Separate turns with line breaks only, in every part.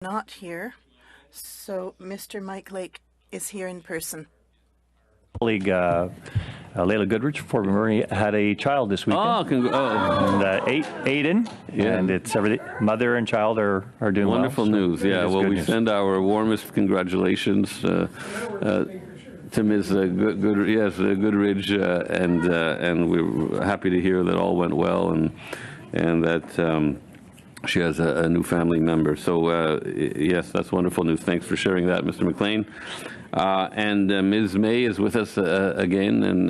not here, so Mr. Mike Lake is here in person.
Colleague Layla Goodrich, Fort McMurray, had a child this weekend. And Aiden, and it's everything. Mother and child are doing
wonderful
well.
News. Yeah, well, we send our warmest congratulations to Ms. Goodridge, and we're happy to hear that all went well, and that she has a new family member. So yes, that's wonderful news. Thanks for sharing that, Mr. McLean. And Ms. May is with us again, and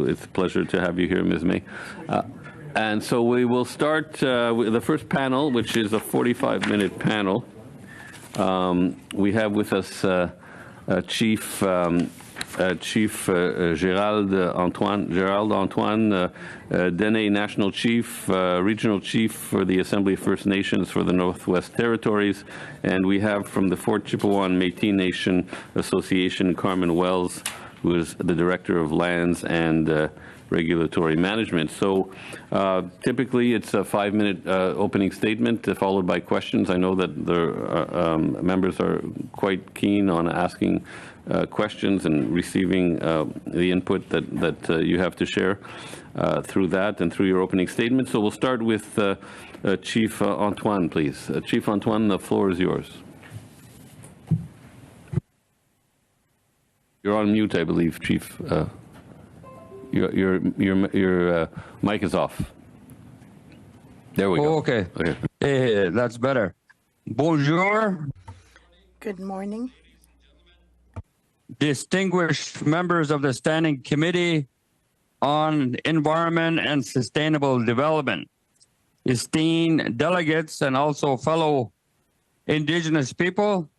it's a pleasure to have you here, Ms. May. And so we will start with the first panel, which is a 45-minute panel. We have with us Chief Gerald Antoine, Dene National Chief, Regional Chief for the Assembly of First Nations for the Northwest Territories, and we have from the Fort Chipewyan Métis Nation Association, Carmen Wells, who is the Director of Lands and Regulatory Management. So typically it's a 5-minute opening statement followed by questions. I know that the members are quite keen on asking questions and receiving the input that you have to share through that and through your opening statement. So we'll start with Chief Antoine, please. Chief Antoine, the floor is yours. You're on mute, I believe, Chief. Your mic is off. There we go.
Okay. Hey, that's better. Bonjour.
Good morning.
Distinguished members of the Standing Committee on Environment and Sustainable Development, esteemed delegates, and also fellow Indigenous people,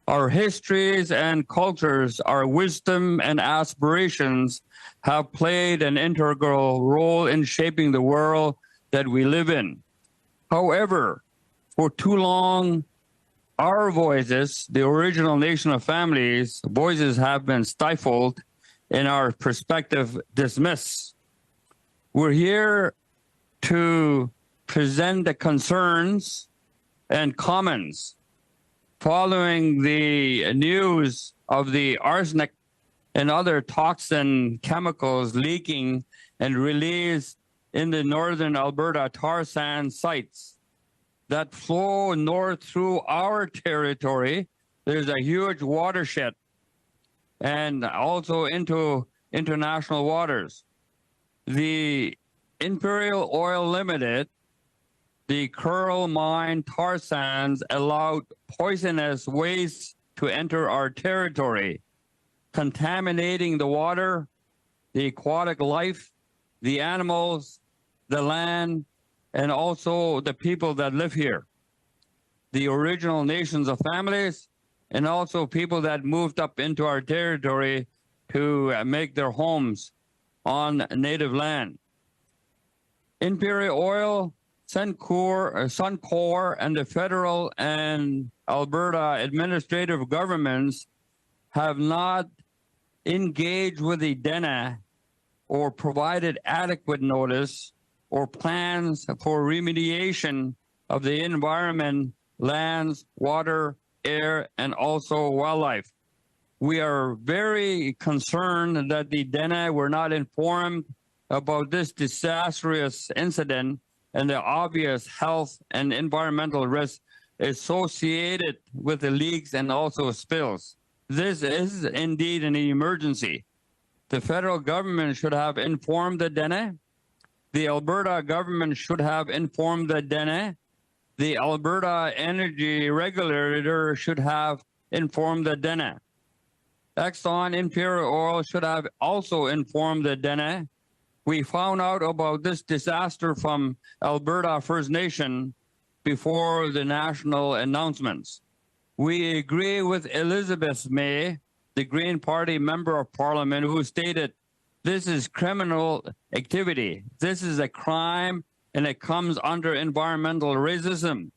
our histories and cultures, our wisdom and aspirations have played an integral role in shaping the world that we live in. However, for too long, our voices, the original nation of families, voices have been stifled and our perspective dismissed. We're here to present the concerns and comments following the news of the arsenic and other toxin chemicals leaking and released in the northern Alberta tar sand sites that flow north through our territory. There's a huge watershed and also into international waters. The Imperial Oil Limited, the Curl Mine tar sands allowed poisonous waste to enter our territory, contaminating the water, the aquatic life, the animals, the land, and also the people that live here, the original nations of families, and also people that moved up into our territory to make their homes on native land. Imperial Oil, Suncor, and the federal and Alberta administrative governments have not engaged with the Dene or provided adequate notice or plans for remediation of the environment, lands, water, air, and also wildlife. We are very concerned that the Dene were not informed about this disastrous incident and the obvious health and environmental risks associated with the leaks and also spills. This is indeed an emergency. The federal government should have informed the Dene. The Alberta government should have informed the Dene. The Alberta Energy Regulator should have informed the Dene. Exxon Imperial Oil should have also informed the Dene. We found out about this disaster from Alberta First Nation before the national announcements. We agree with Elizabeth May, the Green Party Member of Parliament, who stated, this is criminal activity. This is a crime, and it comes under environmental racism.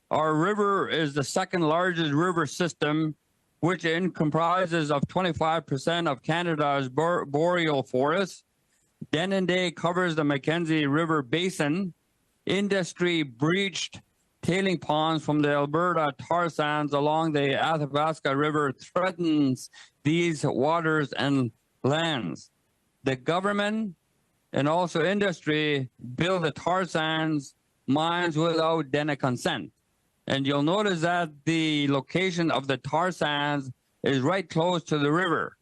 Our river is the second largest river system, which comprises of 25% of Canada's boreal forest. Dene covers the Mackenzie River Basin. Industry breached tailing ponds from the Alberta tar sands along the Athabasca River threatens these waters and lands. The government and also industry build the tar sands mines without Dene consent. And you'll notice that the location of the tar sands is right close to the river.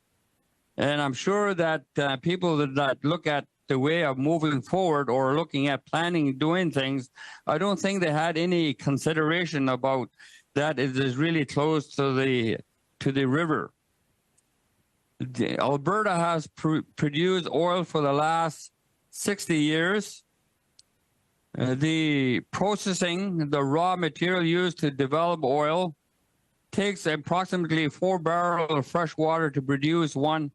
And I'm sure that people that look at the way of moving forward or looking at planning, doing things, I don't think they had any consideration about that it is really close to the river. Alberta has produced oil for the last 60 years. The processing, the raw material used to develop oil, takes approximately 4 barrels of fresh water to produce 1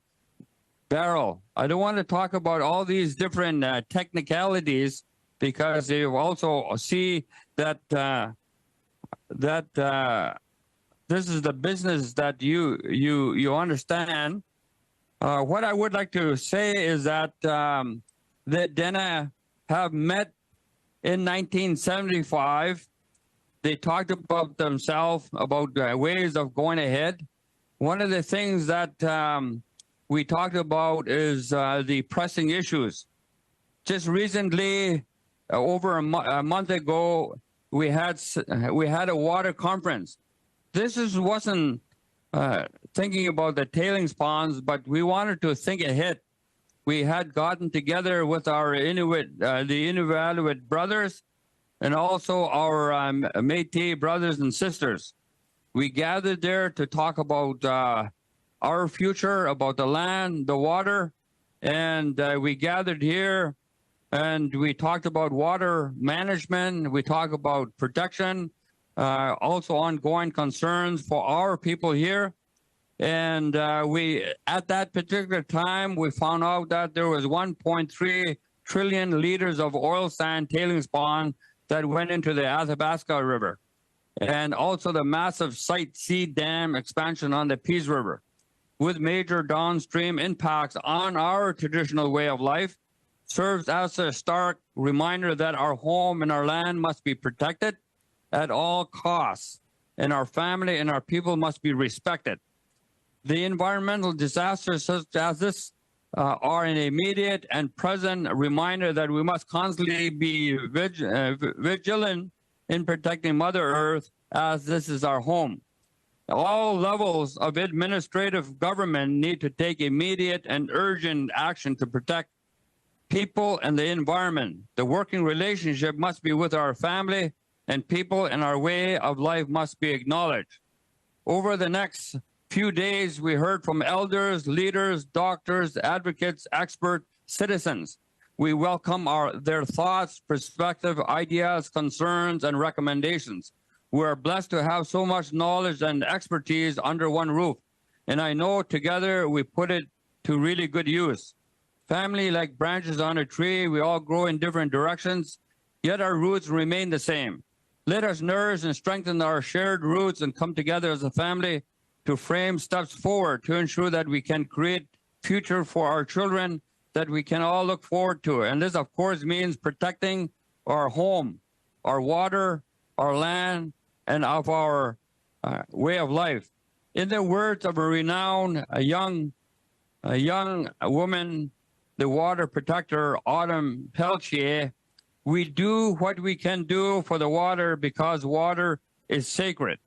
barrel. I don't want to talk about all these different technicalities because you also see that this is the business that you understand. What I would like to say is that that Dene have met in 1975. They talked about themselves, about ways of going ahead. One of the things that we talked about is the pressing issues. Just recently, over a month ago, we had a water conference. This wasn't thinking about the tailings ponds, but we wanted to think ahead. We had gotten together with our Inuit, the Inuit brothers, and also our Métis brothers and sisters. We gathered there to talk about our future, about the land, the water, and we gathered here and we talked about water management, we talked about protection, also ongoing concerns for our people here. And at that particular time, we found out that there was 1.3 trillion liters of oil sand tailings pond that went into the Athabasca River, and also the massive Site C dam expansion on the Peace River, with major downstream impacts on our traditional way of life, serves as a stark reminder that our home and our land must be protected at all costs, and our family and our people must be respected. The environmental disasters such as this are an immediate and present reminder that we must constantly be vigilant in protecting Mother Earth, as this is our home. All levels of administrative government need to take immediate and urgent action to protect people and the environment. The working relationship must be with our family and people, and our way of life must be acknowledged. Over the next few days, we heard from elders, leaders, doctors, advocates, experts, citizens. We welcome their thoughts, perspective, ideas, concerns, and recommendations. We are blessed to have so much knowledge and expertise under one roof, and I know together we put it to really good use. Family, like branches on a tree, we all grow in different directions, yet our roots remain the same. Let us nourish and strengthen our shared roots and come together as a family to frame steps forward to ensure that we can create future for our children that we can all look forward to. And this, of course, means protecting our home, our water, our land, and of our way of life. In the words of a renowned young woman, the water protector, Autumn Peltier, we do what we can do for the water because water is sacred.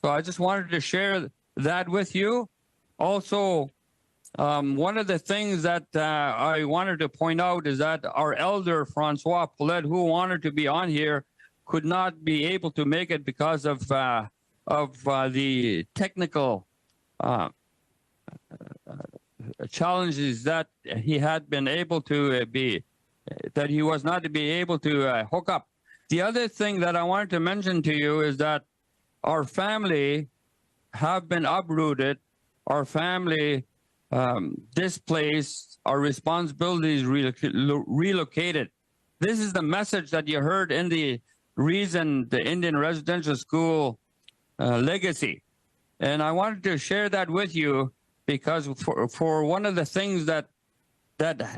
So I just wanted to share that with you. Also, one of the things that I wanted to point out is that our elder, Francois Paulette, who wanted to be on here, could not be able to make it because of the technical challenges that he had been able to that he was not to be able to hook up. The other thing that I wanted to mention to you is that our family have been uprooted, our family displaced, our responsibilities relocated. This is the message that you heard in the Indian Residential School legacy. And I wanted to share that with you because for one of the things that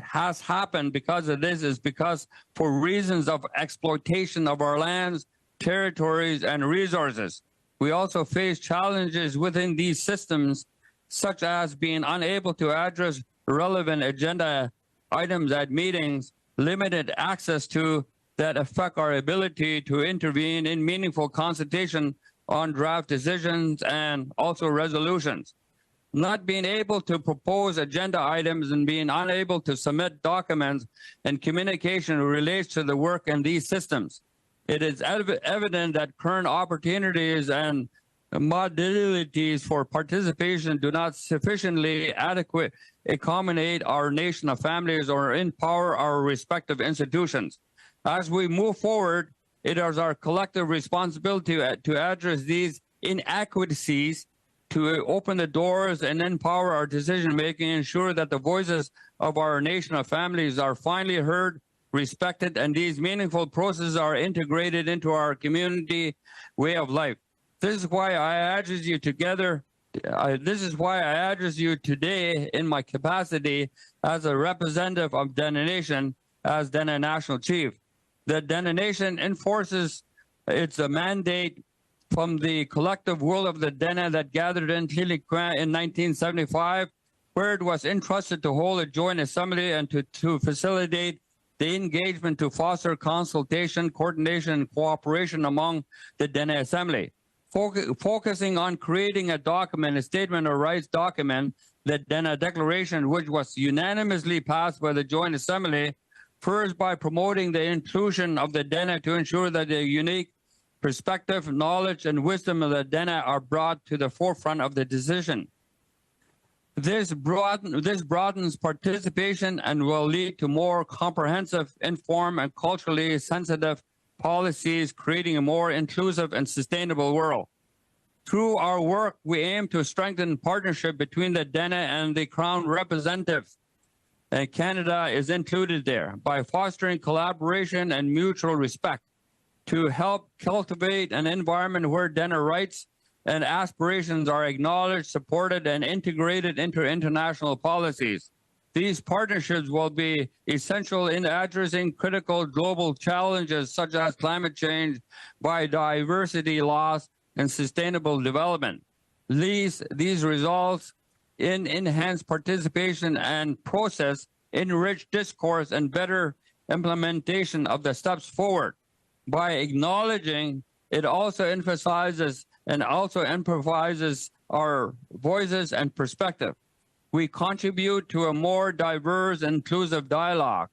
has happened because of this is because for reasons of exploitation of our lands, territories, and resources. We also face challenges within these systems, such as being unable to address relevant agenda items at meetings, limited access to that affect our ability to intervene in meaningful consultation on draft decisions and also resolutions. Not being able to propose agenda items and being unable to submit documents and communication relates to the work in these systems. It is evident that current opportunities and modalities for participation do not sufficiently adequate accommodate our nation of families or empower our respective institutions. As we move forward, it is our collective responsibility to address these inadequacies, to open the doors and empower our decision-making, ensure that the voices of our nation of families are finally heard, respected, and these meaningful processes are integrated into our community way of life. This is why I address you together. This is why I address you today in my capacity as a representative of Dene Nation, as Dene National Chief. The Dene Nation enforces its mandate from the collective will of the Dene that gathered in Tiliquin in 1975, where it was entrusted to hold a joint assembly and to facilitate the engagement to foster consultation, coordination, and cooperation among the Dene Assembly. Focusing on creating a document, a statement of rights document, the Dene Declaration, which was unanimously passed by the Joint Assembly, first by promoting the inclusion of the Dene to ensure that the unique perspective, knowledge, and wisdom of the Dene are brought to the forefront of the decision. This broadens participation and will lead to more comprehensive, informed, and culturally sensitive policies, creating a more inclusive and sustainable world. Through our work, we aim to strengthen partnership between the Dene and the Crown representatives, and Canada is included there, by fostering collaboration and mutual respect, to help cultivate an environment where Dene rights and aspirations are acknowledged, supported, and integrated into international policies. These partnerships will be essential in addressing critical global challenges such as climate change, biodiversity loss, and sustainable development. These results in enhanced participation and process, enriched discourse, and better implementation of the steps forward. By acknowledging, it also emphasizes and also improvises our voices and perspective. We contribute to a more diverse and inclusive dialogue,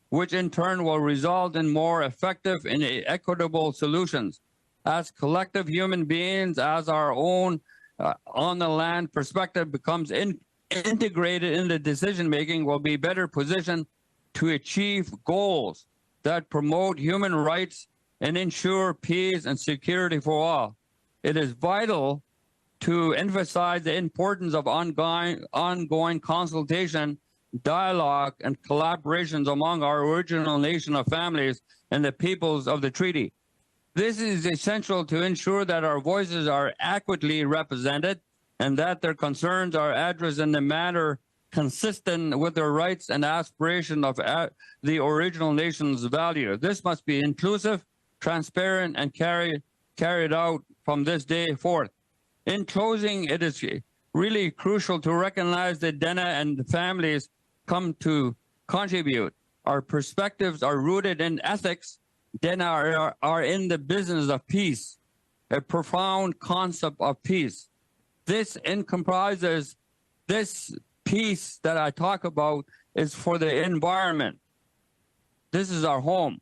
which in turn will result in more effective and equitable solutions. As collective human beings, as our own on the land perspective becomes integrated in the decision-making, we'll be better positioned to achieve goals that promote human rights and ensure peace and security for all. It is vital to emphasize the importance of ongoing consultation, dialogue, and collaborations among our original nation of families and the peoples of the treaty. This is essential to ensure that our voices are adequately represented and that their concerns are addressed in a manner consistent with their rights and aspiration of the original nation's value. This must be inclusive, transparent, and carried out from this day forth. In closing, it is really crucial to recognize that Dene and the families come to contribute. Our perspectives are rooted in ethics. Dene are in the business of peace, a profound concept of peace. This comprises, this peace that I talk about is for the environment. This is our home.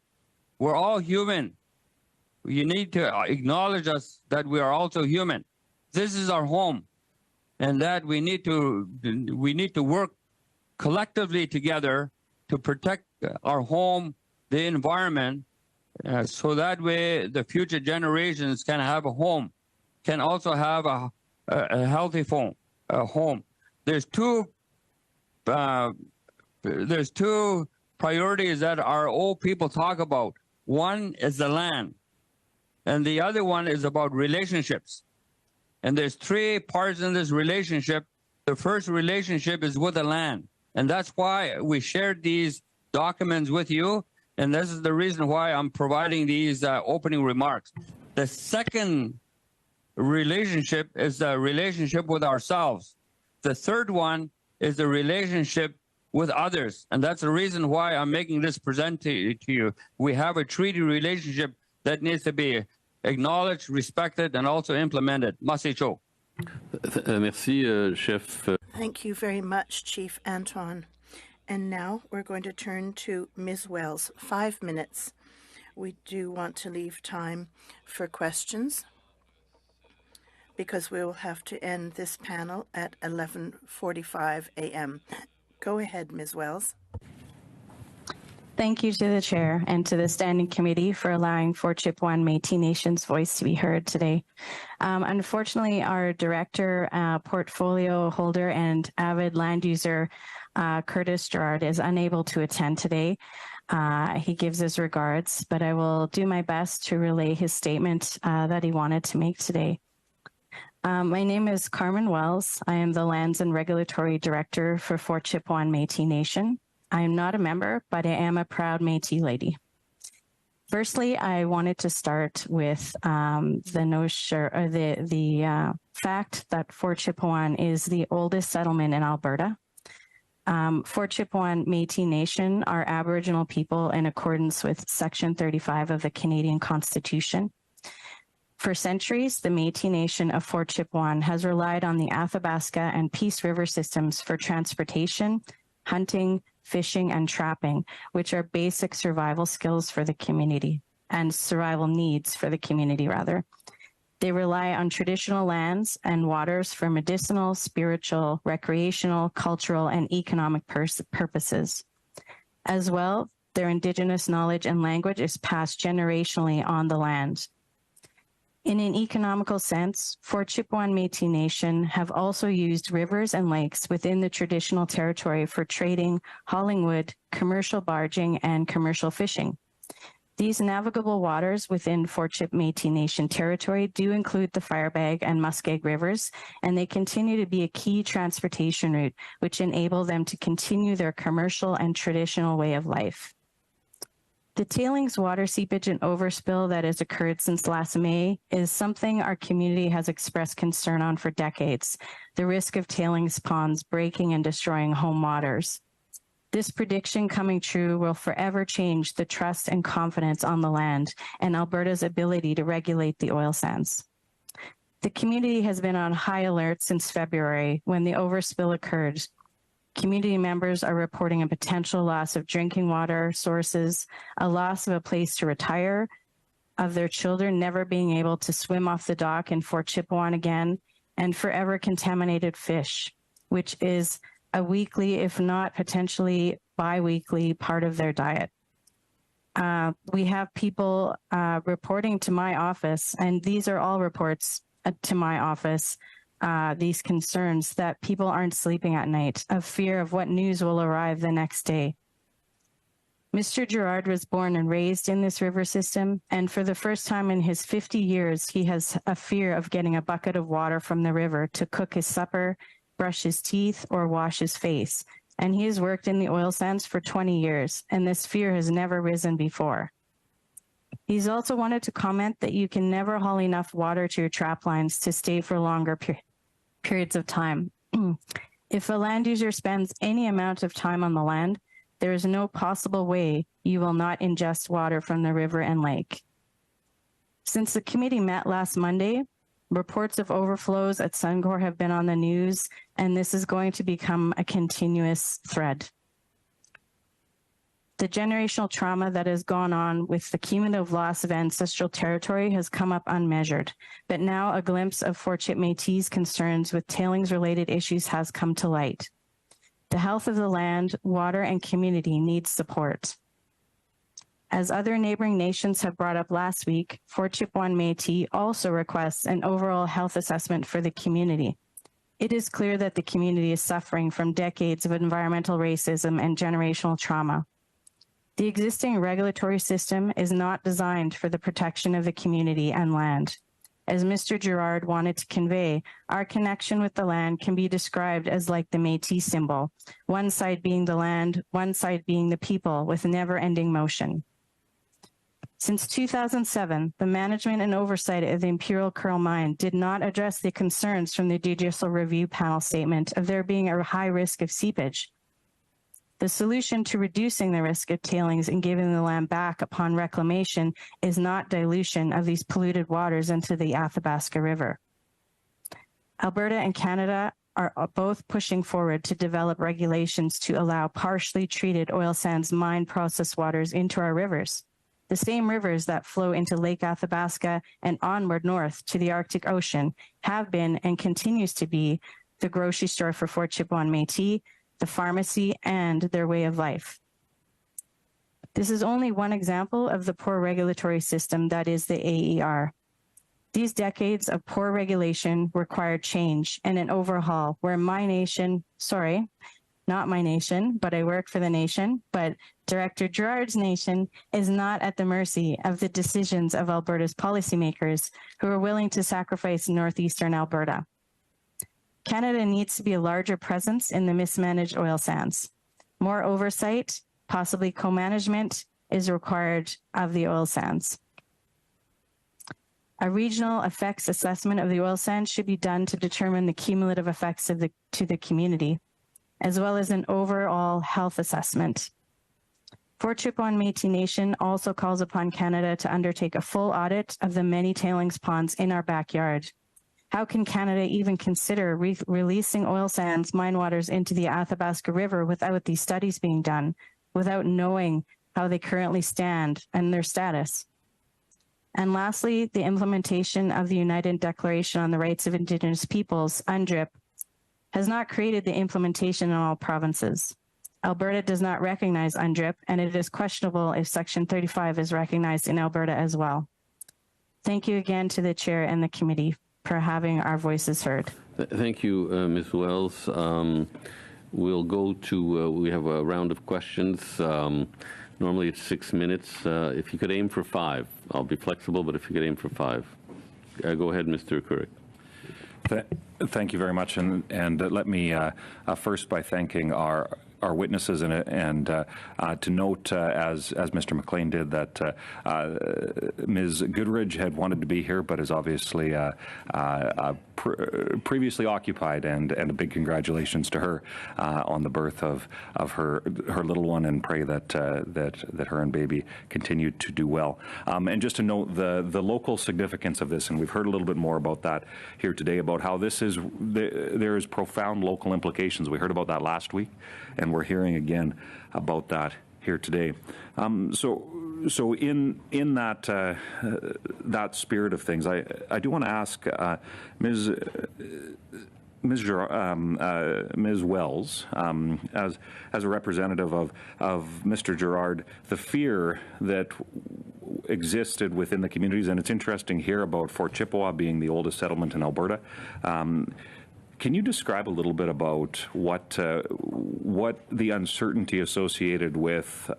We're all human. You need to acknowledge us that we are also human. This is our home, and that we need to work collectively together to protect our home, the environment, so that way the future generations can have a home, can also have a healthy home. There's two priorities that our old people talk about. One is the land, and the other one is about relationships. And there's three parts in this relationship. The first relationship is with the land. And that's why we shared these documents with you. And this is the reason why I'm providing these opening remarks. The second relationship is the relationship with ourselves. The third one is the relationship with others. And that's the reason why I'm making this present to you. We have a treaty relationship that needs to be acknowledged, respected, and also implemented. Masicho.
Merci, Chef.
Thank you very much, Chief Antoine. And now we're going to turn to Ms. Wells. 5 minutes. We do want to leave time for questions because we will have to end this panel at 11:45 a.m. Go ahead, Ms. Wells.
Thank you to the Chair and to the Standing Committee for allowing Fort Chipewyan Métis Nation's voice to be heard today. Unfortunately, our Director, Portfolio Holder and avid land user, Curtis Gerard, is unable to attend today. He gives his regards, but I will do my best to relay his statement that he wanted to make today. My name is Carmen Wells. I am the Lands and Regulatory Director for Fort Chipewyan Métis Nation. I am not a member, but I am a proud Métis lady. Firstly, I wanted to start with the fact that Fort Chipewyan is the oldest settlement in Alberta. Fort Chipewyan Métis Nation are Aboriginal people in accordance with Section 35 of the Canadian Constitution. For centuries, the Métis Nation of Fort Chipewyan has relied on the Athabasca and Peace River systems for transportation, hunting, fishing, and trapping, which are basic survival skills for the community and survival needs for the community, rather. They rely on traditional lands and waters for medicinal, spiritual, recreational, cultural, and economic purposes. As well, their Indigenous knowledge and language is passed generationally on the land. In an economical sense, Fort Chipewyan Métis Nation have also used rivers and lakes within the traditional territory for trading, hauling wood, commercial barging, and commercial fishing. These navigable waters within Fort Chip Métis Nation territory do include the Firebag and Muskeg rivers, and they continue to be a key transportation route, which enable them to continue their commercial and traditional way of life. The tailings, water seepage, and overspill that has occurred since last May is something our community has expressed concern on for decades, the risk of tailings ponds breaking and destroying home waters. This prediction coming true will forever change the trust and confidence on the land and Alberta's ability to regulate the oil sands. The community has been on high alert since February when the overspill occurred. Community members are reporting a potential loss of drinking water sources, a loss of a place to retire, of their children never being able to swim off the dock in Fort Chipewyan again, and forever contaminated fish, which is a weekly, if not potentially bi-weekly, part of their diet. We have people reporting to my office, and these are all reports to my office, these concerns that people aren't sleeping at night, of fear of what news will arrive the next day. Mr. Gerard was born and raised in this river system, and for the first time in his 50 years, he has a fear of getting a bucket of water from the river to cook his supper, brush his teeth, or wash his face. And he has worked in the oil sands for 20 years, and this fear has never risen before. He's also wanted to comment that you can never haul enough water to your trap lines to stay for longer periods of time. If a land user spends any amount of time on the land, there is no possible way you will not ingest water from the river and lake. Since the committee met last Monday, reports of overflows at Suncor have been on the news, and this is going to become a continuous thread. The generational trauma that has gone on with the cumulative loss of ancestral territory has come up unmeasured, but now a glimpse of Fort Chip Métis concerns with tailings-related issues has come to light. The health of the land, water, and community needs support. As other neighboring nations have brought up last week, Fort Chipewyan Métis also requests an overall health assessment for the community. It is clear that the community is suffering from decades of environmental racism and generational trauma. The existing regulatory system is not designed for the protection of the community and land. As Mr. Girard wanted to convey, our connection with the land can be described as like the Métis symbol, one side being the land, one side being the people, with never-ending motion. Since 2007, the management and oversight of the Imperial Curl Mine did not address the concerns from the Judicial Review Panel statement of there being a high risk of seepage. The solution to reducing the risk of tailings and giving the land back upon reclamation is not dilution of these polluted waters into the Athabasca River. Alberta and Canada are both pushing forward to develop regulations to allow partially treated oil sands mine process waters into our rivers, the same rivers that flow into Lake Athabasca and onward north to the Arctic Ocean have been and continues to be the grocery store for Fort Chipewyan Métis, the pharmacy, and their way of life. This is only one example of the poor regulatory system that is the AER. These decades of poor regulation required change and an overhaul where my nation, sorry, not my nation, but I work for the nation, but Director Girard's nation is not at the mercy of the decisions of Alberta's policymakers who are willing to sacrifice northeastern Alberta. Canada needs to be a larger presence in the mismanaged oil sands. More oversight, possibly co-management, is required of the oil sands. A regional effects assessment of the oil sands should be done to determine the cumulative effects to the community, as well as an overall health assessment. Fort Chipewyan Métis Nation also calls upon Canada to undertake a full audit of the many tailings ponds in our backyard. How can Canada even consider releasing oil sands mine waters into the Athabasca River without these studies being done, without knowing how they currently stand and their status? And lastly, the implementation of the United Declaration on the Rights of Indigenous Peoples, UNDRIP, has not created the implementation in all provinces. Alberta does not recognize UNDRIP, and it is questionable if Section 35 is recognized in Alberta as well. Thank you again to the Chair and the committee for having our voices heard.
Thank you, Ms. Wells. We'll go to, we have a round of questions. Normally it's 6 minutes. If you could aim for 5, I'll be flexible, but if you could aim for 5. Go ahead, Mr. Courik.
Thank you very much, and let me first by thanking our witnesses and to note, as Mr. McLean did, that Ms. Goodridge had wanted to be here, but is obviously previously occupied, and a big congratulations to her on the birth of her little one, and pray that her and baby continue to do well. And just to note the local significance of this, and we've heard a little bit more about that here today, about how this is there is profound local implications. We heard about that last week, and we're hearing again about that here today. So in that that spirit of things, I do want to ask Ms. Wells, as a representative of Mr. Girard, the fear that existed within the communities, and it's interesting here about Fort Chippewa being the oldest settlement in Alberta. Can you describe a little bit about what the uncertainty associated with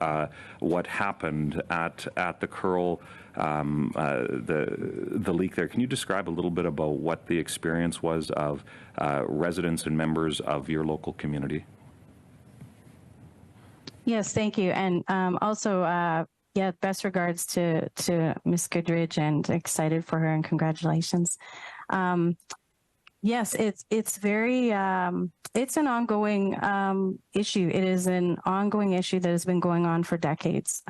what happened at the Curl, the leak there? Can you describe a little bit about what the experience was of residents and members of your local community?
Yes, thank you, and also, yeah, best regards to Ms. Goodridge, and excited for her, and congratulations. Yes, it's very, it's an ongoing issue. It is an ongoing issue that has been going on for decades.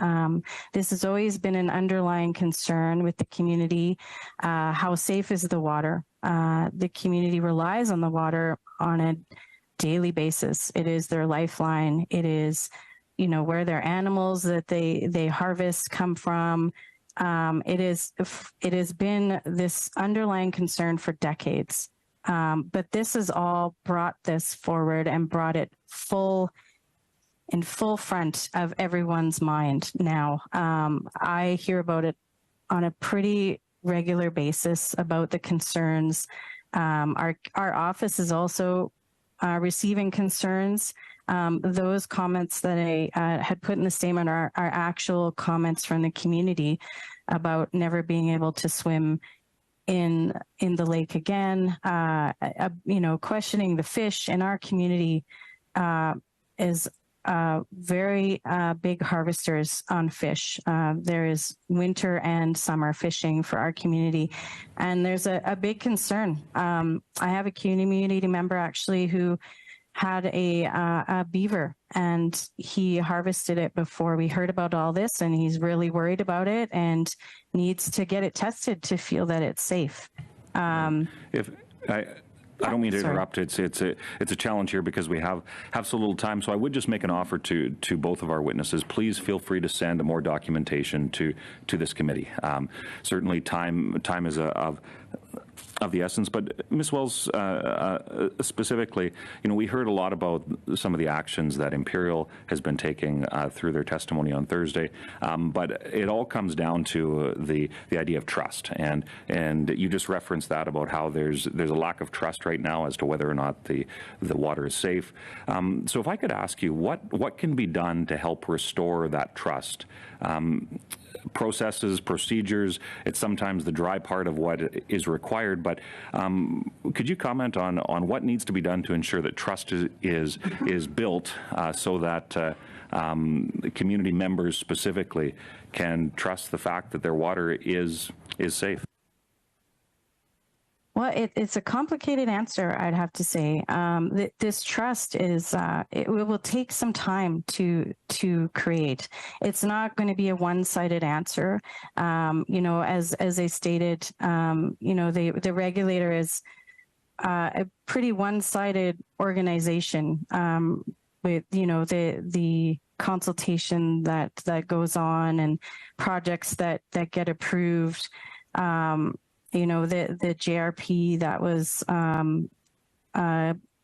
This has always been an underlying concern with the community. How safe is the water? The community relies on the water on a daily basis. It is their lifeline. It is, you know, where their animals that they harvest come from. It has been this underlying concern for decades. But this has all brought this forward and brought it in full front of everyone's mind now. I hear about it on a pretty regular basis about the concerns. Our office is also receiving concerns. Those comments that I had put in the statement are actual comments from the community about never being able to swim in the lake again. You know, questioning the fish in our community is very big harvesters on fish. There is winter and summer fishing for our community, and there's a big concern. I have a community member actually who had a beaver, and he harvested it before we heard about all this, and he's really worried about it and needs to get it tested to feel that it's safe.
I don't mean to interrupt. It's a challenge here because we have so little time. So I would just make an offer to both of our witnesses. Please feel free to send more documentation to this committee. Certainly, time is of the essence. But Ms. Wells, specifically, you know, we heard a lot about some of the actions that Imperial has been taking through their testimony on Thursday. But it all comes down to the idea of trust, and you just referenced that about how there's a lack of trust right now as to whether or not the water is safe. So if I could ask you, what can be done to help restore that trust? Processes, procedures, it's sometimes the dry part of what is required, but could you comment on what needs to be done to ensure that trust is built so that community members specifically can trust the fact that their water is safe?
Well, it's a complicated answer, I'd have to say. This trust is, it will take some time to create. It's not going to be a one-sided answer. You know, as I stated, you know, the regulator is a pretty one-sided organization with, you know, the consultation that goes on and projects that get approved. You know, the JRP that was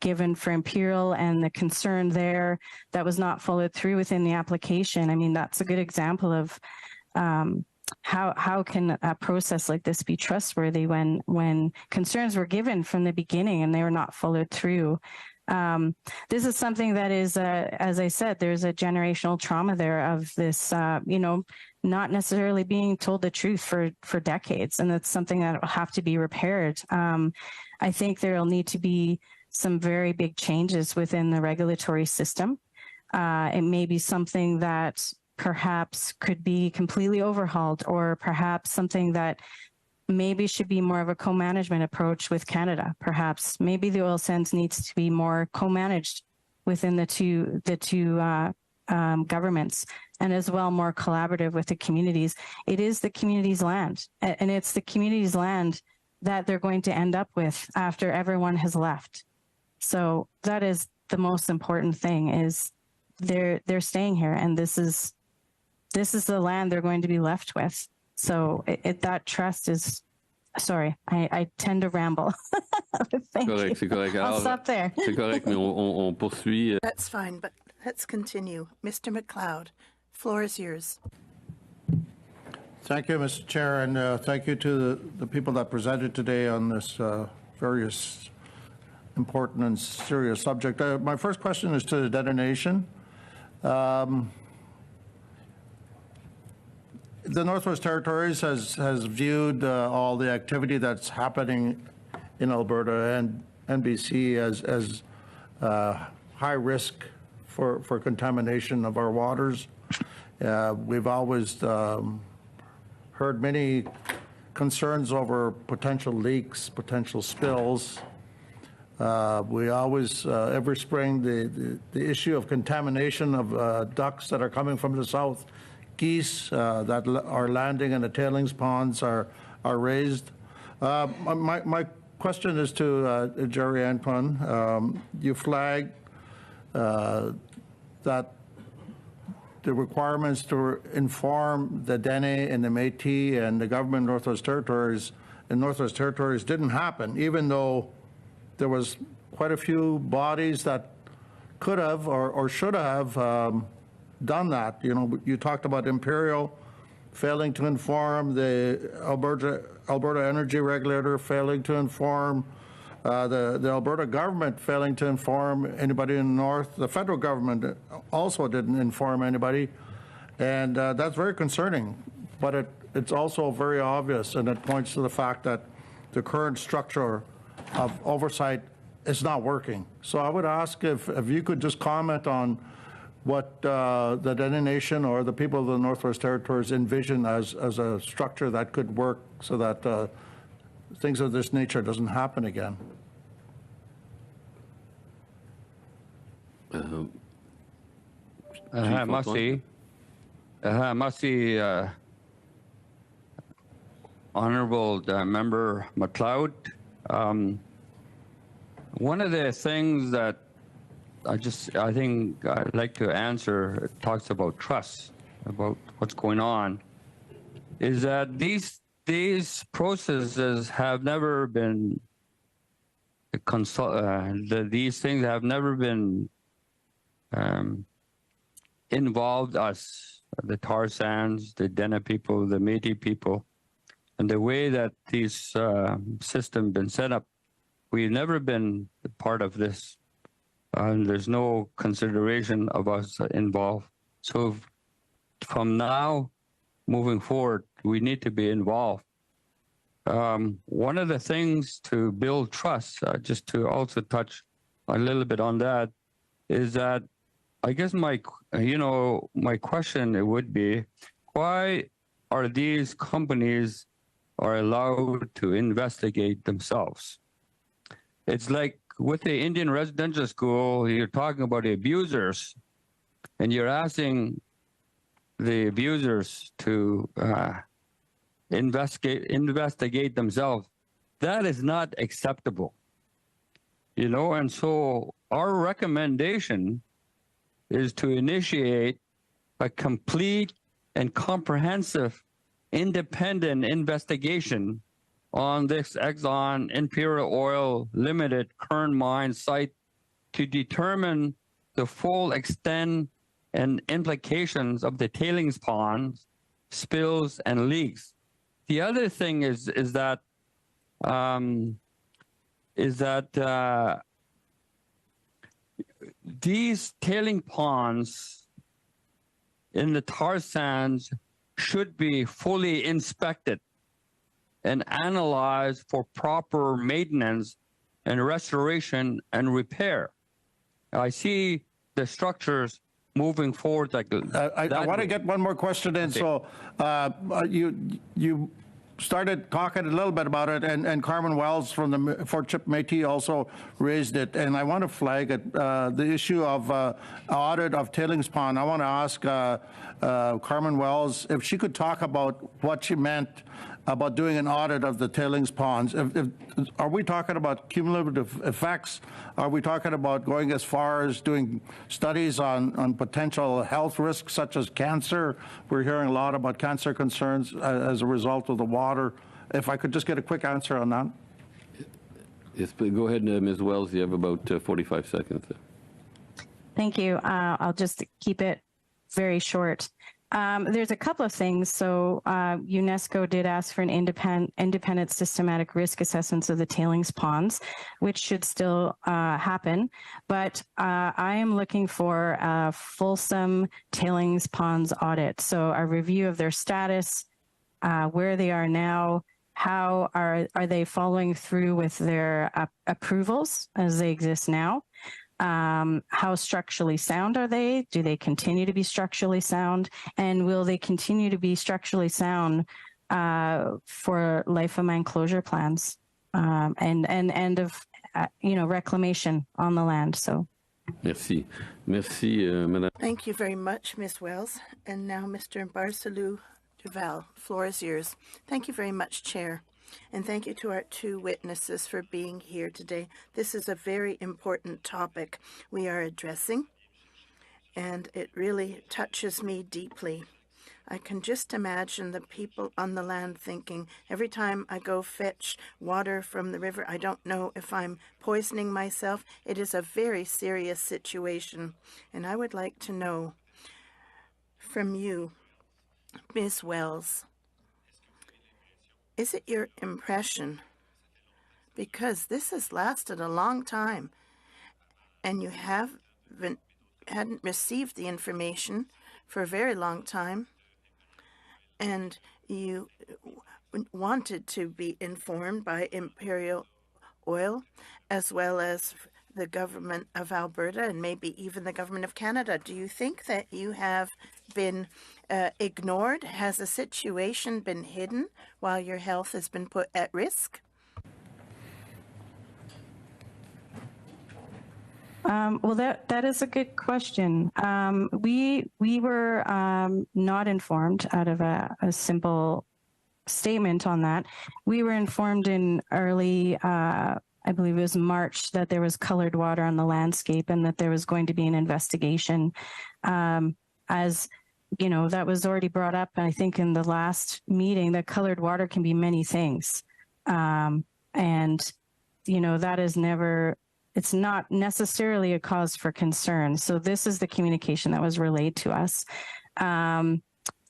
given for Imperial and the concern there that was not followed through within the application. I mean, that's a good example of how can a process like this be trustworthy when concerns were given from the beginning and they were not followed through. This is something that is, as I said, there's a generational trauma there of this, you know, not necessarily being told the truth for decades. And that's something that will have to be repaired. I think there will need to be some very big changes within the regulatory system. It may be something that perhaps could be completely overhauled, or perhaps something that maybe should be more of a co-management approach with Canada. Perhaps maybe the oil sands needs to be more co-managed within the two governments, and as well more collaborative with the communities. It is the community's land, and it's the community's land that they're going to end up with after everyone has left. So that is the most important thing, is they're staying here, and this is the land they're going to be left with. So that trust is, sorry, I tend to ramble. Thank you.
C'est correct.
I'll stop there.
C'est correct, mais on poursuit.
That's fine, but let's continue. Mr. McLeod, floor is yours.
Thank you, Mr. Chair, and thank you to the people that presented today on this very important and serious subject. My first question is to the Dene Nation. The Northwest Territories has viewed all the activity that's happening in Alberta and BC as high risk for contamination of our waters. We've always heard many concerns over potential leaks, potential spills. We always, every spring, the issue of contamination of ducks that are coming from the south, geese that are landing in the tailings ponds are raised. My question is to Jerry Antoine. You flagged that the requirements to inform the Dene and the Métis and the government of Northwest Territories didn't happen, even though there was quite a few bodies that could have or should have done that. You know, you talked about Imperial failing to inform, the Alberta Energy Regulator failing to inform, the Alberta government failing to inform anybody in the north. The federal government also didn't inform anybody, and that's very concerning. But it's also very obvious, and it points to the fact that the current structure of oversight is not working. So I would ask if you could just comment on what the Dene Nation or the people of the Northwest Territories envision as a structure that could work so that things of this nature doesn't happen again.
Masi, Honorable Member McLeod. One of the things that I think I'd like to answer, it talks about trust, about what's going on, is that these processes have never been these things have never been involved us, the tar sands, the Dene people, the Métis people, and the way that these systems been set up. We've never been part of this. There's no consideration of us involved. So from now moving forward, we need to be involved. One of the things to build trust, just to also touch a little bit on that, is that I guess my question it would be, why are these companies are allowed to investigate themselves? It's like with the Indian residential school, you're talking about the abusers, and you're asking the abusers to investigate themselves. That is not acceptable, and so our recommendation is to initiate a complete and comprehensive independent investigation on this Exxon Imperial Oil Limited current mine site to determine the full extent and implications of the tailings ponds, spills, and leaks. The other thing is that these tailing ponds in the tar sands should be fully inspected and analyzed for proper maintenance and restoration and repair. I see the structures moving forward like
I want to get one more question in. Okay. So you started talking a little bit about it, and Carmen Wells from the Fort Chip Métis also raised it, and I want to flag it, the issue of audit of tailings pond. I want to ask Carmen Wells if she could talk about what she meant about doing an audit of the tailings ponds. Are we talking about cumulative effects? Are we talking about going as far as doing studies on potential health risks such as cancer? We're hearing a lot about cancer concerns as a result of the water. If I could just get a quick answer on that.
Yes, but go ahead, Ms. Wells. You have about 45 seconds.
Thank you. I'll just keep it very short. There's a couple of things. So UNESCO did ask for an independent systematic risk assessments of the tailings ponds, which should still happen. But I am looking for a fulsome tailings ponds audit. So a review of their status, where they are now, how are they following through with their approvals as they exist now? How structurally sound are they? Do they continue to be structurally sound? And will they continue to be structurally sound for life of mine closure plans and end of reclamation on the land? So.
Merci, Madame.
Thank you very much, Ms. Wells. And now, Mr. Barcelou Duval, floor is yours. Thank you very much, Chair. And thank you to our two witnesses for being here today. This is a very important topic we are addressing, and it really touches me deeply. I can just imagine the people on the land thinking, every time I go fetch water from the river, I don't know if I'm poisoning myself. It is a very serious situation, and I would like to know from you, Ms. Wells, is it your impression, because this has lasted a long time and you hadn't received the information for a very long time, and wanted to be informed by Imperial Oil, as well as the government of Alberta and maybe even the government of Canada. Do you think that you have been ignored? Has the situation been hidden while your health has been put at risk?
Well, that is a good question. We were not informed out of a simple statement on that. We were informed in early, I believe it was March, that there was colored water on the landscape and that there was going to be an investigation. As you know, that was already brought up, I think, in the last meeting, that colored water can be many things. And, you know, that is never, it's not necessarily a cause for concern. So this is the communication that was relayed to us.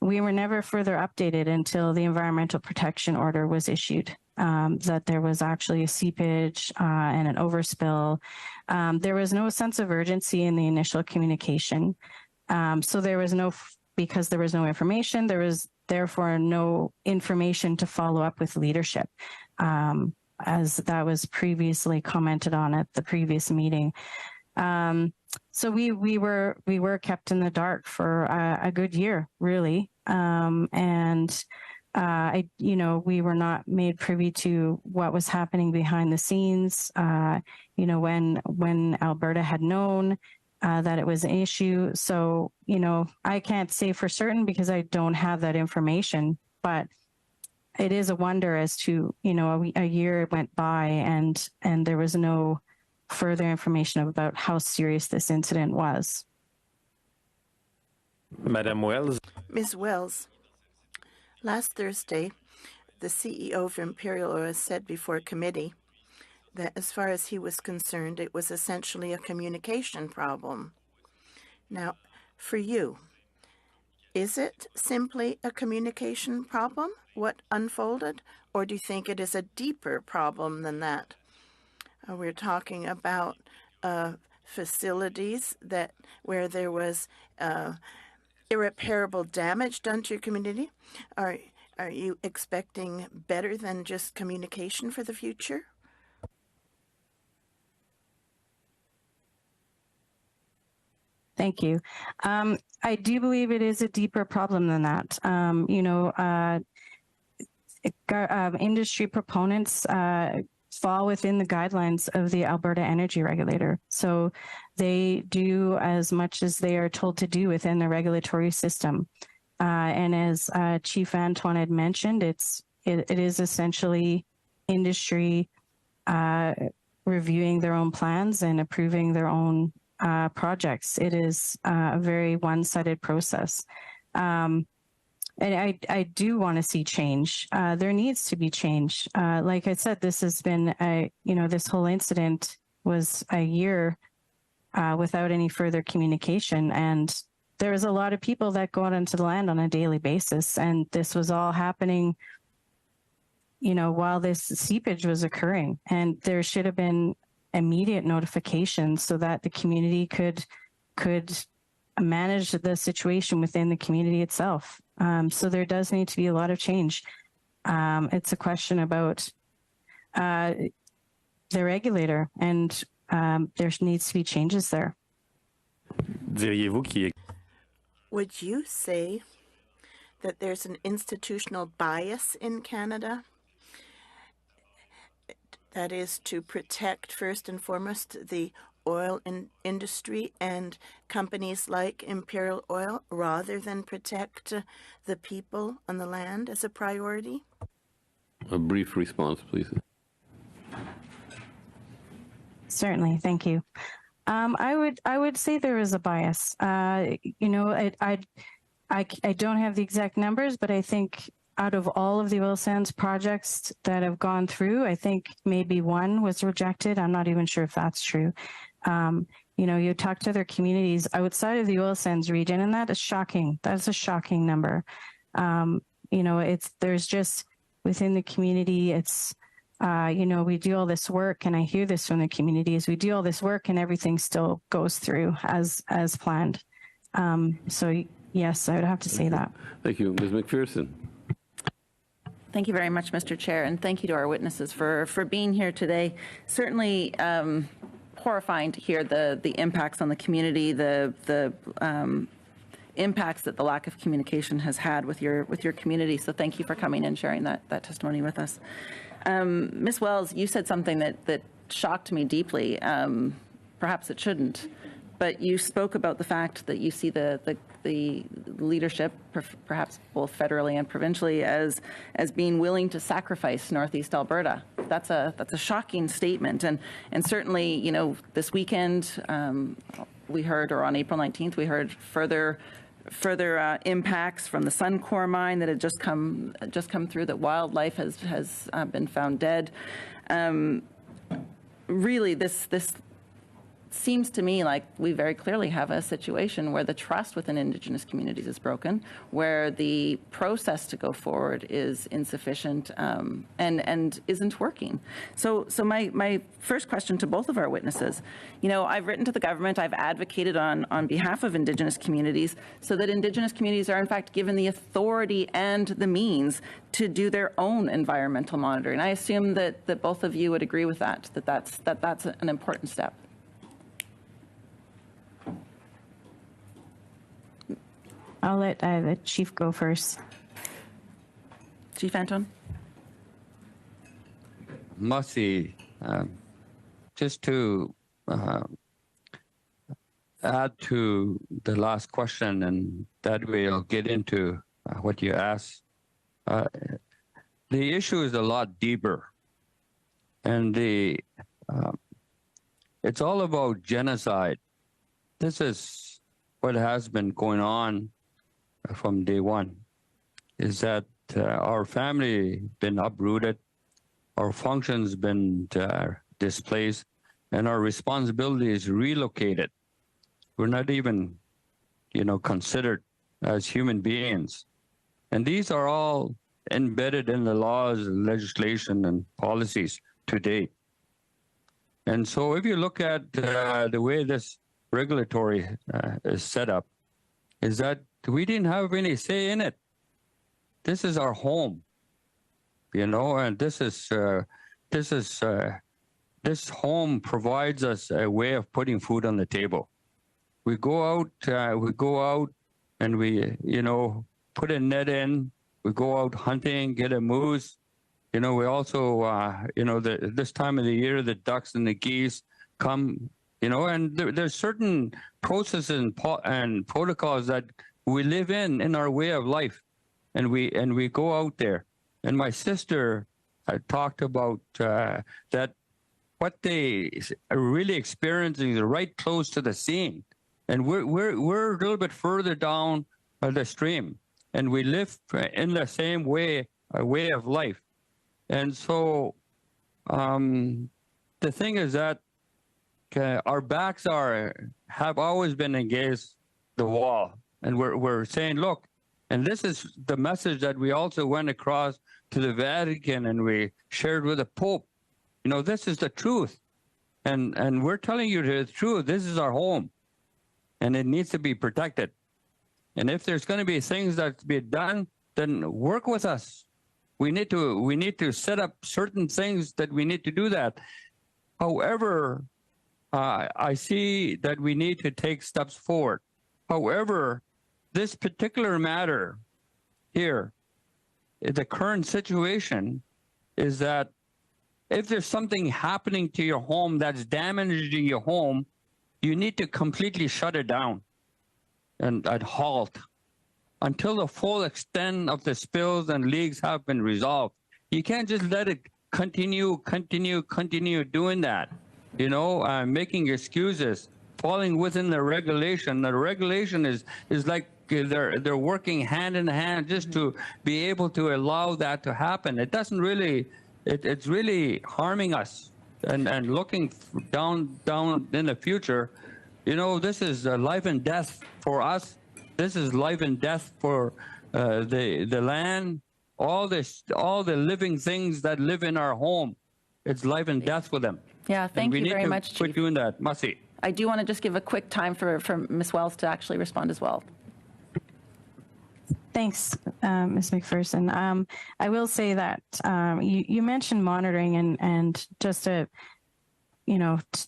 We were never further updated until the environmental protection order was issued, that there was actually a seepage and an overspill. There was no sense of urgency in the initial communication. So there was no, because there was no information, there was therefore no information to follow up with leadership, as that was previously commented on at the previous meeting. So we were kept in the dark for a good year, really, and you know, we were not made privy to what was happening behind the scenes. You know, when Alberta had known that it was an issue. So, you know, I can't say for certain because I don't have that information, but it is a wonder as to, you know, a year went by and there was no further information about how serious this incident was.
Madame Wells.
Ms. Wells, last Thursday, the CEO of Imperial Oil said before committee that as far as he was concerned, it was essentially a communication problem. Now, for you, is it simply a communication problem, what unfolded, or do you think it is a deeper problem than that? We're talking about facilities where there was irreparable damage done to your community. Are you expecting better than just communication for the future?
Thank you. I do believe it is a deeper problem than that. You know, industry proponents fall within the guidelines of the Alberta Energy Regulator. So they do as much as they are told to do within the regulatory system. And as Chief Antoine had mentioned, it is essentially industry reviewing their own plans and approving their own projects. It is a very one-sided process. And I do want to see change. There needs to be change. Like I said, this has been you know, this whole incident was a year without any further communication. And there was a lot of people that go out into the land on a daily basis. And this was all happening, you know, while this seepage was occurring. And there should have been immediate notification so that the community could manage the situation within the community itself. So there does need to be a lot of change. It's a question about the regulator, and there needs to be changes there.
Would you say that there's an institutional bias in Canada? That is to protect, first and foremost, the oil industry and companies like Imperial Oil, rather than protect the people on the land as a priority?
A brief response, please.
Certainly, thank you. I would say there is a bias. You know, I don't have the exact numbers, but I think out of all of the oil sands projects that have gone through, I think maybe one was rejected. I'm not even sure if that's true. You know, you talk to other communities outside of the oil sands region, and that is shocking. That's a shocking number. You know, there's just within the community, it's, you know, we do all this work, and I hear this from the communities, we do all this work and everything still goes through as planned. So yes, I would have to say that.
Thank you. Ms. McPherson.
Thank you very much, Mr. Chair, and thank you to our witnesses for being here today. Certainly horrifying to hear the impacts on the community, the impacts that the lack of communication has had with your community. So thank you for coming and sharing that testimony with us. Ms. Wells, you said something that shocked me deeply. Perhaps it shouldn't, but you spoke about the fact that you see the leadership, perhaps both federally and provincially, as being willing to sacrifice Northeast Alberta. That's a shocking statement, and certainly, you know, this weekend we heard, or on April 19th, we heard further impacts from the Suncor mine that had just come through. That wildlife has been found dead. Really, this seems to me like we very clearly have a situation where the trust within Indigenous communities is broken, where the process to go forward is insufficient and isn't working. So my first question to both of our witnesses, you know, I've written to the government, I've advocated on behalf of Indigenous communities so that Indigenous communities are in fact given the authority and the means to do their own environmental monitoring. I assume that both of you would agree with that's an important step.
I'll let the chief go first.
Chief Anton?
Mussy, just to add to the last question, and that way I'll get into what you asked. The issue is a lot deeper, and it's all about genocide. This is what has been going on from day one, is that our family been uprooted, our functions been displaced, and our responsibility is relocated. We're not even, you know, considered as human beings. And these are all embedded in the laws, legislation, and policies to date. And so if you look at the way this regulatory is set up, is that we didn't have any say in it. This is our home, you know, and this home provides us a way of putting food on the table. We go out and we, you know, put a net in, we go out hunting, get a moose. You know, we also, you know, this time of the year, the ducks and the geese come, you know, and there's certain processes and protocols that we live in our way of life, and we go out there. And my sister talked about that what they are really experiencing is right close to the scene, and we're a little bit further down the stream, and we live in the same way of life. And so the thing is that our backs have always been against the wall. And we're saying, look, and this is the message that we also went across to the Vatican and we shared with the Pope. You know, this is the truth. And we're telling you the truth. This is our home. And it needs to be protected. And if there's going to be things that be done, then work with us. We need to set up certain things that we need to do that. However, I see that we need to take steps forward. However, this particular matter here, the current situation is that if there's something happening to your home that's damaging your home, you need to completely shut it down and halt until the full extent of the spills and leaks have been resolved. You can't just let it continue doing that, you know, making excuses, falling within the regulation. The regulation is like they're working hand in hand just to be able to allow that to happen. It doesn't really, it's really harming us. And looking down in the future, you know, this is life and death for us. This is life and death for the land, all the living things that live in our home. It's life and death for them.
Yeah, thank you very much, Chief.
We need to quit doing that. Mussy.
I do want to just give a quick time for Ms. Wells to actually respond as well.
Thanks, Ms. McPherson. I will say that you mentioned monitoring, and just to,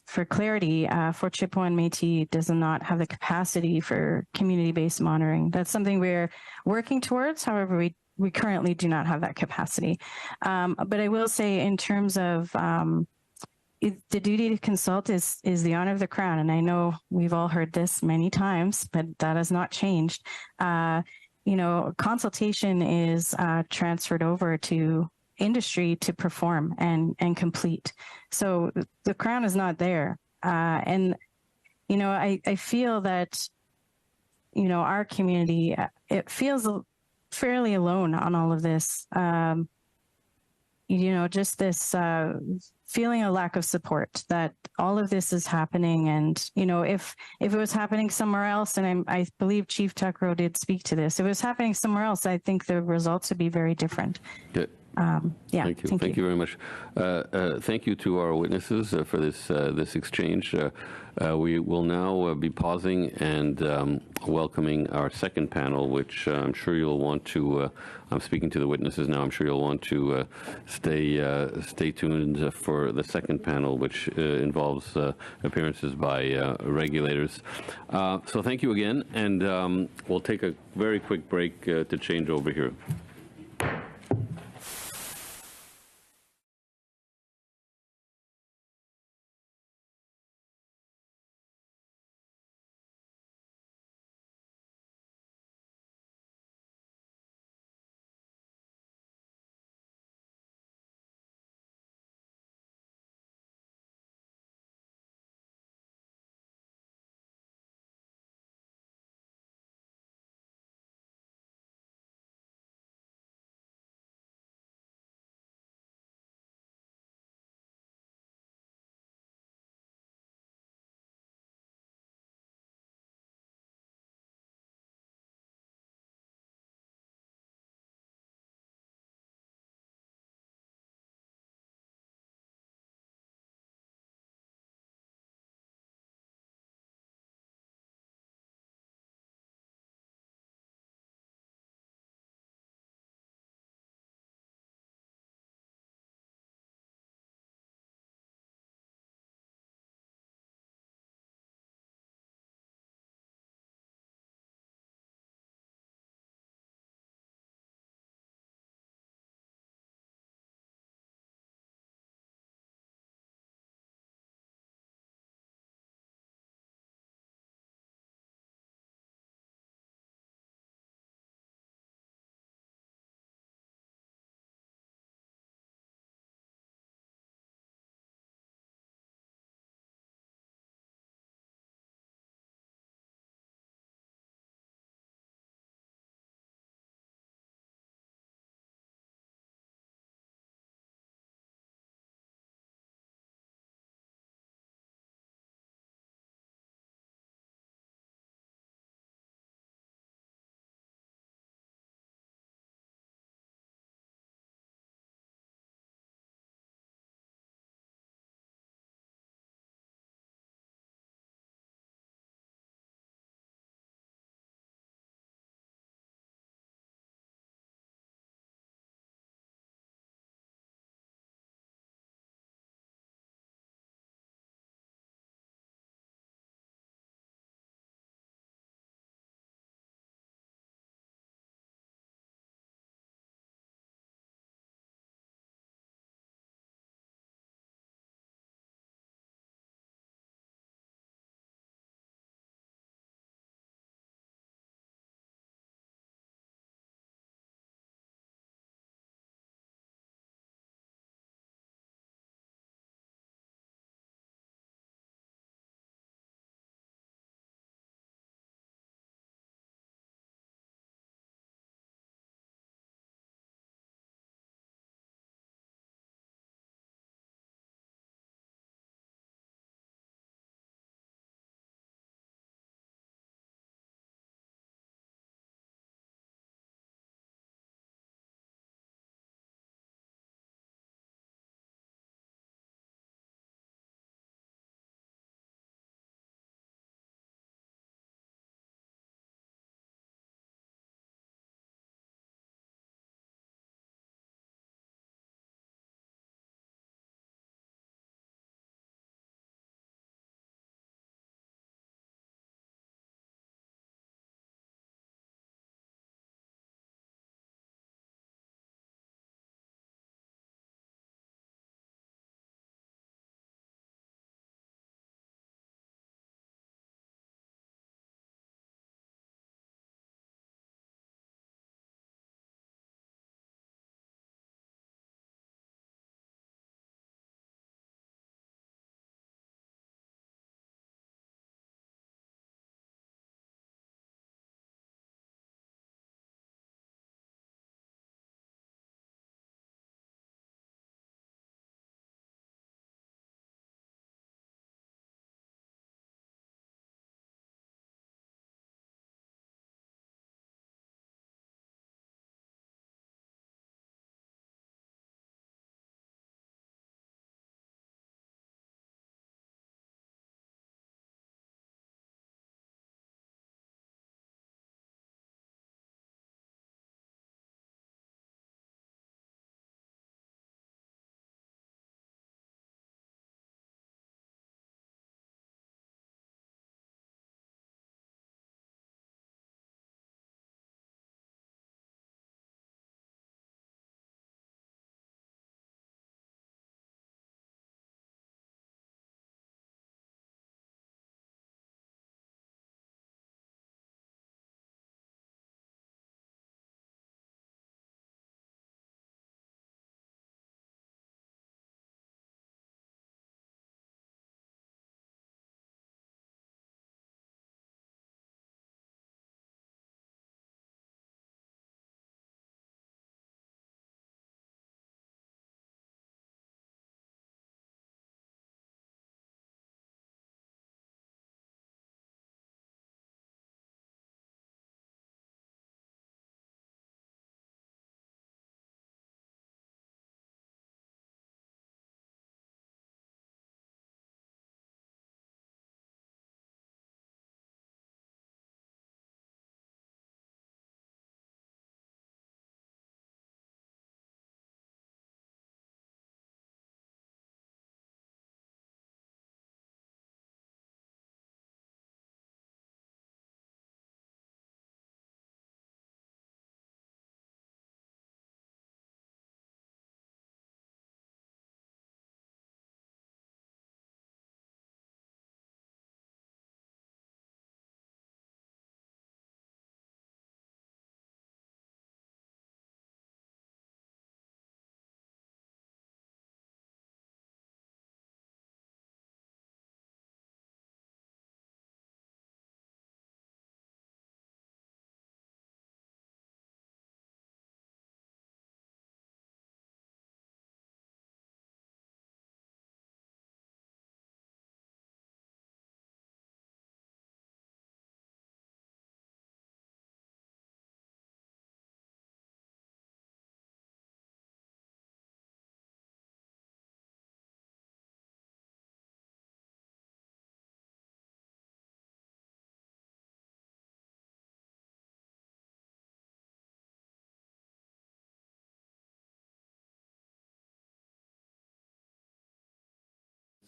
for clarity, Fort Chipewyan Métis does not have the capacity for community-based monitoring. That's something we're working towards. However, we currently do not have that capacity. But I will say, in terms of the duty to consult is the honor of the Crown, and I know we've all heard this many times, but that has not changed. Consultation is transferred over to industry to perform and complete. So the Crown is not there. I feel that, our community, it feels fairly alone on all of this. Just this feeling a lack of support that all of this is happening. And, if it was happening somewhere else, and I believe Chief Tuckrow did speak to this, if it was happening somewhere else, I think the results would be very different.
Yeah. Thank you. Thank you very much. Thank you to our witnesses for this exchange. We will now be pausing and welcoming our second panel, which I'm sure you'll want to. I'm speaking to the witnesses now. I'm sure you'll want to stay tuned for the second panel, which involves appearances by regulators. So thank you again, and we'll take a very quick break to change over here.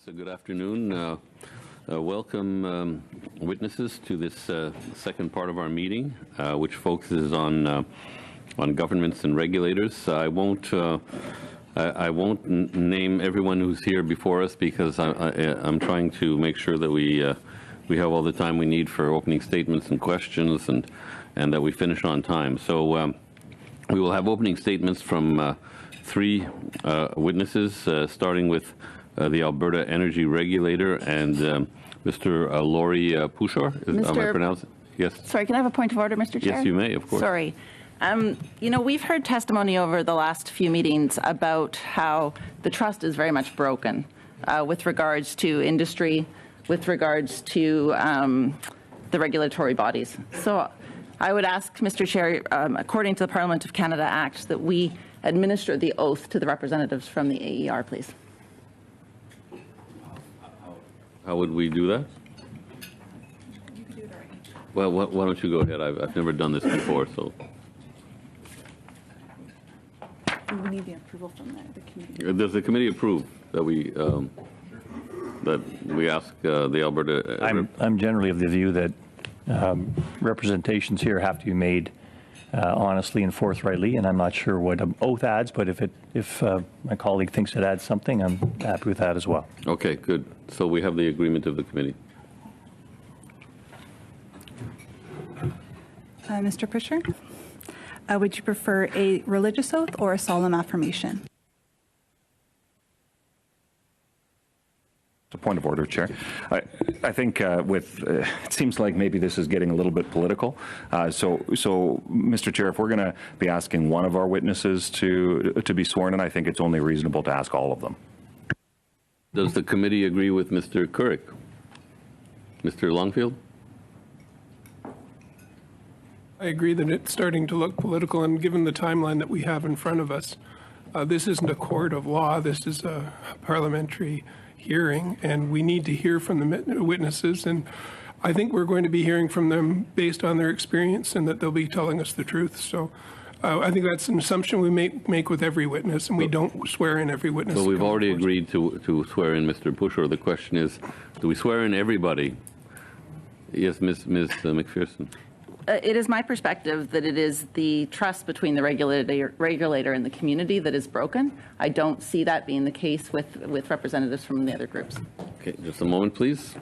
So good afternoon. Welcome, witnesses, to this second part of our meeting, which focuses on governments and regulators. I won't name everyone who's here before us because I'm trying to make sure that we have all the time we need for opening statements and questions, and that we finish on time. So we will have opening statements from three witnesses, starting with the Alberta Energy Regulator and Mr. Laurie Pouchard. Am I pronouncing? Yes.
Sorry, can I have a point of order, Mr. Chair?
Yes, you may, of course.
Sorry. You know, we've heard testimony over the last few meetings about how the trust is very much broken with regards to industry, with regards to the regulatory bodies. So I would ask, Mr. Chair, according to the Parliament of Canada Act, that we administer the oath to the representatives from the AER, please.
How would we do that?
You can do it already.
Well, why don't you go ahead? I've never done this before, so.
We need the approval from the committee.
Does the committee approve that we ask the Alberta?
I'm generally of the view that representations here have to be made honestly and forthrightly, and I'm not sure what an oath adds, but if my colleague thinks it adds something, I'm happy with that as well.
Okay, good. So we have the agreement of the committee.
Mr. Pusher, would you prefer a religious oath or a solemn affirmation?
A point of order, Chair. I think it seems like maybe this is getting a little bit political. So, Mr. Chair, if we're going to be asking one of our witnesses to be sworn in, I think it's only reasonable to ask all of them.
Does the committee agree with Mr. Couric? Mr. Longfield?
I agree that it's starting to look political, and given the timeline that we have in front of us, this isn't a court of law. This is a parliamentary hearing, and we need to hear from the witnesses, and I think we're going to be hearing from them based on their experience and that they'll be telling us the truth. So I think that's an assumption we make with every witness, and we don't swear in every witness.
Well, we've already agreed to swear in Mr. Pusher. The question is, do we swear in everybody? Yes, Ms. McPherson.
It is my perspective that it is the trust between the regulator and the community that is broken. I don't see that being the case with representatives from the other groups.
Okay, just a moment, please.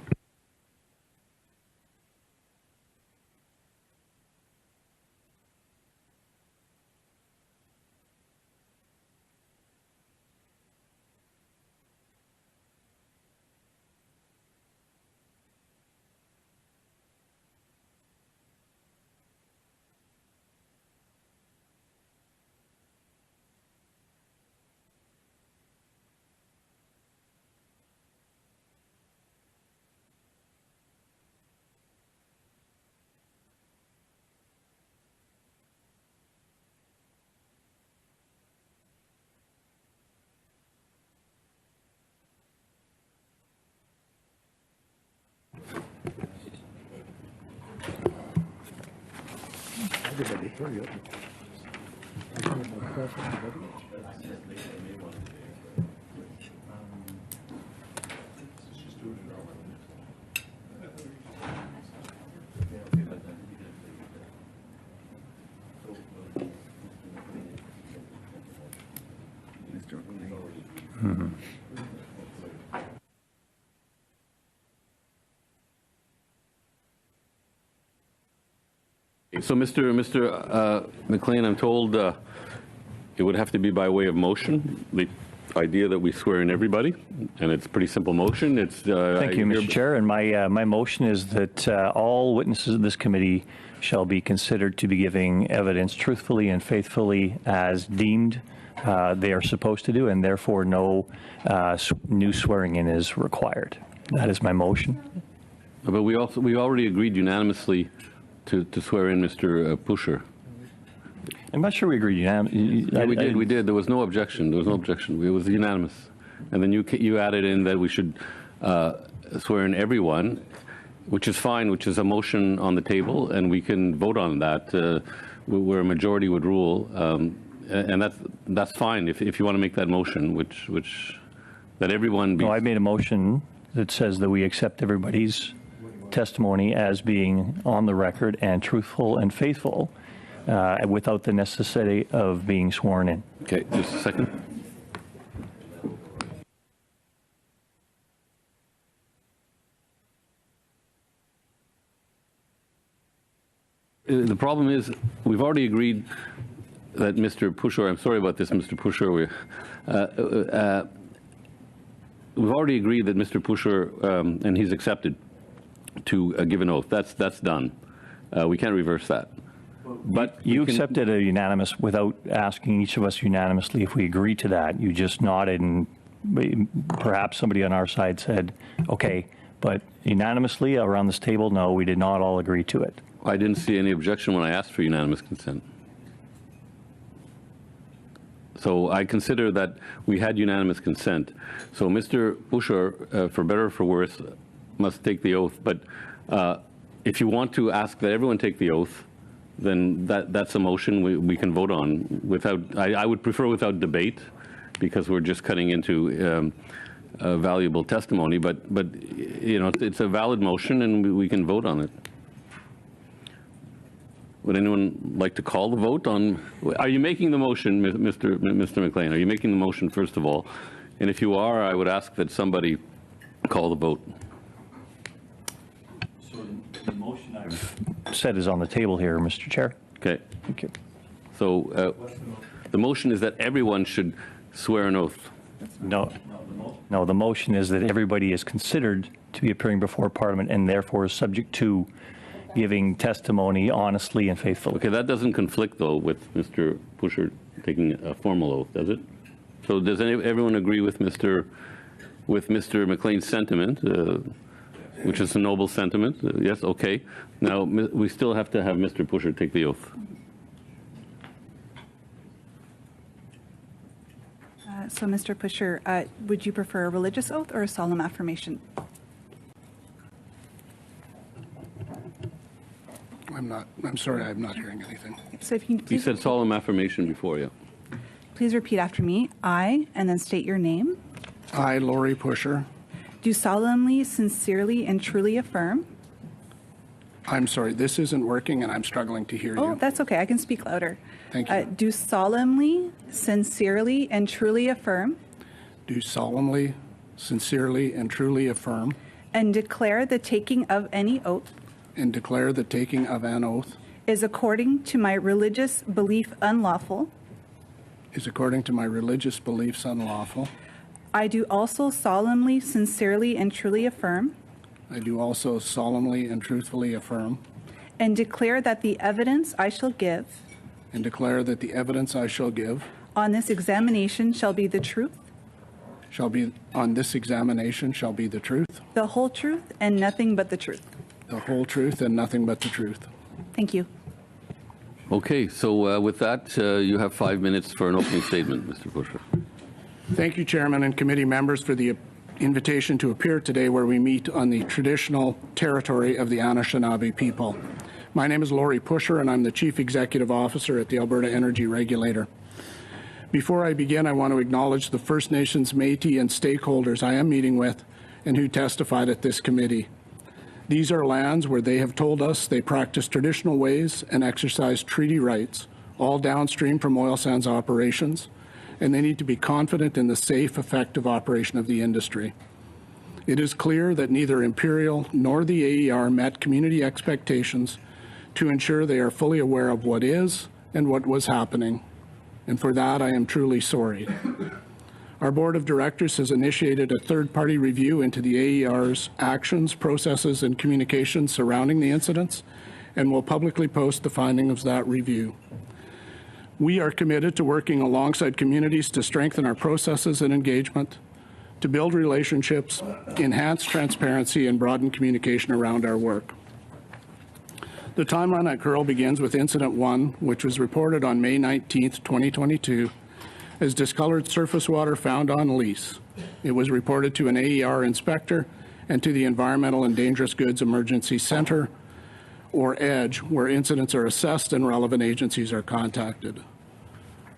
So, Mr. McLean, I'm told it would have to be by way of motion. The idea that we swear in everybody, and it's a pretty simple motion. It's
thank you, Mr. Chair. And my motion is that all witnesses of this committee shall be considered to be giving evidence truthfully and faithfully as deemed they are supposed to do, and therefore no new swearing in is required. That is my motion.
But we already agreed unanimously to swear in Mr. Pusher.
I'm not sure we agreed unanimously.
Yeah, we did. There was no objection. It was unanimous. And then you added in that we should swear in everyone, which is fine, which is a motion on the table, and we can vote on that where a majority would rule. And that's fine if you want to make that motion, which that everyone be...
No, I made a motion that says that we accept everybody's testimony as being on the record and truthful and faithful without the necessity of being sworn in.
Okay, just a second. The problem is, we've already agreed that Mr. Pusher, I'm sorry about this, Mr. Pusher, we've already agreed that Mr. Pusher, and he's accepted to give an oath. That's done. We can't reverse that. But
you accepted a unanimous without asking each of us unanimously if we agree to that. You just nodded, and perhaps somebody on our side said, okay, but unanimously around this table, no, we did not all agree to it.
I didn't see any objection when I asked for unanimous consent. So I consider that we had unanimous consent. So Mr. Pusher, for better or for worse, must take the oath. But if you want to ask that everyone take the oath, then that's a motion we can vote on without, I would prefer without debate, because we're just cutting into valuable testimony. But you know, it's a valid motion, and we can vote on it. Would anyone like to call the vote on? Are you making the motion, Mr. McLean? Are you making the motion first of all? And if you are, I would ask that somebody call the vote.
So the motion I've said is on the table here, Mr. Chair.
Okay.
Thank you.
So the motion is that everyone should swear an oath.
No, the motion is that everybody is considered to be appearing before Parliament and therefore is subject to giving testimony honestly and faithfully.
Okay, that doesn't conflict though with Mr. Pusher taking a formal oath, does it? So does everyone agree with Mr. McLean's sentiment, which is a noble sentiment? Yes, okay. Now we still have to have Mr. Pusher take the oath.
So, Mr. Pusher, would you prefer a religious oath or a solemn affirmation?
I'm sorry, I'm not hearing anything.
So if you can
He
please,
said solemn affirmation before, yeah.
please repeat after me. I, and then state your name,
I, Laurie Pusher.
do solemnly, sincerely, and truly affirm.
I'm sorry, this isn't working and I'm struggling to hear
Oh,
you.
that's okay. I can speak louder.
Thank you.
Do solemnly, sincerely, and truly affirm
Do solemnly, sincerely, and truly affirm
and declare the taking of any oath
and declare the taking of an oath
is according to my religious belief unlawful.
is according to my religious beliefs unlawful.
I do also solemnly, sincerely, and truly affirm
I do also solemnly and truthfully affirm
and declare that the evidence I shall give
and declare that the evidence I shall give
on this examination shall be the truth,
shall be on this examination shall be the truth,
the whole truth, and nothing but the truth.
the whole truth, and nothing but the truth.
Thank you.
Okay, so with that, you have 5 minutes for an opening statement, Mr. Pusher.
Thank you, Chairman and committee members, for the invitation to appear today where we meet on the traditional territory of the Anishinaabe people. My name is Laurie Pusher, and I'm the Chief Executive Officer at the Alberta Energy Regulator. Before I begin, I want to acknowledge the First Nations, Métis, and stakeholders I am meeting with and who testified at this committee. These are lands where they have told us they practice traditional ways and exercise treaty rights, all downstream from oil sands operations, and they need to be confident in the safe, effective operation of the industry. It is clear that neither Imperial nor the AER met community expectations to ensure they are fully aware of what is and what was happening, and for that I am truly sorry. Our Board of Directors has initiated a third-party review into the AER's actions, processes, and communications surrounding the incidents, and will publicly post the findings of that review. We are committed to working alongside communities to strengthen our processes and engagement, to build relationships, enhance transparency, and broaden communication around our work. The timeline at Curl begins with Incident 1, which was reported on May 19, 2022, as discolored surface water found on lease. It was reported to an AER inspector and to the Environmental and Dangerous Goods Emergency Center, or EDGE, where incidents are assessed and relevant agencies are contacted.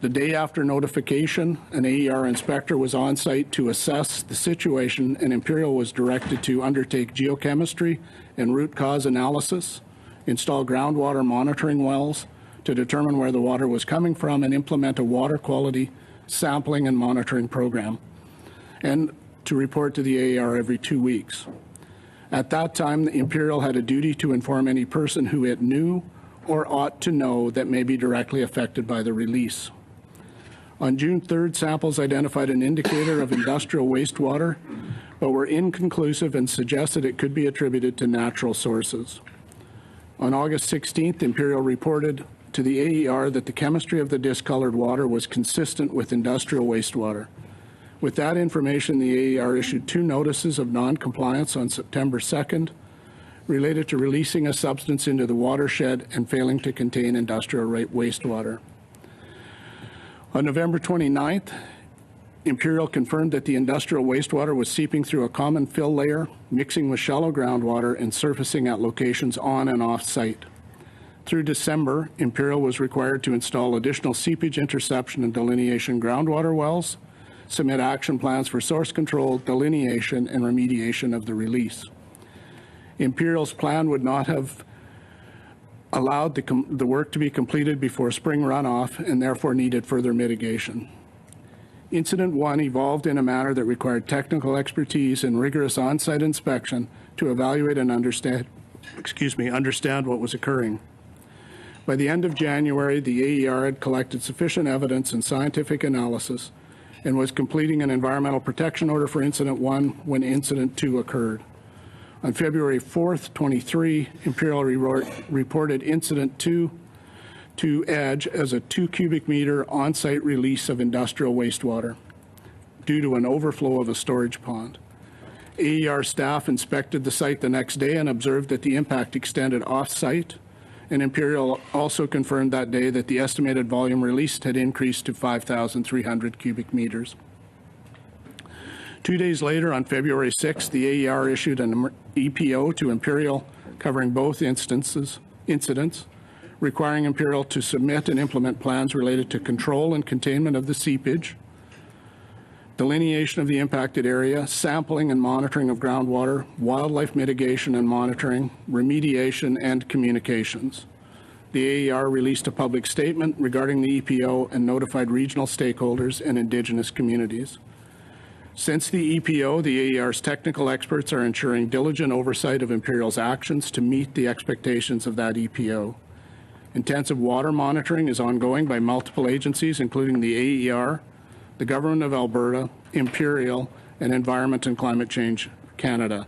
The day after notification, an AER inspector was on site to assess the situation, and Imperial was directed to undertake geochemistry and root cause analysis, install groundwater monitoring wells to determine where the water was coming from, and implement a water quality sampling and monitoring program, and to report to the AER every 2 weeks. At that time, the Imperial had a duty to inform any person who it knew or ought to know that may be directly affected by the release. On June 3rd, samples identified an indicator of industrial wastewater, but were inconclusive and suggested it could be attributed to natural sources. On August 16th, Imperial reported to the AER that the chemistry of the discolored water was consistent with industrial wastewater. With that information, the AER issued 2 notices of non-compliance on September 2nd related to releasing a substance into the watershed and failing to contain industrial wastewater. On November 29th, Imperial confirmed that the industrial wastewater was seeping through a common fill layer, mixing with shallow groundwater and surfacing at locations on and off site. Through December, Imperial was required to install additional seepage interception and delineation groundwater wells, submit action plans for source control, delineation, and remediation of the release. Imperial's plan would not have allowed the work to be completed before spring runoff and therefore needed further mitigation. Incident 1 evolved in a manner that required technical expertise and rigorous on-site inspection to evaluate and understand what was occurring. By the end of January, the AER had collected sufficient evidence and scientific analysis and was completing an environmental protection order for Incident 1 when Incident 2 occurred. On February 4th, 23, Imperial reported Incident 2 to EDGE as a 2 cubic meter on-site release of industrial wastewater due to an overflow of a storage pond. AER staff inspected the site the next day and observed that the impact extended off-site, and Imperial also confirmed that day that the estimated volume released had increased to 5,300 cubic meters. 2 days later, on February 6th, the AER issued an EPO to Imperial covering both incidents, requiring Imperial to submit and implement plans related to control and containment of the seepage, delineation of the impacted area, sampling and monitoring of groundwater, wildlife mitigation and monitoring, remediation, and communications. The AER released a public statement regarding the EPO and notified regional stakeholders and Indigenous communities. Since the EPO, the AER's technical experts are ensuring diligent oversight of Imperial's actions to meet the expectations of that EPO. Intensive water monitoring is ongoing by multiple agencies, including the AER, the Government of Alberta, Imperial, and Environment and Climate Change Canada.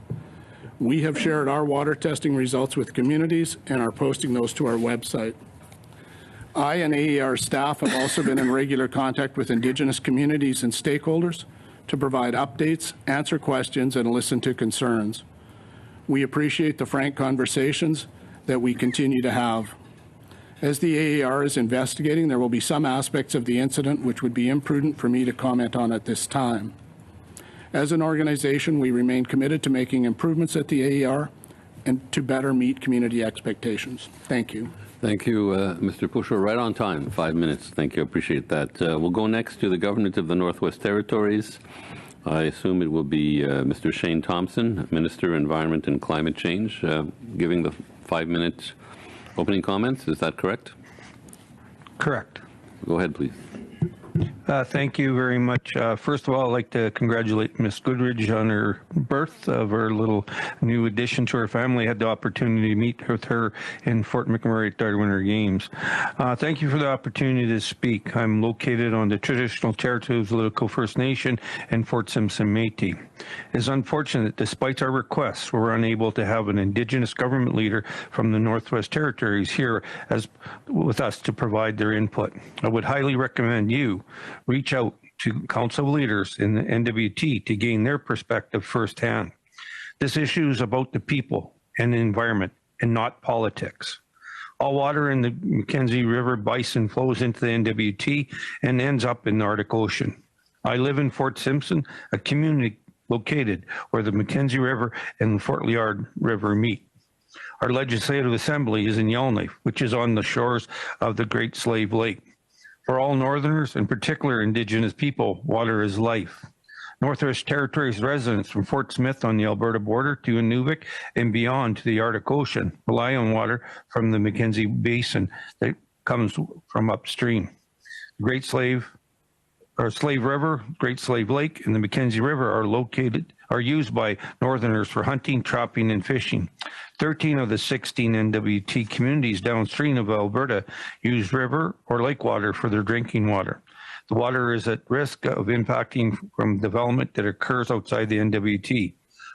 We have shared our water testing results with communities and are posting those to our website. I and AER staff have also been in regular contact with Indigenous communities and stakeholders to provide updates, answer questions, and listen to concerns. We appreciate the frank conversations that we continue to have. As the AER is investigating, there will be some aspects of the incident which would be imprudent for me to comment on at this time. As an organization, we remain committed to making improvements at the AER and to better meet community expectations. Thank you.
Thank you, Mr. Pusher. Right on time, 5 minutes. Thank you. Appreciate that. We'll go next to the Government of the Northwest Territories. I assume it will be Mr. Shane Thompson, Minister, Environment and Climate Change, giving the 5-minute opening comments. Is that correct?
Correct.
Go ahead, please.
Thank you very much. First of all, I'd like to congratulate Ms. Goodridge on her birth of her little new addition to her family. I had the opportunity to meet with her in Fort McMurray at the Winter Games. Thank you for the opportunity to speak. I'm located on the traditional territory of the Little First Nation and Fort Simpson Métis. It's unfortunate, despite our requests, we're unable to have an Indigenous government leader from the Northwest Territories here with us to provide their input. I would highly recommend you reach out to council leaders in the NWT to gain their perspective firsthand. This issue is about the people and the environment and not politics. All water in the Mackenzie River Basin flows into the NWT and ends up in the Arctic Ocean. I live in Fort Simpson, a community located where the Mackenzie River and Fort Liard River meet. Our legislative assembly is in Yellowknife, which is on the shores of the Great Slave Lake. For all Northerners, in particular Indigenous people, water is life. Northwest Territories residents from Fort Smith on the Alberta border to Inuvik and beyond to the Arctic Ocean rely on water from the Mackenzie Basin that comes from upstream. Great Slave River, Great Slave Lake, and the Mackenzie River are used by Northerners for hunting, trapping, and fishing. 13 of the 16 NWT communities downstream of Alberta use river or lake water for their drinking water. The water is at risk of impacting from development that occurs outside the NWT.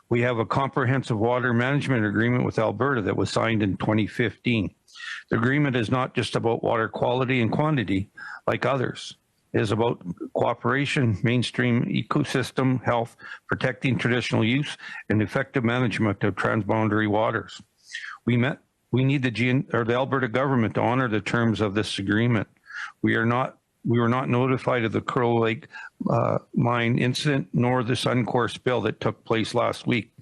We have a comprehensive water management agreement with Alberta that was signed in 2015. The agreement is not just about water quality and quantity like others. It is about cooperation, mainstream ecosystem health, protecting traditional use, and effective management of transboundary waters. We need the Alberta government to honor the terms of this agreement. We were not notified of the Crow Lake mine incident nor the Suncor spill that took place last week.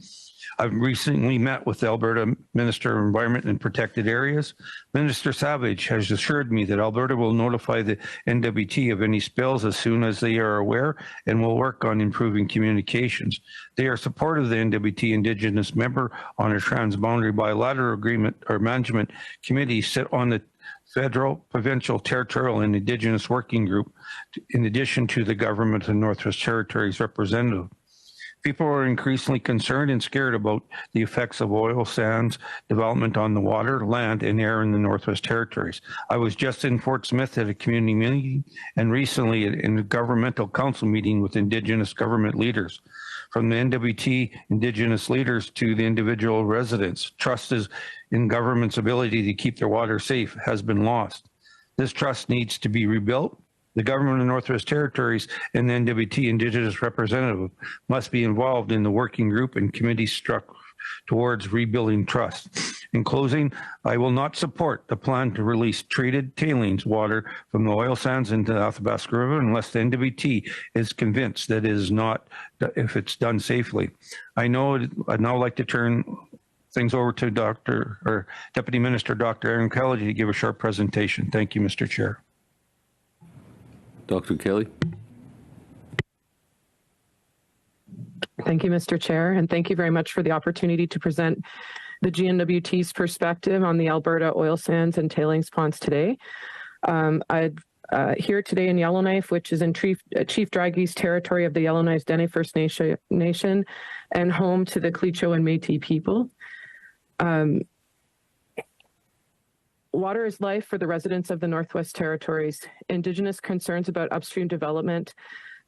I've recently met with the Alberta Minister of Environment and Protected Areas. Minister Savage has assured me that Alberta will notify the NWT of any spills as soon as they are aware and will work on improving communications. They are supportive of the NWT Indigenous member on a transboundary bilateral agreement or management committee sit on the federal, provincial, territorial, and Indigenous working group, in addition to the government and Northwest Territories representative. People are increasingly concerned and scared about the effects of oil sands development on the water, land, and air in the Northwest Territories. I was just in Fort Smith at a community meeting and recently in a governmental council meeting with Indigenous government leaders. From the NWT Indigenous leaders to the individual residents, trust in government's ability to keep their water safe has been lost. This trust needs to be rebuilt. The government of Northwest Territories and the NWT Indigenous representative must be involved in the working group and committee struck towards rebuilding trust. In closing, I will not support the plan to release treated tailings water from the oil sands into the Athabasca River unless the NWT is convinced that it is not, if it's done safely. I'd now like to turn things over to Deputy Minister Dr. Aaron Kelly to give a short presentation. Thank you, Mr. Chair.
Dr. Kelly.
Thank you, Mr. Chair, and thank you very much for the opportunity to present the GNWT's perspective on the Alberta oil sands and tailings ponds today. I'm here today in Yellowknife, which is in Chief Dragi's territory of the Yellowknife Dene First Nation and home to the Clecho and Métis people. Water is life for the residents of the Northwest Territories. Indigenous concerns about upstream development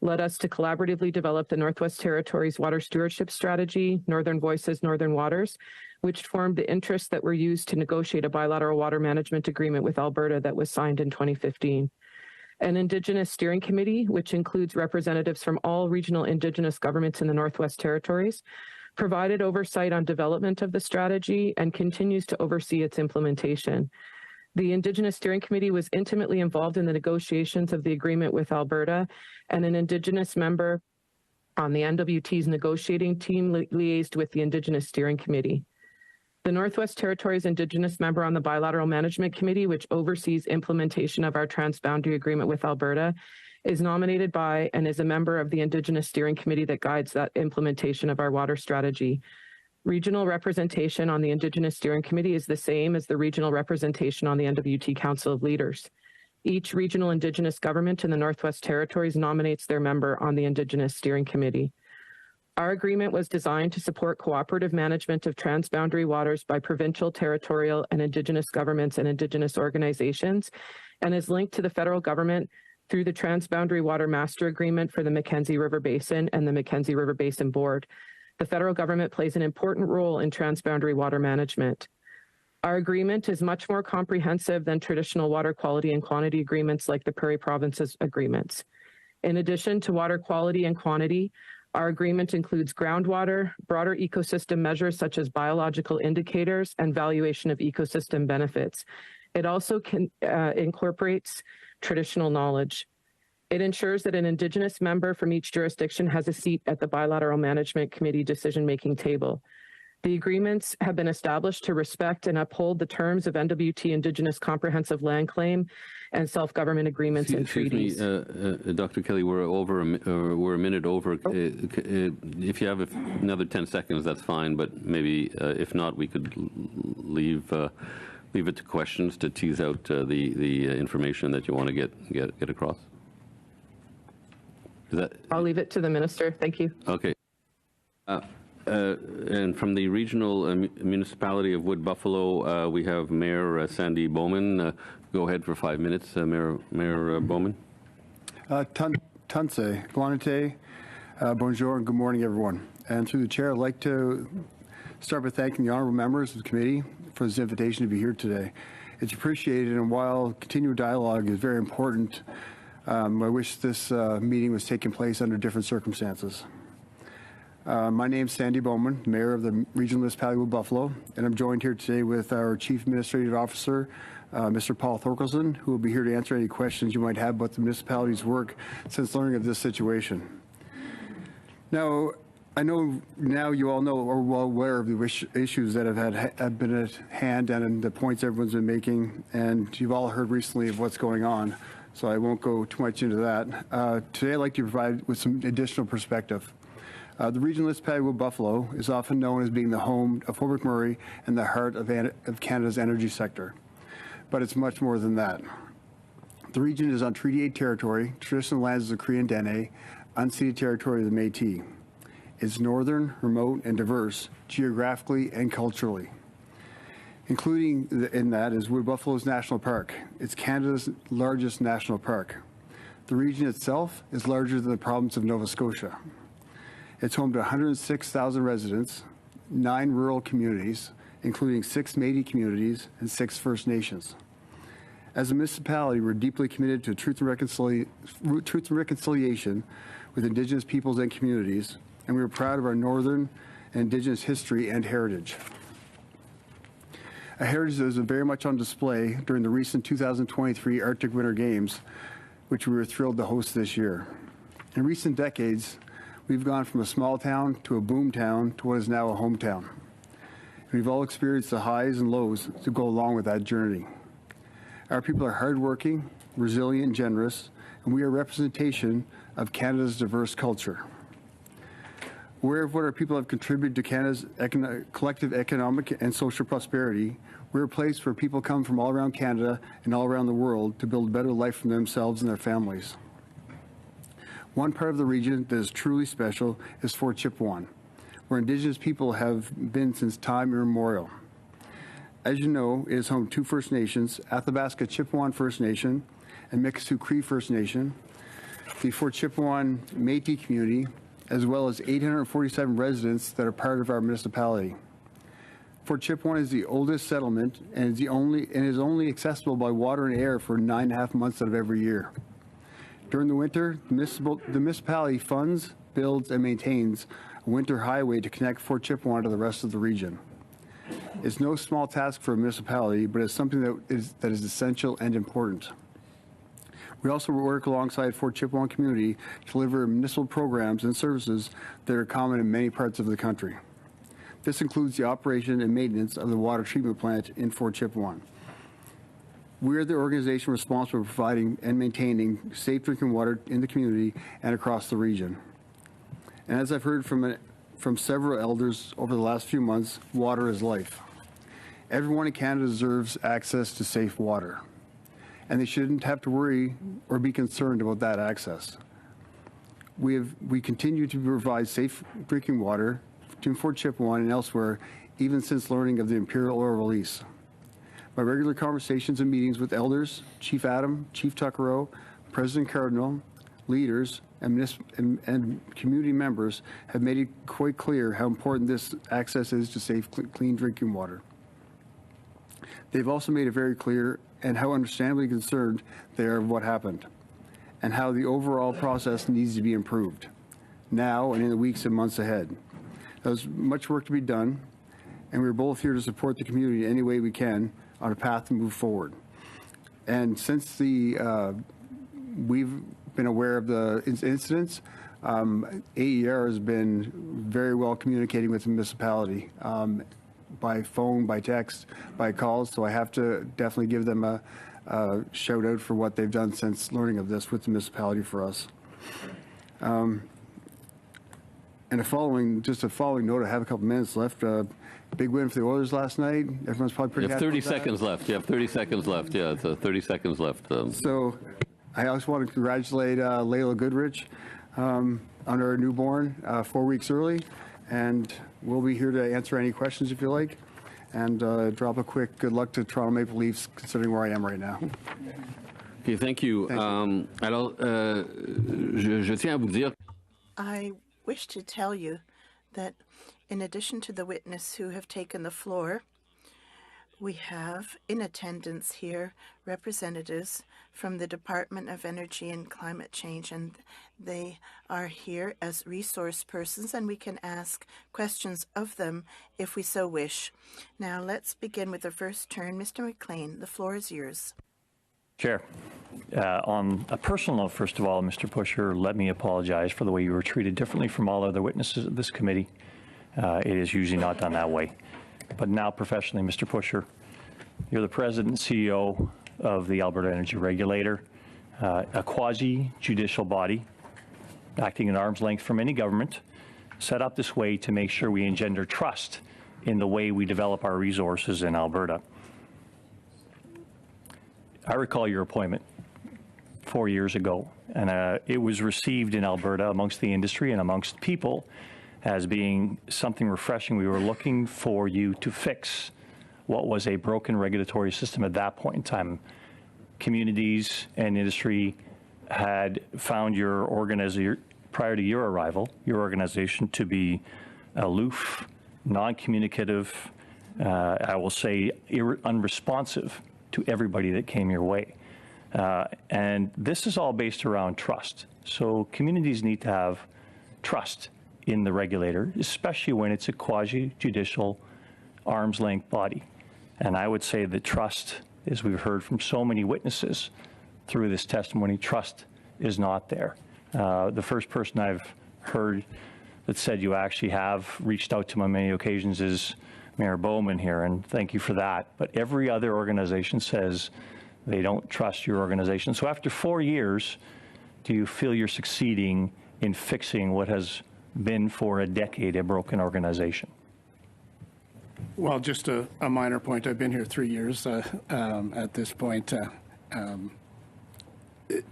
led us to collaboratively develop the Northwest Territories Water Stewardship Strategy, Northern Voices, Northern Waters, which formed the interests that were used to negotiate a bilateral water management agreement with Alberta that was signed in 2015. An Indigenous Steering Committee, which includes representatives from all regional Indigenous governments in the Northwest Territories, provided oversight on development of the strategy and continues to oversee its implementation. The Indigenous Steering Committee was intimately involved in the negotiations of the agreement with Alberta, and an Indigenous member on the NWT's negotiating team liaised with the Indigenous Steering Committee. The Northwest Territories Indigenous member on the Bilateral Management Committee, which oversees implementation of our transboundary agreement with Alberta, is nominated by and is a member of the Indigenous Steering Committee that guides that implementation of our water strategy. Regional representation on the Indigenous Steering Committee is the same as the regional representation on the NWT Council of Leaders. Each regional Indigenous government in the Northwest Territories nominates their member on the Indigenous Steering Committee. Our agreement was designed to support cooperative management of transboundary waters by provincial, territorial, and Indigenous governments and Indigenous organizations, and is linked to the federal government through the Transboundary Water Master Agreement for the Mackenzie River Basin and the Mackenzie River Basin Board. The federal government plays an important role in transboundary water management. Our agreement is much more comprehensive than traditional water quality and quantity agreements like the Prairie Provinces agreements. In addition to water quality and quantity, our agreement includes groundwater, broader ecosystem measures such as biological indicators, and valuation of ecosystem benefits. It also incorporates traditional knowledge. It ensures that an Indigenous member from each jurisdiction has a seat at the Bilateral Management Committee decision-making table. The agreements have been established to respect and uphold the terms of NWT Indigenous Comprehensive Land Claim and self-government agreements and treaties.
Dr. Kelly, we're a minute over. If you have another 10 seconds, that's fine, but maybe if not, we could leave it to questions to tease out the information that you want to get across.
I'll leave it to the minister. Thank you.
Okay. And from the regional municipality of Wood Buffalo, we have Mayor Sandy Bowman. Go ahead for 5 minutes, Mayor Bowman.
Tanse, Glanate, bonjour, and good morning, everyone. And through the chair, I'd like to start by thanking the honorable members of the committee for this invitation to be here today. It's appreciated, and while continued dialogue is very important, I wish this meeting was taking place under different circumstances. My name is Sandy Bowman, Mayor of the Regional Municipality of Wood Buffalo, and I'm joined here today with our Chief Administrative Officer, Mr. Paul Thorkelson, who will be here to answer any questions you might have about the municipality's work since learning of this situation. Now, I know now you all know or are well aware of the issues that have been at hand and the points everyone's been making, and you've all heard recently of what's going on, so I won't go too much into that. Today, I'd like to provide with some additional perspective. The regional municipality of Wood Buffalo is often known as being the home of Fort McMurray and the heart of Canada's energy sector. But it's much more than that. The region is on Treaty 8 territory, traditional lands of the Cree and Dene, unceded territory of the Métis. It's northern, remote, and diverse, geographically and culturally. Including in that is Wood Buffalo's National Park. It's Canada's largest national park. The region itself is larger than the province of Nova Scotia. It's home to 106,000 residents, 9 rural communities, including 6 Métis communities and 6 First Nations. As a municipality, we're deeply committed to truth and reconciliation with Indigenous peoples and communities, and we are proud of our Northern and Indigenous history and heritage. A heritage that was very much on display during the recent 2023 Arctic Winter Games, which we were thrilled to host this year. In recent decades, we've gone from a small town to a boom town to what is now a hometown. We've all experienced the highs and lows to go along with that journey. Our people are hardworking, resilient, and generous, and we are a representation of Canada's diverse culture. Aware of what our people have contributed to Canada's collective economic and social prosperity, we're a place where people come from all around Canada and all around the world to build a better life for themselves and their families. One part of the region that is truly special is Fort Chipewyan, where Indigenous people have been since time immemorial. As you know, it is home to 2 First Nations, Athabasca Chipewyan First Nation and Mikisew Cree First Nation, the Fort Chipewyan Métis community, as well as 847 residents that are part of our municipality. Fort Chipewyan is the oldest settlement and is only accessible by water and air for 9.5 months out of every year. During the winter, the municipality funds, builds, and maintains a winter highway to connect Fort Chipewyan to the rest of the region. It's no small task for a municipality, but it's something that is essential and important. We also work alongside Fort Chipewyan community to deliver municipal programs and services that are common in many parts of the country. This includes the operation and maintenance of the water treatment plant in Fort Chipewyan. We are the organization responsible for providing and maintaining safe drinking water in the community and across the region. And as I've heard from several elders over the last few months, water is life. Everyone in Canada deserves access to safe water, and they shouldn't have to worry or be concerned about that access. We continue to provide safe drinking water to Fort Chipewyan and elsewhere, even since learning of the Imperial Oil release. My regular conversations and meetings with elders, Chief Adam, Chief Tuckero, President Cardinal, leaders, and community members have made it quite clear how important this access is to safe, clean drinking water. They've also made it very clear and how understandably concerned they are of what happened and how the overall process needs to be improved now and in the weeks and months ahead. There's much work to be done, and we're both here to support the community any way we can on a path to move forward. And since we've been aware of the incidents, AER has been very well communicating with the municipality by phone, by text, by calls. So I have to definitely give them a shout out for what they've done since learning of this with the municipality for us. And a following note, I have a couple minutes left. Big win for the Oilers last night. Everyone's probably pretty happy.
You have 30 seconds left. You have 30 seconds left. Yeah, it's 30 seconds left.
So I also want to congratulate Layla Goodrich on her newborn 4 weeks early. And we'll be here to answer any questions if you like. And drop a quick good luck to Toronto Maple Leafs, considering where I am right now.
Okay, thank you. Alors, je tiens à vous dire.
I wish to tell you that in addition to the witness who have taken the floor, we have in attendance here representatives from the Department of Energy and Climate Change, and they are here as resource persons, and we can ask questions of them if we so wish. Now let's begin with the first turn. Mr. McLean, the floor is yours.
Chair, on a personal note, first of all, Mr. Pusher, let me apologize for the way you were treated differently from all other witnesses of this committee. It is usually not done that way. But now professionally, Mr. Pusher, you're the president and CEO of the Alberta Energy Regulator, a quasi-judicial body acting at arm's length from any government, set up this way to make sure we engender trust in the way we develop our resources in Alberta. I recall your appointment 4 years ago, and it was received in Alberta amongst the industry and amongst people as being something refreshing. We were looking for you to fix what was a broken regulatory system at that point in time. Communities and industry had found your organization, prior to your arrival, your organization to be aloof, non-communicative, I will say unresponsive to everybody that came your way. And this is all based around trust. So communities need to have trust in the regulator, especially when it's a quasi-judicial arm's length body. And I would say that trust, as we've heard from so many witnesses through this testimony, trust is not there. The first person I've heard that said you actually have reached out to him on many occasions is Mayor Bowman here, and thank you for that. But every other organization says they don't trust your organization. So after 4 years, do you feel you're succeeding in fixing what has been for a decade a broken organization?
Well, just a minor point. I've been here 3 years at this point.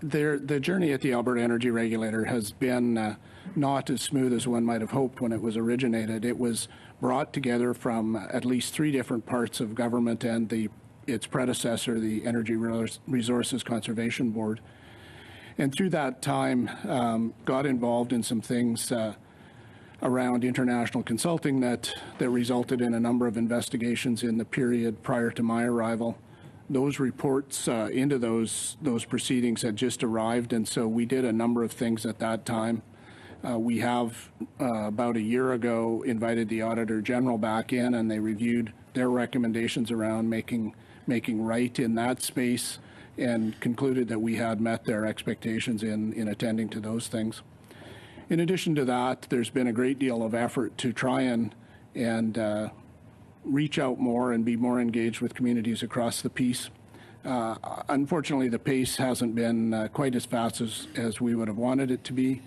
The journey at the Alberta Energy Regulator has been not as smooth as one might have hoped when it was originated. It was brought together from at least 3 different parts of government and its predecessor, the Energy Resources Conservation Board. And through that time, got involved in some things around international consulting that resulted in a number of investigations in the period prior to my arrival. Those reports into those proceedings had just arrived, and so we did a number of things at that time. We have, about a year ago, invited the Auditor General back in, and they reviewed their recommendations around making right in that space and concluded that we had met their expectations in attending to those things. In addition to that, there's been a great deal of effort to try and reach out more and be more engaged with communities across the piece. Unfortunately, the pace hasn't been quite as fast as we would have wanted it to be.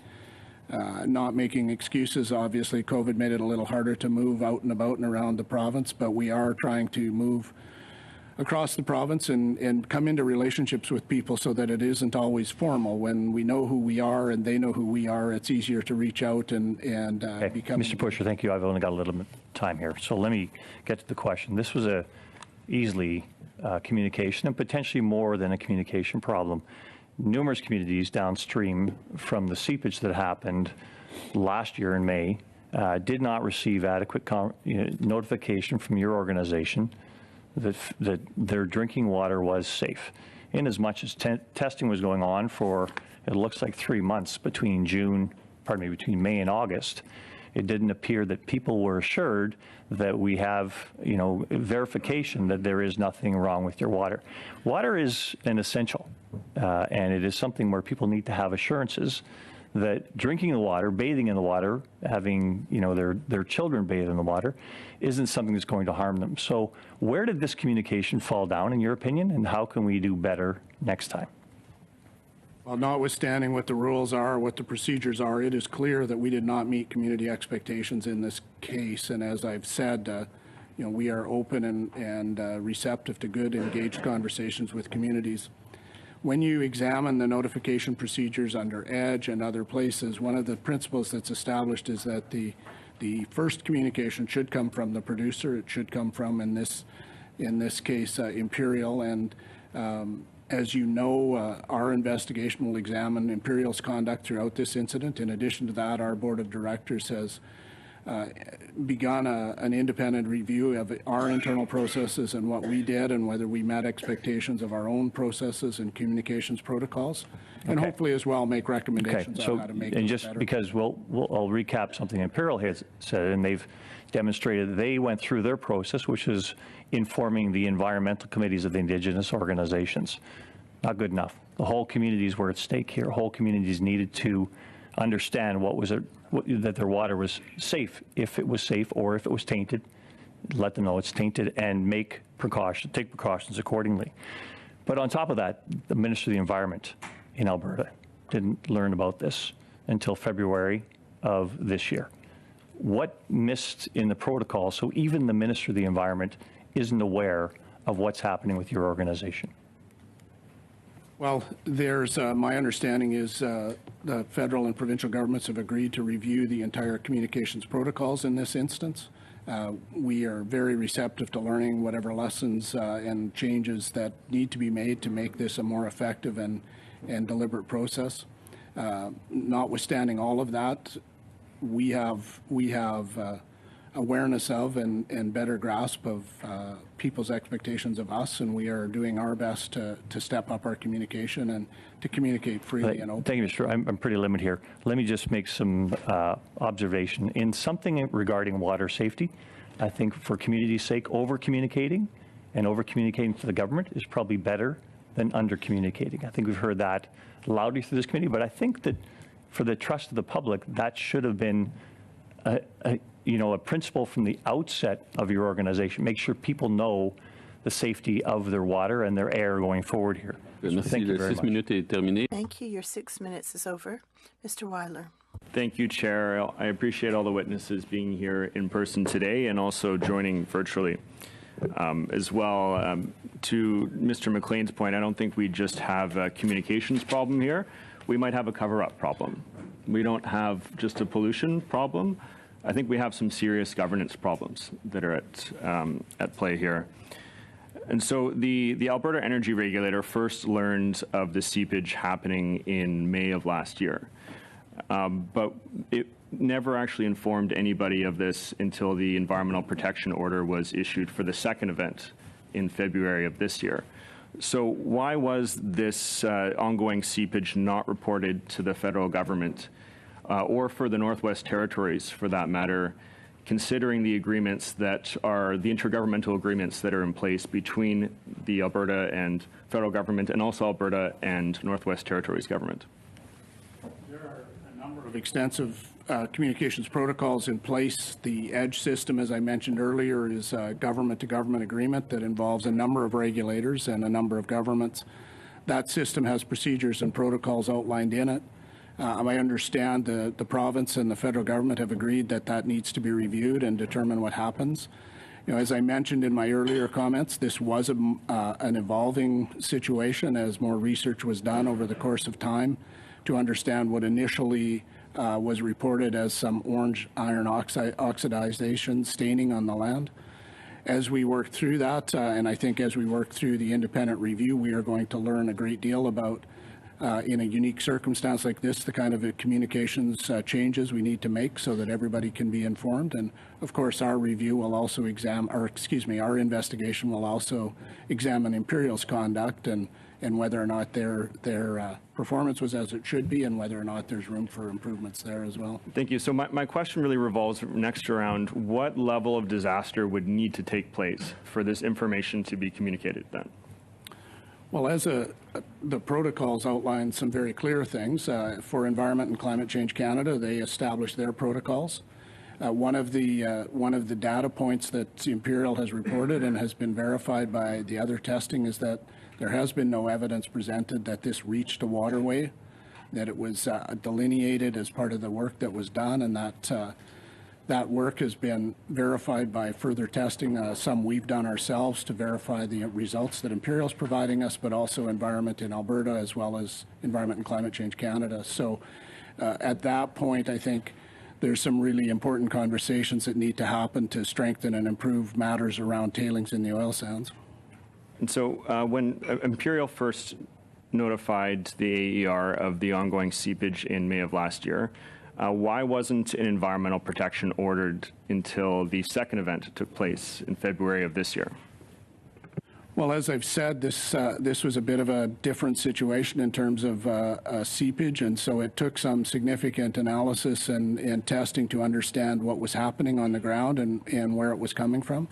Not making excuses, obviously, COVID made it a little harder to move out and about and around the province, but we are trying to move across the province and come into relationships with people so that it isn't always formal. When we know who we are and they know who we are, it's easier to reach out and become...
Mr. Pusher, thank you. I've only got a little bit of time here. So let me get to the question. This was a easily communication and potentially more than a communication problem. Numerous communities downstream from the seepage that happened last year in May did not receive adequate notification from your organization that their drinking water was safe. In as much as testing was going on for, it looks like 3 months between between May and August, it didn't appear that people were assured that we have, verification that there is nothing wrong with your water. Water is an essential, and it is something where people need to have assurances that drinking the water, bathing in the water, having, you know, their children bathe in the water isn't something that's going to harm them. So where did this communication fall down, in your opinion, and how can we do better next time?
Well, notwithstanding what the rules are, what the procedures are, it is clear that we did not meet community expectations in this case. And as I've said, you know, we are open and receptive to good, engaged conversations with communities. When you examine the notification procedures under EDGE and other places, one of the principles that's established is that the first communication should come from the producer. It should come from, in this case, Imperial. And as you know, our investigation will examine Imperial's conduct throughout this incident. In addition to that, our board of directors has begun an independent review of our internal processes and what we did and whether we met expectations of our own processes and communications protocols, and hopefully as well make recommendations on how to make them
just
better.
Because I'll recap something Imperial has said, and they've demonstrated they went through their process, which is informing the environmental committees of the Indigenous organizations. Not good enough. The whole communities were at stake here. Whole communities needed to understand that their water was safe, if it was safe, or if it was tainted, let them know it's tainted and take precautions accordingly. But on top of that, the Minister of the Environment in Alberta didn't learn about this until February of this year. What missed in the protocol so even the Minister of the Environment isn't aware of what's happening with your organization?
Well, there's, my understanding is the federal and provincial governments have agreed to review the entire communications protocols in this instance. We are very receptive to learning whatever lessons and changes that need to be made to make this a more effective and deliberate process. Notwithstanding all of that, we have awareness of and better grasp of people's expectations of us, and we are doing our best to step up our communication and to communicate freely and openly.
Thank you, Mr. I'm pretty limited here. Let me just make some observation. In something regarding water safety, I think for community's sake, over-communicating and over-communicating to the government is probably better than under-communicating. I think we've heard that loudly through this committee, but I think that for the trust of the public, that should have been a principle from the outset of your organization. Make sure people know the safety of their water and their air going forward here. So thank you very much.
Thank you. Your 6 minutes is over. Mr. Weiler.
Thank you, Chair. I appreciate all the witnesses being here in person today and also joining virtually. As well, to Mr. McLean's point, I don't think we just have a communications problem here. We might have a cover-up problem. We don't have just a pollution problem. I think we have some serious governance problems that are at play here. And so the Alberta Energy Regulator first learned of the seepage happening in May of last year. But it never actually informed anybody of this until the Environmental Protection Order was issued for the second event in February of this year. So why was this ongoing seepage not reported to the federal government or for the Northwest Territories, for that matter, considering the agreements that are the intergovernmental agreements that are in place between the Alberta and federal government and also Alberta and Northwest Territories government?
There are a number of extensive communications protocols in place. The EDGE system, as I mentioned earlier, is a government-to-government agreement that involves a number of regulators and a number of governments. That system has procedures and protocols outlined in it. I understand the province and the federal government have agreed that that needs to be reviewed and determine what happens. You know, as I mentioned in my earlier comments, this was an evolving situation as more research was done over the course of time to understand what initially was reported as some orange iron oxidization staining on the land. As we work through that, and I think as we work through the independent review, we are going to learn a great deal about in a unique circumstance like this, the kind of communications changes we need to make so that everybody can be informed. And of course, our review will also our investigation will also examine Imperial's conduct and whether or not their performance was as it should be and whether or not there's room for improvements there as well.
Thank you. So my question really revolves next around what level of disaster would need to take place for this information to be communicated then?
Well, the protocols outline some very clear things. For Environment and Climate Change Canada, they established their protocols. One of the data points that Imperial has reported and has been verified by the other testing is that there has been no evidence presented that this reached a waterway, that it was delineated as part of the work that was done, and that work has been verified by further testing, some we've done ourselves to verify the results that Imperial's providing us, but also Environment in Alberta as well as Environment and Climate Change Canada. So at that point, I think there's some really important conversations that need to happen to strengthen and improve matters around tailings in the oil sands.
And so when Imperial first notified the AER of the ongoing seepage in May of last year, why wasn't an environmental protection ordered until the second event took place in February of this year?
Well, as I've said, this was a bit of a different situation in terms of seepage, and so it took some significant analysis and testing to understand what was happening on the ground and where it was coming from.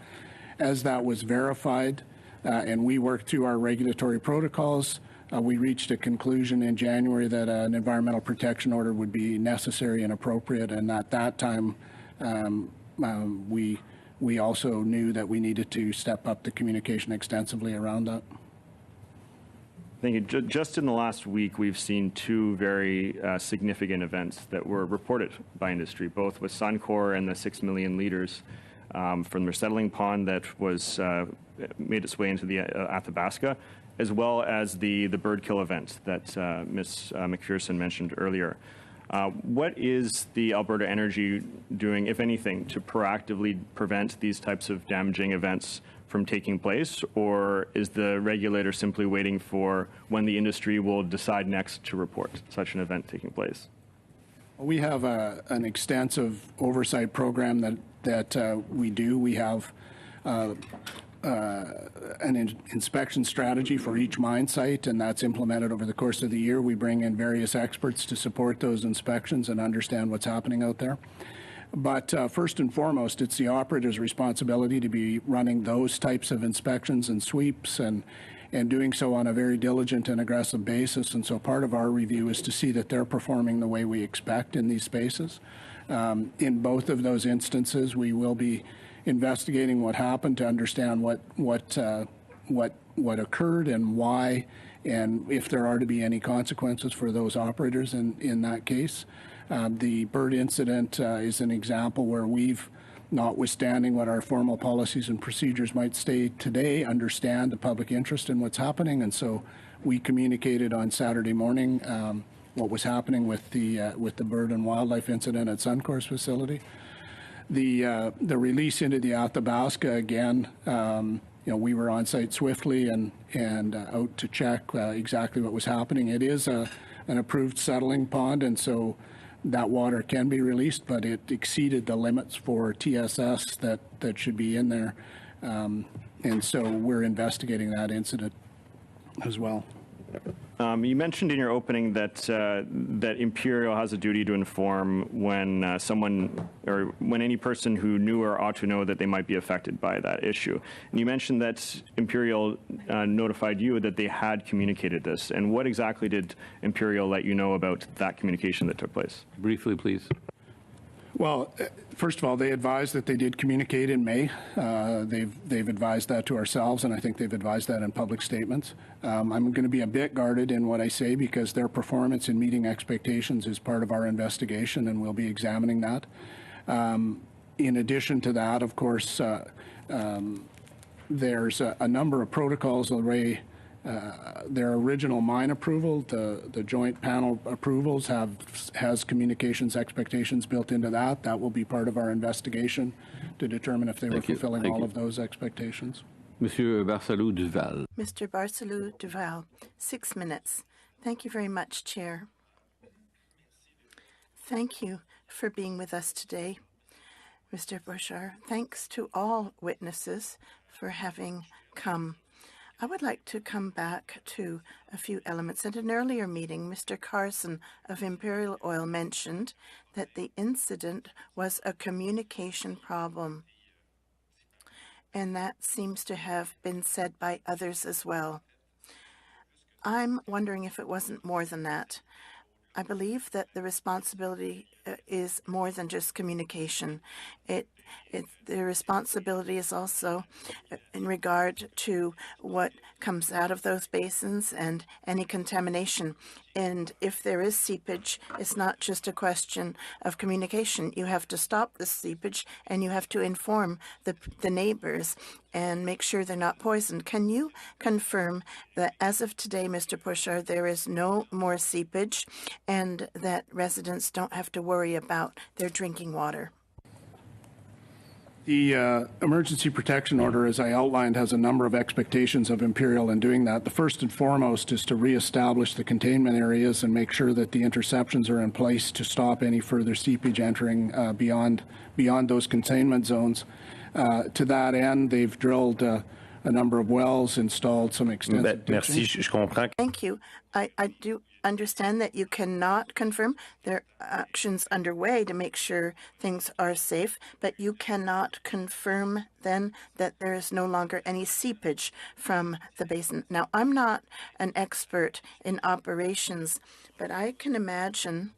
As that was verified, and we worked through our regulatory protocols, we reached a conclusion in January that an environmental protection order would be necessary and appropriate, and at that time we also knew that we needed to step up the communication extensively around that.
Thank you. Just in the last week, we've seen two very significant events that were reported by industry, both with Suncor and the 6 million liters from the resettling pond that was made its way into the Athabasca, as well as the bird kill event that Ms. McPherson mentioned earlier. What is the Alberta Energy doing, if anything, to proactively prevent these types of damaging events from taking place, or is the regulator simply waiting for when the industry will decide next to report such an event taking place?
We have an extensive oversight program that we do. We have an inspection strategy for each mine site, and that's implemented over the course of the year. We bring in various experts to support those inspections and understand what's happening out there. But first and foremost, it's the operator's responsibility to be running those types of inspections and sweeps and doing so on a very diligent and aggressive basis. And so part of our review is to see that they're performing the way we expect in these spaces. In both of those instances, we will be investigating what happened to understand what occurred and why, and if there are to be any consequences for those operators in that case. The bird incident is an example where we've, notwithstanding what our formal policies and procedures might state today, understand the public interest in what's happening, and so we communicated on Saturday morning what was happening with the bird and wildlife incident at Suncor's facility. The release into the Athabasca, again, we were on site swiftly and out to check exactly what was happening. It is an approved settling pond, and so that water can be released, but it exceeded the limits for TSS that should be in there. And so we're investigating that incident as well.
You mentioned in your opening that that Imperial has a duty to inform when someone or when any person who knew or ought to know that they might be affected by that issue. And you mentioned that Imperial notified you that they had communicated this. And what exactly did Imperial let you know about that communication that took place?
Briefly, please.
Well, first of all, they advised that they did communicate in May. They've advised that to ourselves, and I think they've advised that in public statements. I'm going to be a bit guarded in what I say because their performance in meeting expectations is part of our investigation, and we'll be examining that. In addition to that, of course, there's a number of protocols already. Their original mine approval, the joint panel approvals has communications expectations built into that. That will be part of our investigation to determine if they were fulfilling all of those expectations.
Monsieur Barcelou Duval.
Mr. Barcelou Duval, 6 minutes. Thank you very much, Chair. Thank you for being with us today, Mr. Bouchard. Thanks to all witnesses for having come. I would like to come back to a few elements. At an earlier meeting, Mr. Carson of Imperial Oil mentioned that the incident was a communication problem, and that seems to have been said by others as well. I'm wondering if it wasn't more than that. I believe that the responsibility is more than just communication. The responsibility is also in regard to what comes out of those basins and any contamination. And if there is seepage, it's not just a question of communication. You have to stop the seepage and you have to inform the neighbors and make sure they're not poisoned. Can you confirm that as of today, Mr. Pusher, there is no more seepage and that residents don't have to worry about their drinking water?
The emergency protection order, as I outlined, has a number of expectations of Imperial in doing that. The first and foremost is to reestablish the containment areas and make sure that the interceptions are in place to stop any further seepage entering beyond those containment zones. To that end, they've drilled a number of wells, installed some extensive ditching.
Thank you. I do understand that you cannot confirm there are actions underway to make sure things are safe, but you cannot confirm then that there is no longer any seepage from the basin. Now, I'm not an expert in operations, but I can imagine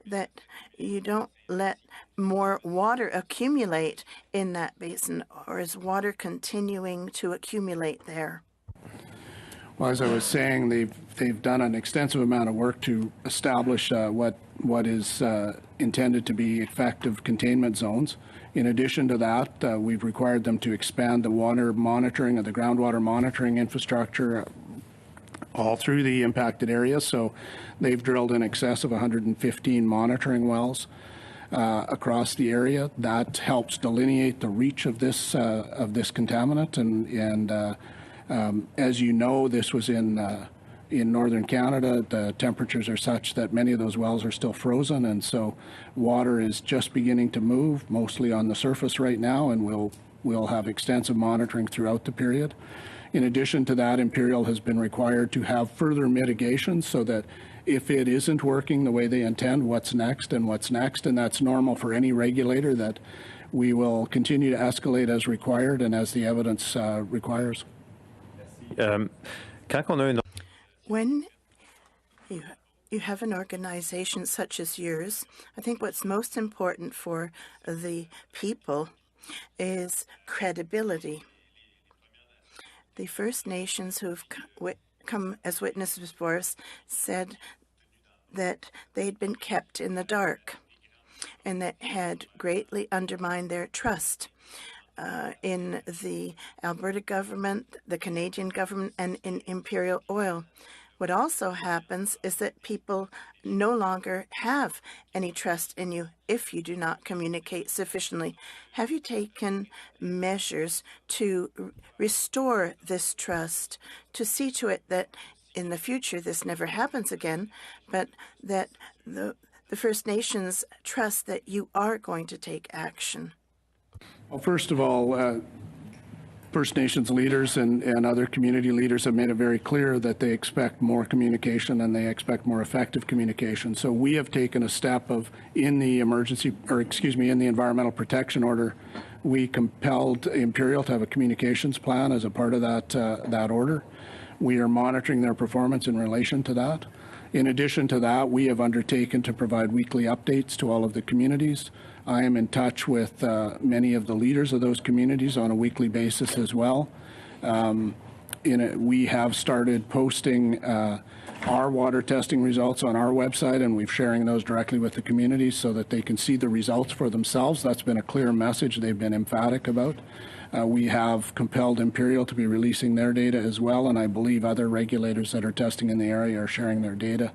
that you don't let more water accumulate in that basin, or is water continuing to accumulate there?
Well, as I was saying, they've done an extensive amount of work to establish what is intended to be effective containment zones. In addition to that, we've required them to expand the water monitoring and the groundwater monitoring infrastructure all through the impacted area. So they've drilled in excess of 115 monitoring wells across the area. That helps delineate the reach of this contaminant. And as you know, this was in northern Canada. The temperatures are such that many of those wells are still frozen, and so water is just beginning to move, mostly on the surface right now, and we'll have extensive monitoring throughout the period. In addition to that, Imperial has been required to have further mitigation so that if it isn't working the way they intend, what's next, and that's normal for any regulator, that we will continue to escalate as required and as the evidence requires.
When you have an organization such as yours, I think what's most important for the people is credibility. The First Nations who've come as witnesses for us said that they'd been kept in the dark and that had greatly undermined their trust in the Alberta government, the Canadian government, and in Imperial Oil. What also happens is that people no longer have any trust in you if you do not communicate sufficiently. Have you taken measures to restore this trust, to see to it that in the future this never happens again, but that the First Nations trust that you are going to take action?
Well, first of all, First Nations leaders and other community leaders have made it very clear that they expect more communication and they expect more effective communication. So we have taken a step in the environmental protection order, we compelled Imperial to have a communications plan as a part of that order. We are monitoring their performance in relation to that. In addition to that, we have undertaken to provide weekly updates to all of the communities. I am in touch with many of the leaders of those communities on a weekly basis as well. We have started posting our water testing results on our website, and we're sharing those directly with the communities so that they can see the results for themselves. That's been a clear message they've been emphatic about. We have compelled Imperial to be releasing their data as well, and I believe other regulators that are testing in the area are sharing their data.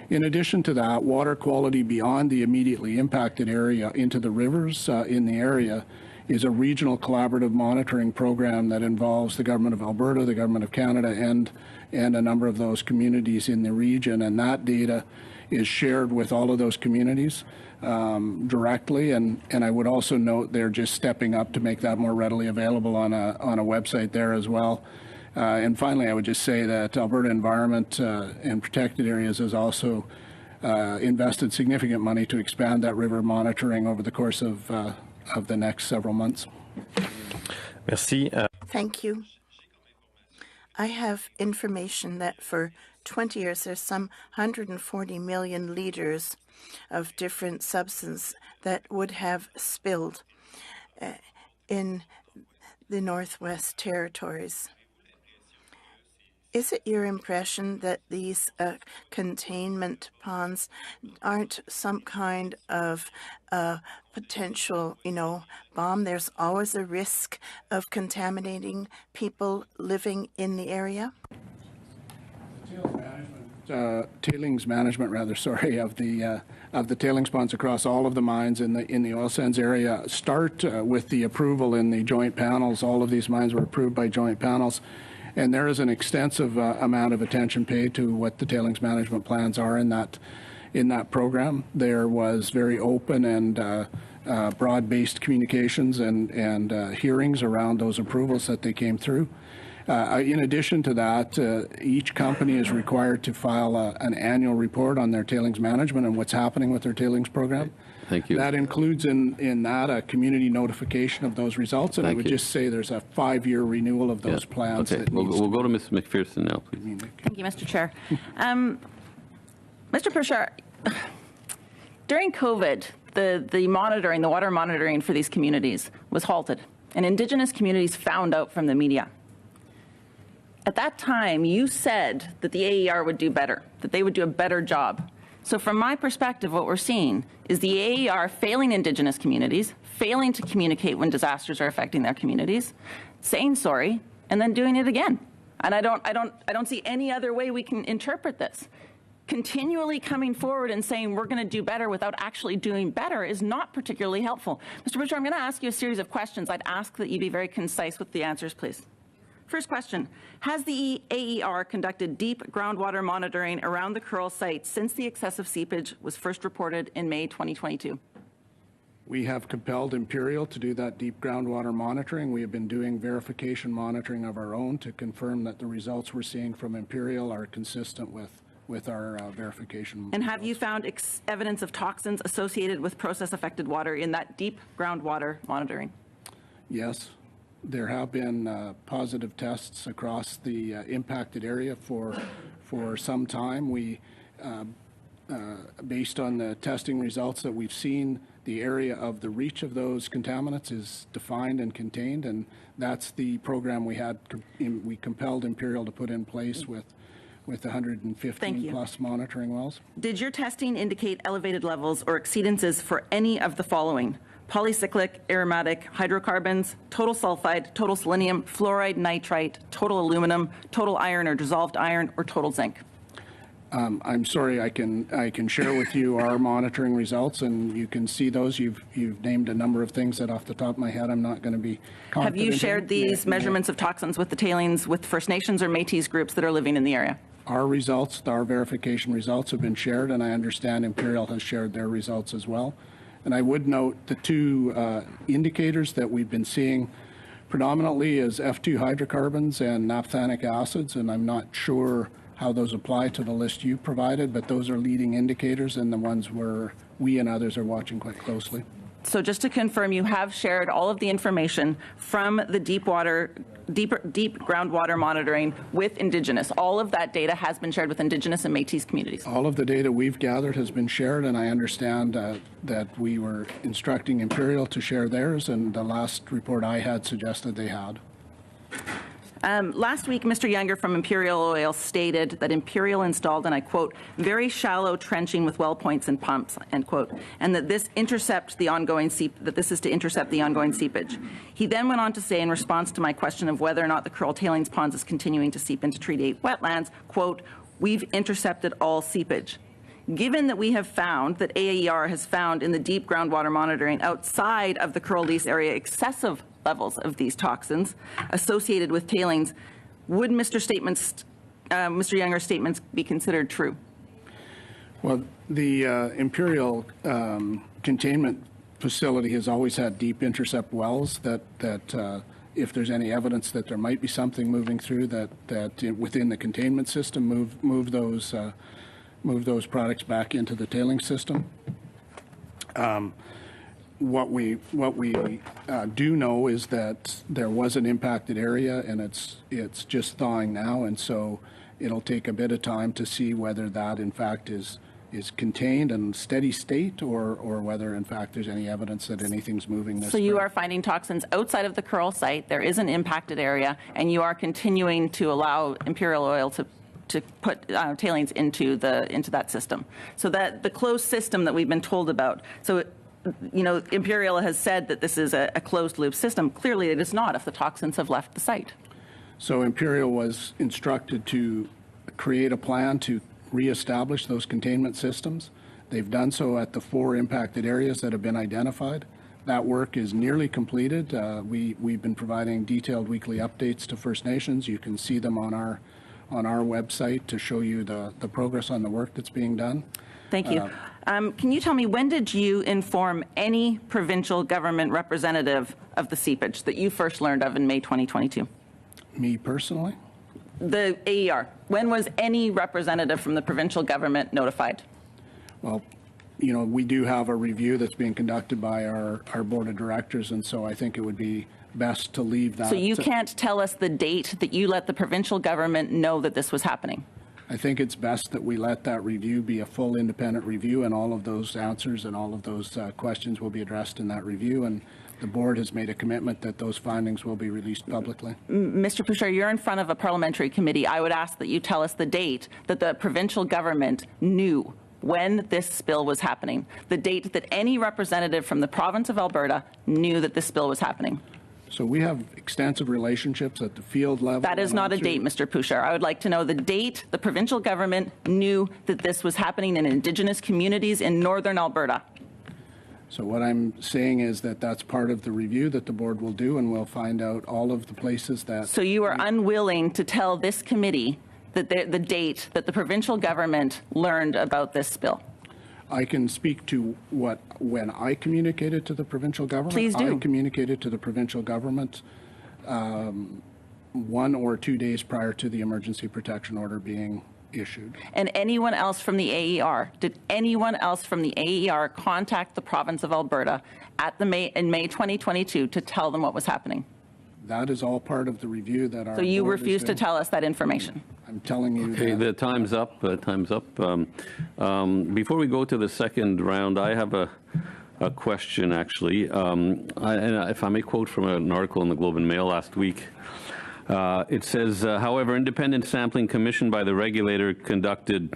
In addition to that, water quality beyond the immediately impacted area into the rivers in the area is a regional collaborative monitoring program that involves the Government of Alberta, the Government of Canada, and a number of those communities in the region. And that data is shared with all of those communities directly. And I would also note they're just stepping up to make that more readily available on a website there as well. And finally, I would just say that Alberta Environment and Protected Areas has also invested significant money to expand that river monitoring over the course of the next several months.
Merci. Thank you. I have information that for 20 years, there's some 140 million liters of different substance that would have spilled in the Northwest Territories. Is it your impression that these containment ponds aren't some kind of potential, bomb? There's always a risk of contaminating people living in the area?
Tailings management, of the tailings ponds across all of the mines in the oil sands area start with the approval in the joint panels. All of these mines were approved by joint panels. And there is an extensive amount of attention paid to what the tailings management plans are in that program. There was very open and broad-based communications and hearings around those approvals that they came through. In addition to that, each company is required to file an annual report on their tailings management and what's happening with their tailings program.
Thank you.
That includes in that a community notification of those results, and I would just say there's a 5-year renewal of those plans.
Okay, we'll go to Ms. McPherson now, please.
Thank you, Mr. Chair. Mr. Pusher, during COVID, the water monitoring for these communities was halted, and Indigenous communities found out from the media. At that time, you said that the AER would do better, that they would do a better job. So from my perspective, what we're seeing is the AER failing Indigenous communities, failing to communicate when disasters are affecting their communities, saying sorry, and then doing it again. And I don't see any other way we can interpret this. Continually coming forward and saying we're going to do better without actually doing better is not particularly helpful. Mr. Butcher, I'm going to ask you a series of questions. I'd ask that you be very concise with the answers, please. First question, has the AER conducted deep groundwater monitoring around the Curl site since the excessive seepage was first reported in May 2022?
We have compelled Imperial to do that deep groundwater monitoring. We have been doing verification monitoring of our own to confirm that the results we're seeing from Imperial are consistent with our verification.
And have you found evidence of toxins associated with process-affected water in that deep groundwater monitoring?
Yes. There have been positive tests across the impacted area for some time. We, based on the testing results that we've seen, the area of the reach of those contaminants is defined and contained, and that's the program we compelled Imperial to put in place with 115 plus monitoring wells.
Did your testing indicate elevated levels or exceedances for any of the following? Polycyclic, aromatic, hydrocarbons, total sulfide, total selenium, fluoride, nitrite, total aluminum, total iron or dissolved iron, or total zinc?
I'm sorry, I can share with you our monitoring results, and you can see those. You've named a number of things that off the top of my head I'm not going to be confident.
Have you shared these measurements of toxins with the tailings with First Nations or Métis groups that are living in the area?
Our results, our verification results have been shared, and I understand Imperial has shared their results as well. And I would note the two indicators that we've been seeing predominantly is F2 hydrocarbons and naphthenic acids, and I'm not sure how those apply to the list you provided, but those are leading indicators and the ones where we and others are watching quite closely.
So just to confirm, you have shared all of the information from the deep groundwater monitoring with Indigenous. All of that data has been shared with Indigenous and Métis communities.
All of the data we've gathered has been shared, and I understand that we were instructing Imperial to share theirs, and the last report I had suggested they had.
Last week, Mr. Younger from Imperial Oil stated that Imperial installed, and I quote, very shallow trenching with well points and pumps, end quote, and that this intercepts the ongoing this is to intercept the ongoing seepage. He then went on to say in response to my question of whether or not the Curl tailings ponds is continuing to seep into Treaty 8 wetlands, quote, we've intercepted all seepage. Given that we have found that AER has found in the deep groundwater monitoring outside of the Curl lease area excessive levels of these toxins associated with tailings, would Mr. Younger's statements be considered true?
Well, the Imperial containment facility has always had deep intercept wells that if there's any evidence that there might be something moving through that within the containment system, move those products back into the tailing system. what we do know is that there was an impacted area, and it's just thawing now, and so it'll take a bit of time to see whether that in fact is contained and steady state, or whether in fact there's any evidence that anything's moving this
So you
way.
are finding toxins outside of the Curl site. There is an impacted area, and you are continuing to allow Imperial Oil to put tailings into that system. So that the closed system that we've been told about. So, you know, Imperial has said that this is a closed loop system. Clearly, it is not if the toxins have left the site.
So Imperial was instructed to create a plan to reestablish those containment systems. They've done so at the 4 impacted areas that have been identified. That work is nearly completed. We've been providing detailed weekly updates to First Nations. You can see them on our website to show you the progress on the work that's being done.
Thank you. Can you tell me, when did you inform any provincial government representative of the seepage that you first learned of in May 2022?
Me personally?
The AER. When was any representative from the provincial government notified?
Well, you know, we do have a review that's being conducted by our board of directors, and so I think it would be best to leave that.
So you can't tell us the date that you let the provincial government know that this was happening?
I think it's best that we let that review be a full independent review, and all of those answers and all of those questions will be addressed in that review, and the board has made a commitment that those findings will be released publicly.
Mr. Pouchard, you're in front of a parliamentary committee. I would ask that you tell us the date that the provincial government knew when this spill was happening, the date that any representative from the province of Alberta knew that this spill was happening.
So we have extensive relationships at the field level.
That is not a date, Mr. Pouchard. I would like to know the date the provincial government knew that this was happening in Indigenous communities in northern Alberta.
So what I'm saying is that that's part of the review that the board will do, and we'll find out all of the places that...
So you are unwilling to tell this committee that the date that the provincial government learned about this spill?
I can speak to when I communicated to the provincial government.
Please do.
I communicated to the provincial government 1 or 2 days prior to the emergency protection order being issued.
And anyone else from the AER? Did anyone else from the AER contact the province of Alberta in May 2022 to tell them what was happening?
That is all part of the review that our...
So you
board is
refuse to
doing.
tell us that information?
I'm telling you.
Okay, the time's up. Time's up. Before we go to the second round, I have a question, actually. And if I may quote from an article in the Globe and Mail last week, it says, however, independent sampling commissioned by the regulator concluded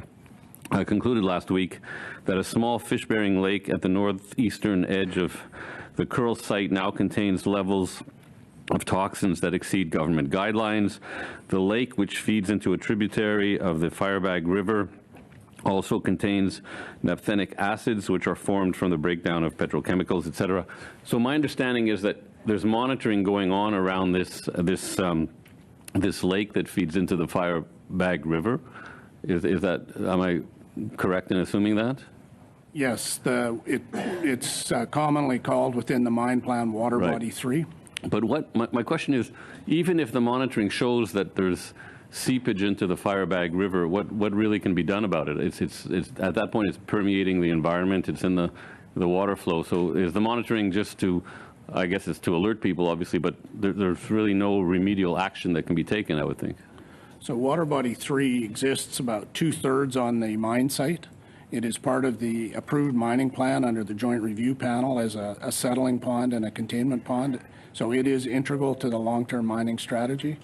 last week that a small fish-bearing lake at the northeastern edge of the Curl site now contains levels of toxins that exceed government guidelines. The lake, which feeds into a tributary of the Firebag River, also contains naphthenic acids, which are formed from the breakdown of petrochemicals, etc. So my understanding is that there's monitoring going on around this lake that feeds into the Firebag River. Am I correct in assuming that?
Yes, it's commonly called within the mine plan Water Body 3.
But my question is, even if the monitoring shows that there's seepage into the Firebag River, what really can be done about it? It's at that point, it's permeating the environment. It's in the water flow. So is the monitoring just to, I guess it's to alert people, obviously, but there's really no remedial action that can be taken, I would think.
So Water Body 3 exists about 2/3 on the mine site. It is part of the approved mining plan under the Joint Review Panel as a settling pond and a containment pond. So it is integral to the long-term mining strategy.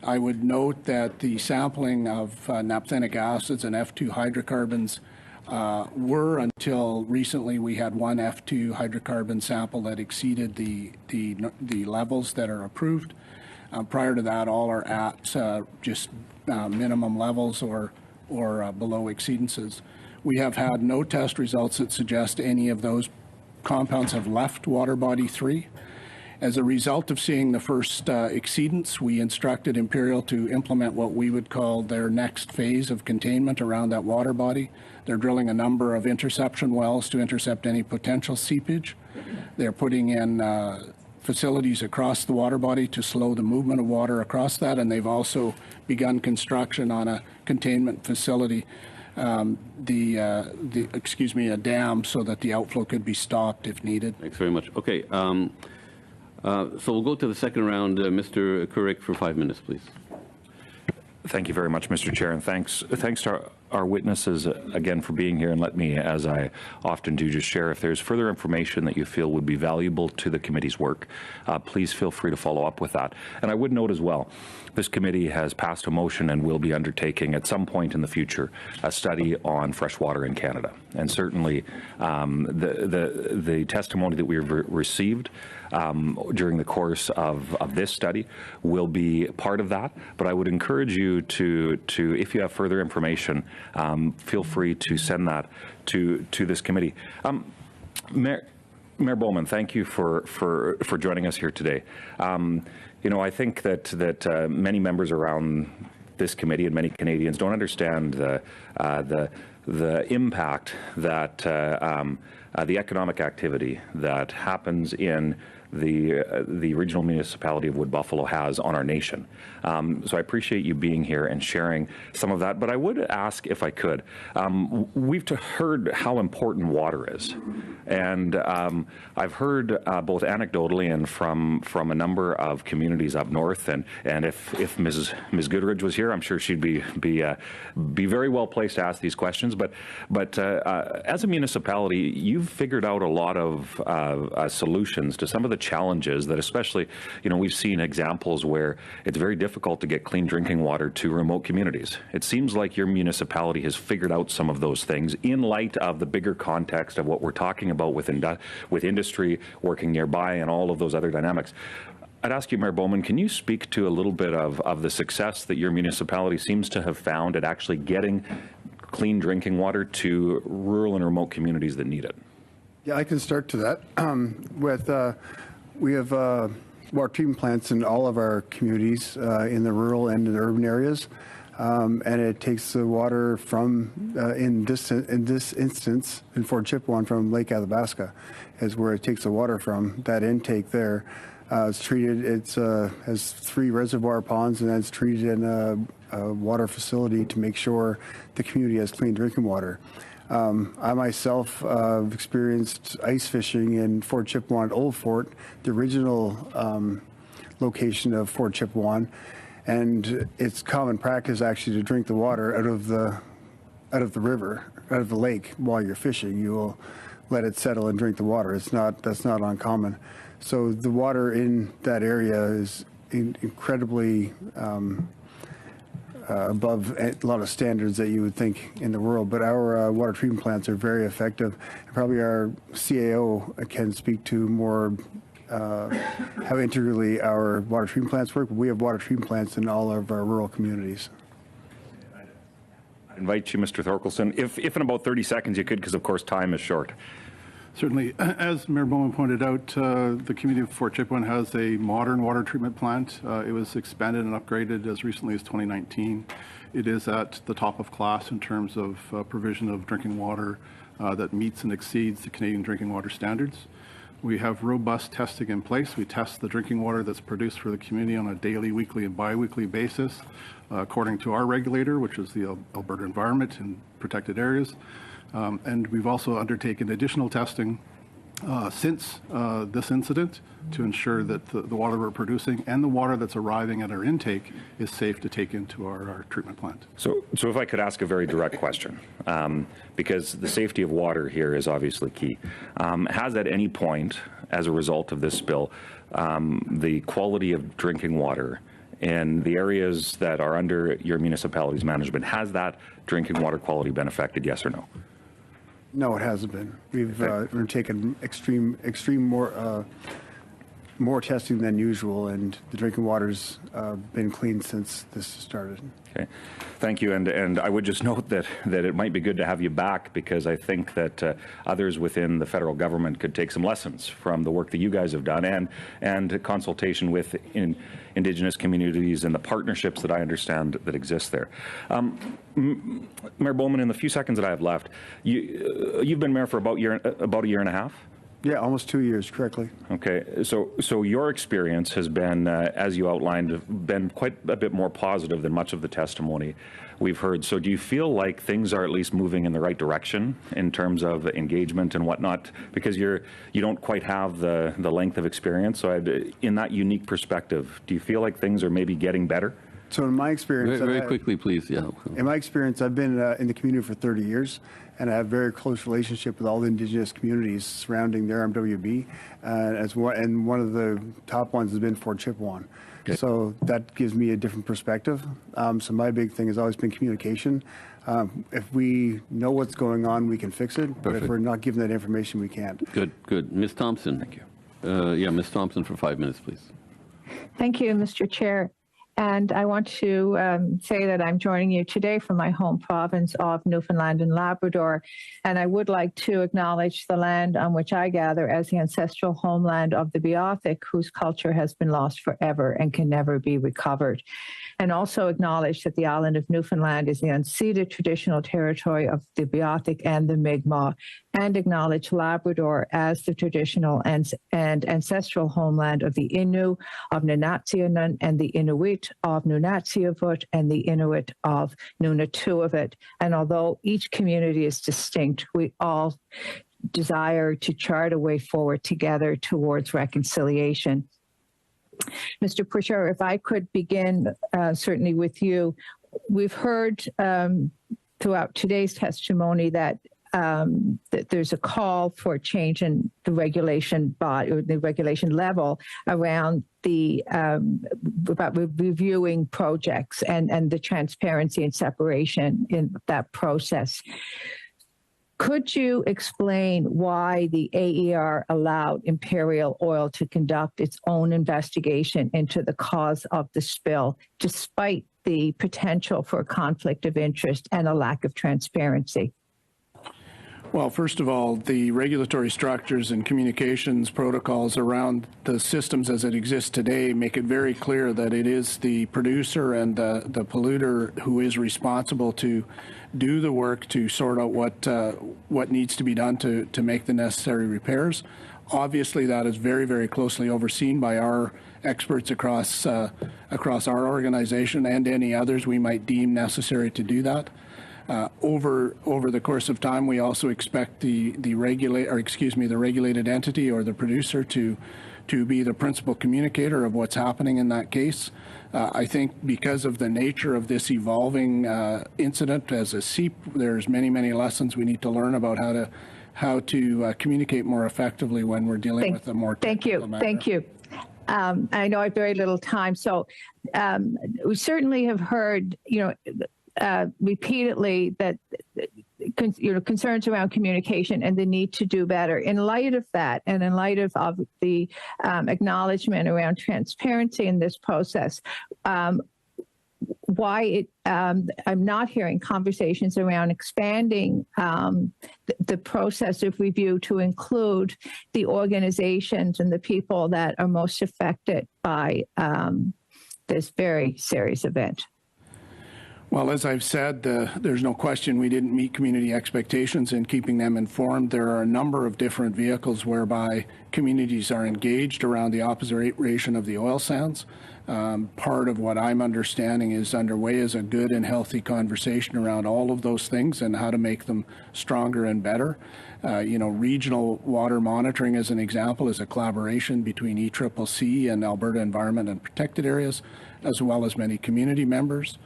I would note that the sampling of naphthenic acids and F2 hydrocarbons were, until recently, we had one F2 hydrocarbon sample that exceeded the levels that are approved. Prior to that, all are at just minimum levels or below exceedances. We have had no test results that suggest any of those compounds have left Water Body 3. As a result of seeing the first exceedance, we instructed Imperial to implement what we would call their next phase of containment around that water body. They're drilling a number of interception wells to intercept any potential seepage. They're putting in facilities across the water body to slow the movement of water across that, and they've also begun construction on a containment facility a dam so that the outflow could be stopped if needed.
Thanks very much. Okay, so we'll go to the second round. Mr. Courik for 5 minutes, please.
Thank you very much, Mr. Chair, and thanks to our witnesses again for being here. And let me, as I often do, just share if there's further information that you feel would be valuable to the committee's work, please feel free to follow up with that. And I would note as well, this committee has passed a motion and will be undertaking at some point in the future a study on fresh water in Canada. And certainly the testimony that we have received during the course of this study will be part of that. But I would encourage you to if you have further information, feel free to send that to this committee. Mayor Bowman, thank you for joining us here today. You know, I think that many members around this committee and many Canadians don't understand the impact that the economic activity that happens in the regional municipality of Wood Buffalo has on our nation. So I appreciate you being here and sharing some of that. But I would ask, if I could, we've heard how important water is. And I've heard both anecdotally and from a number of communities up north. And if Ms. Goodridge was here, I'm sure she'd be very well placed to ask these questions. But as a municipality, you've figured out a lot of solutions to some of the challenges that, especially, you know, we've seen examples where it's very difficult to get clean drinking water to remote communities. It seems like your municipality has figured out some of those things in light of the bigger context of what we're talking about with industry working nearby and all of those other dynamics. I'd ask you, Mayor Bowman, can you speak to a little bit of the success that your municipality seems to have found at actually getting clean drinking water to rural and remote communities that need it?
Yeah, I can start to that. We have water treatment plants in all of our communities, in the rural and in the urban areas, and it takes the water from, in this instance, in Fort Chipewyan, from Lake Athabasca, is where it takes the water from. That intake there, it's treated. It has 3 reservoir ponds, and it's treated in a water facility to make sure the community has clean drinking water. I myself have experienced ice fishing in Fort Chipewyan at Old Fort, the original location of Fort Chipewyan, and it's common practice actually to drink the water out of the river, out of the lake while you're fishing. You will let it settle and drink the water. That's not uncommon. So the water in that area is incredibly above a lot of standards that you would think in the world, but our water treatment plants are very effective. And probably our CAO can speak to more how integrally our water treatment plants work. We have water treatment plants in all of our rural communities.
I invite you, Mr. Thorkelson, if in about 30 seconds you could, because of course time is short.
Certainly. As Mayor Bowman pointed out, the community of Fort Chipewyan has a modern water treatment plant. It was expanded and upgraded as recently as 2019. It is at the top of class in terms of provision of drinking water that meets and exceeds the Canadian drinking water standards. We have robust testing in place. We test the drinking water that's produced for the community on a daily, weekly, and bi-weekly basis according to our regulator, which is the Alberta Environment and Protected Areas. And we've also undertaken additional testing since this incident to ensure that the water we're producing and the water that's arriving at our intake is safe to take into our treatment plant.
So if I could ask a very direct question, because the safety of water here is obviously key. Has at any point, as a result of this spill, the quality of drinking water in the areas that are under your municipality's management, has that drinking water quality been affected, yes or no?
No, it hasn't been. We've undertaken extreme more testing than usual, and the drinking water's been clean since this started.
Okay, thank you. And I would just note that it might be good to have you back, because I think that others within the federal government could take some lessons from the work that you guys have done and consultation with Indigenous communities and the partnerships that I understand that exist there. Mayor Bowman, in the few seconds that I have left, you've been mayor for about a year and a half.
Yeah, almost 2 years, correctly.
Okay, so your experience has been, as you outlined, been quite a bit more positive than much of the testimony we've heard. So do you feel like things are at least moving in the right direction in terms of engagement and whatnot? Because you don't quite have the length of experience. So in that unique perspective, do you feel like things are maybe getting better?
So in my experience,
Very quickly, please. Yeah.
In my experience, I've been in the community for 30 years, and I have a very close relationship with all the Indigenous communities surrounding the RMWB, and one of the top ones has been Fort Chipewyan. Okay. So that gives me a different perspective. So my big thing has always been communication. If we know what's going on, we can fix it. But
Perfect.
if we're not given that information, we can't.
Good. Ms. Thompson. Thank you. Yeah, Ms. Thompson for 5 minutes, please.
Thank you, Mr. Chair. And I want to say that I'm joining you today from my home province of Newfoundland and Labrador. And I would like to acknowledge the land on which I gather as the ancestral homeland of the Beothuk, whose culture has been lost forever and can never be recovered. And also acknowledge that the island of Newfoundland is the unceded traditional territory of the Beothuk and the Mi'kmaq, and acknowledge Labrador as the traditional and ancestral homeland of the Innu, of Nunatsianen, and the Inuit of Nunatsiavut, and the Inuit of Nunatuavut. And although each community is distinct, we all desire to chart a way forward together towards reconciliation. Mr. Pusher, if I could begin certainly with you. We've heard throughout today's testimony that there's a call for a change in the regulation or the regulation level around the about reviewing projects and the transparency and separation in that process. Could you explain why the AER allowed Imperial Oil to conduct its own investigation into the cause of the spill, despite the potential for a conflict of interest and a lack of transparency?
Well, first of all, the regulatory structures and communications protocols around the systems as it exists today make it very clear that it is the producer and the polluter who is responsible to do the work to sort out what needs to be done to make the necessary repairs. Obviously, that is very, very closely overseen by our experts across our organization and any others we might deem necessary to do that. Over the course of time, we also expect the regulated entity or the producer to be the principal communicator of what's happening in that case. I think because of the nature of this evolving incident as a SEEP, there's many, many lessons we need to learn about how to communicate more effectively when we're dealing with a more technical matter.
Thank you. I know I have very little time, so we certainly have heard, repeatedly that concerns around communication and the need to do better. In light of that, and in light of the acknowledgement around transparency in this process, I'm not hearing conversations around expanding the process of review to include the organizations and the people that are most affected by this very serious event.
Well, as I've said, there's no question we didn't meet community expectations in keeping them informed. There are a number of different vehicles whereby communities are engaged around the operation of the oil sands. Part of what I'm understanding is underway is a good and healthy conversation around all of those things and how to make them stronger and better. Regional water monitoring, as an example, is a collaboration between ECCC and Alberta Environment and Protected Areas, as well as many community members.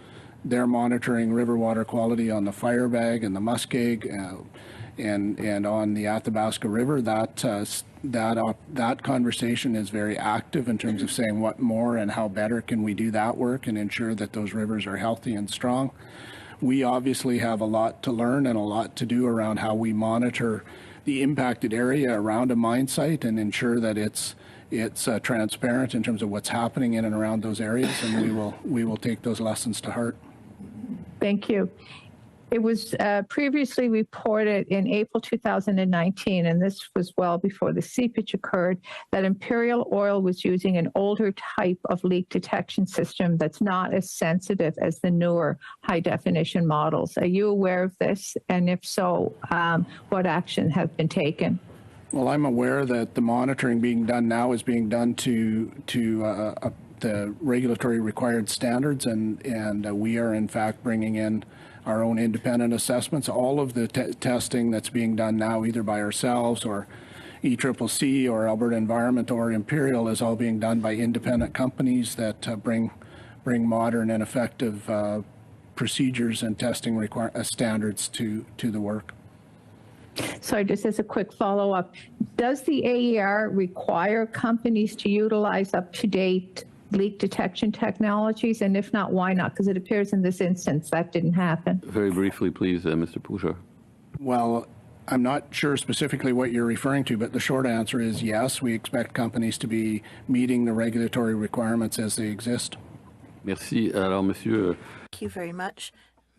They're monitoring river water quality on the Firebag and the Muskeg and on the Athabasca River. That conversation is very active in terms of saying what more and how better can we do that work and ensure that those rivers are healthy and strong. We obviously have a lot to learn and a lot to do around how we monitor the impacted area around a mine site and ensure that it's transparent in terms of what's happening in and around those areas, and we will take those lessons to heart.
Thank you. It was previously reported in April 2019, and this was well before the seepage occurred, that Imperial Oil was using an older type of leak detection system that's not as sensitive as the newer high-definition models. Are you aware of this? And if so, what action has been taken?
Well, I'm aware that the monitoring being done now is being done to the regulatory required standards, and we are in fact bringing in our own independent assessments. All of the testing that's being done now, either by ourselves or ECCC or Alberta Environment or Imperial, is all being done by independent companies that bring modern and effective procedures and testing standards to the work.
So just as a quick follow-up, does the AER require companies to utilize up-to-date leak detection technologies? And if not, why not? Because it appears in this instance that didn't happen.
Very briefly, please, Mr. Pouchard.
Well, I'm not sure specifically what you're referring to, but the short answer is yes, we expect companies to be meeting the regulatory requirements as they exist.
Merci. Alors, monsieur.
Thank you very much.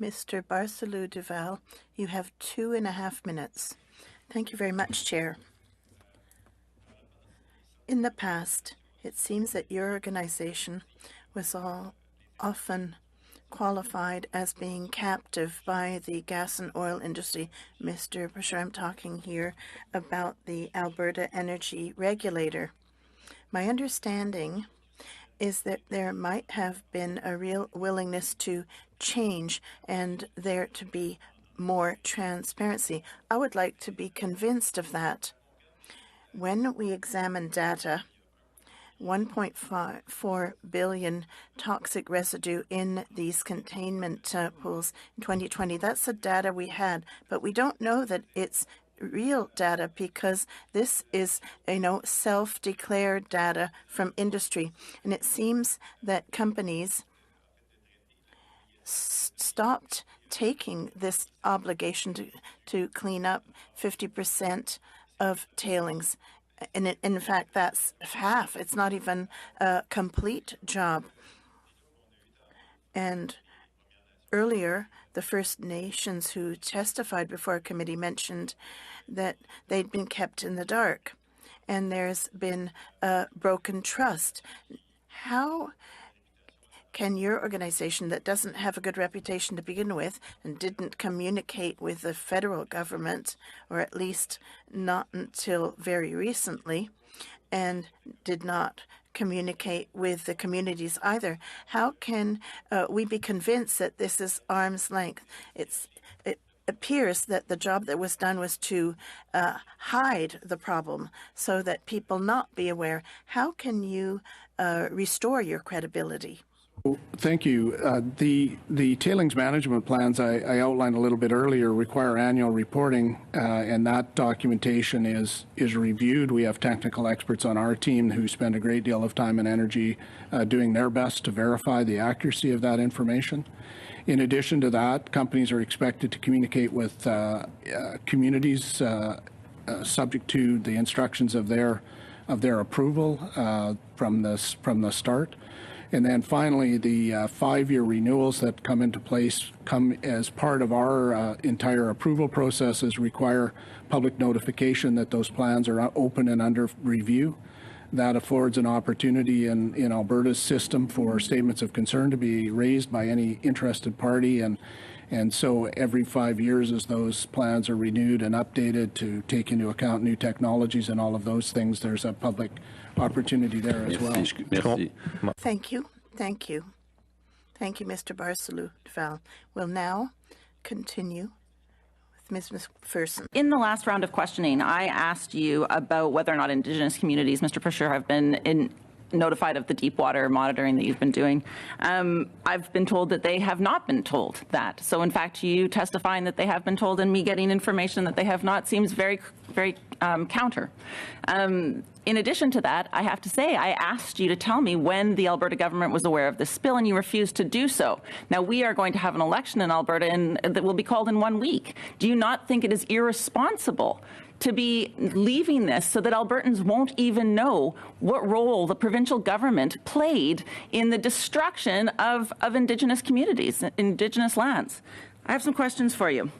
Mr. Barcelou Duval, you have 2.5 minutes. Thank you very much, Chair. In the past, it seems that your organization was often qualified as being captive by the gas and oil industry. Mr. Busher, I'm talking here about the Alberta Energy Regulator. My understanding is that there might have been a real willingness to change and there to be more transparency. I would like to be convinced of that. When we examine data, 1.4 billion toxic residue in these containment pools in 2020. That's the data we had, but we don't know that it's real data because this is, self-declared data from industry. And it seems that companies stopped taking this obligation to clean up 50% of tailings. And in fact, that's half. It's not even a complete job. And earlier, the First Nations who testified before a committee mentioned that they'd been kept in the dark, and there's been a broken trust. How can your organization that doesn't have a good reputation to begin with and didn't communicate with the federal government, or at least not until very recently, and did not communicate with the communities either, how can we be convinced that this is arm's length? It appears that the job that was done was to hide the problem so that people not be aware. How can you restore your credibility?
Thank you. The tailings management plans I outlined a little bit earlier require annual reporting, and that documentation is reviewed. We have technical experts on our team who spend a great deal of time and energy doing their best to verify the accuracy of that information. In addition to that, companies are expected to communicate with communities subject to the instructions of their approval from the start. And then finally, the 5-year renewals that come into place come as part of our entire approval processes, require public notification that those plans are open and under review. That affords an opportunity in Alberta's system for statements of concern to be raised by any interested party. And so every 5 years, as those plans are renewed and updated to take into account new technologies and all of those things, there's a public opportunity there as well.
Merci.
Thank you. Thank you. Thank you, Mr. Barcelou Duval. We'll now continue with Ms. McPherson.
In the last round of questioning, I asked you about whether or not Indigenous communities, Mr. Pusher, have been notified of the deep water monitoring that you've been doing. I've been told that they have not been told that. So in fact, you testifying that they have been told and me getting information that they have not seems very, very counter. In addition to that, I have to say, I asked you to tell me when the Alberta government was aware of this spill, and you refused to do so. Now, we are going to have an election in Alberta that will be called in 1 week. Do you not think it is irresponsible to be leaving this so that Albertans won't even know what role the provincial government played in the destruction of Indigenous communities, Indigenous lands? I have some questions for you.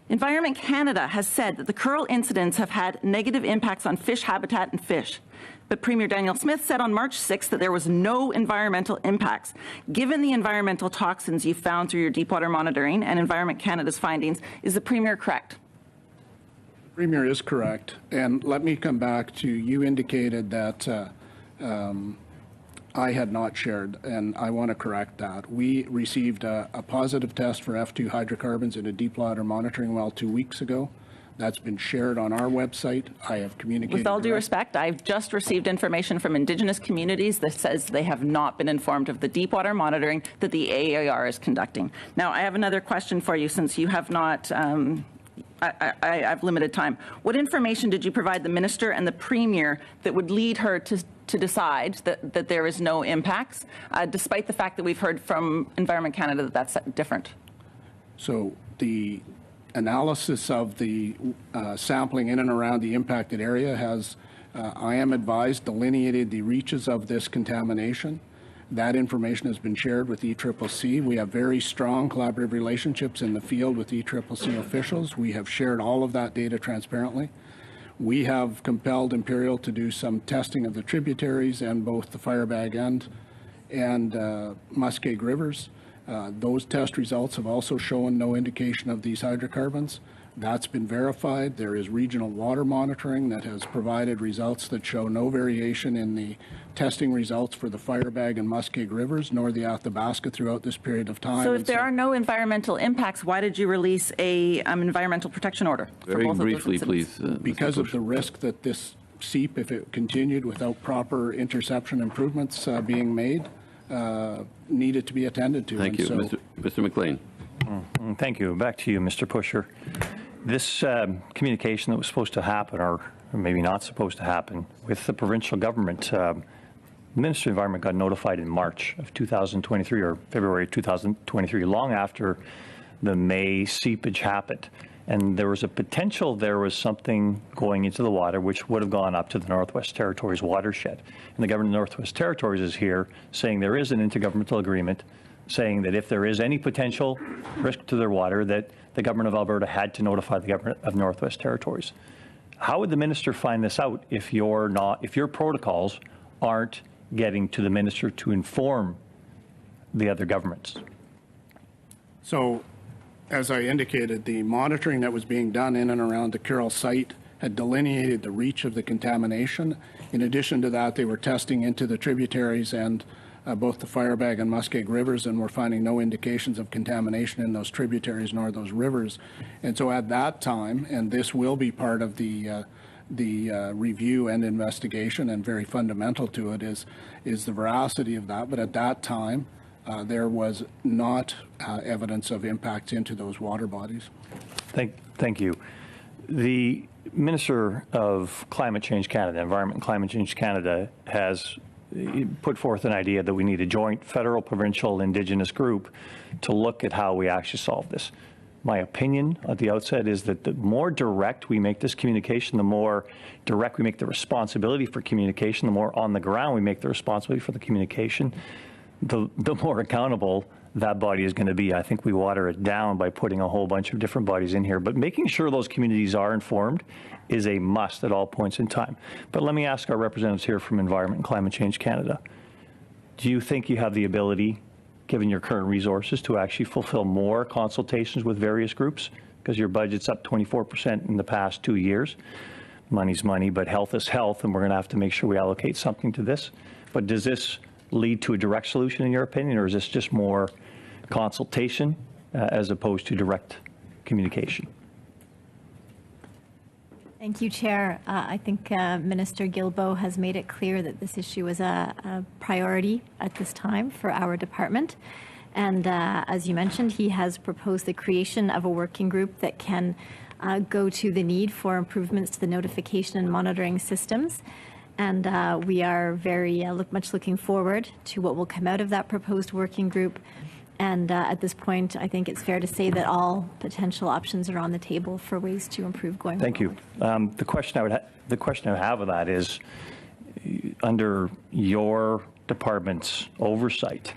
Environment Canada has said that the Curl incidents have had negative impacts on fish habitat and fish. But Premier Daniel Smith said on March 6th that there was no environmental impacts. Given the environmental toxins you found through your deepwater monitoring and Environment Canada's findings, is the Premier correct?
Premier is correct. And let me come back to, you indicated that I had not shared, and I want to correct that. We received a positive test for F2 hydrocarbons in a deep water monitoring well 2 weeks ago. That's been shared on our website. I have communicated.
With all due respect, I've just received information from Indigenous communities that says they have not been informed of the deep water monitoring that the AAR is conducting. Now, I have another question for you since you have not, I have limited time. What information did you provide the Minister and the Premier that would lead her to decide that there is no impacts, despite the fact that we've heard from Environment Canada that that's different?
So the analysis of the sampling in and around the impacted area has, I am advised, delineated the reaches of this contamination. That information has been shared with ECCC. We have very strong collaborative relationships in the field with ECCC officials. We have shared all of that data transparently. We have compelled Imperial to do some testing of the tributaries and both the Firebag and Muskeg rivers. Those test results have also shown no indication of these hydrocarbons. That's been verified. There is regional water monitoring that has provided results that show no variation in the testing results for the Firebag and Muskeg rivers, nor the Athabasca throughout this period of time.
So if there are no environmental impacts, why did you release a environmental protection order?
Very briefly, please.
Because of the risk that this seep, if it continued without proper interception improvements being made, needed to be attended to.
Thank you.
So,
Mr. McLean.
Thank you. Back to you, Mr. Pusher. This communication that was supposed to happen, or maybe not supposed to happen, with the provincial government, the Ministry of Environment got notified in March of 2023 or February 2023, long after the May seepage happened. And there was a potential there was something going into the water which would have gone up to the Northwest Territories watershed. And the government of the Northwest Territories is here saying there is an intergovernmental agreement saying that if there is any potential risk to their water, that the government of Alberta had to notify the government of Northwest Territories. How would the minister find this out if your protocols aren't getting to the minister to inform the other governments?
So, as I indicated, the monitoring that was being done in and around the Carroll site had delineated the reach of the contamination. In addition to that, they were testing into the tributaries and both the Firebag and Muskeg rivers, and we're finding no indications of contamination in those tributaries nor those rivers. And so at that time, and this will be part of the review and investigation, and very fundamental to it is the veracity of that. But at that time, there was not evidence of impacts into those water bodies.
Thank you. The Minister of Climate Change Canada, Environment and Climate Change Canada, has put forth an idea that we need a joint federal, provincial, Indigenous group to look at how we actually solve this. My opinion at the outset is that the more direct we make this communication, the more direct we make the responsibility for communication, the more on the ground we make the responsibility for the communication, the more accountable that body is going to be. I think we water it down by putting a whole bunch of different bodies in here, but making sure those communities are informed is a must at all points in time. But let me ask our representatives here from Environment and Climate Change Canada, do you think you have the ability, given your current resources, to actually fulfill more consultations with various groups? Because your budget's up 24% in the past 2 years. Money's money, but health is health, and we're going to have to make sure we allocate something to this. But does this lead to a direct solution in your opinion, or is this just more consultation as opposed to direct communication?
Thank you, Chair. I think Minister Guilbeault has made it clear that this issue is a priority at this time for our department. And as you mentioned, he has proposed the creation of a working group that can go to the need for improvements to the notification and monitoring systems. And we are very much looking forward to what will come out of that proposed working group. And at this point, I think it's fair to say that all potential options are on the table for ways to improve going forward.
Thank you. The question I have of that is, under your department's oversight,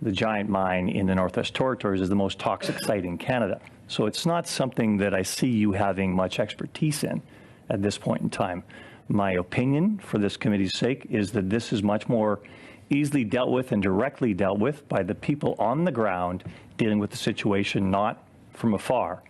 the giant mine in the Northwest Territories is the most toxic site in Canada. So it's not something that I see you having much expertise in at this point in time. My opinion, for this committee's sake, is that this is much more easily dealt with and directly dealt with by the people on the ground dealing with the situation, not from afar.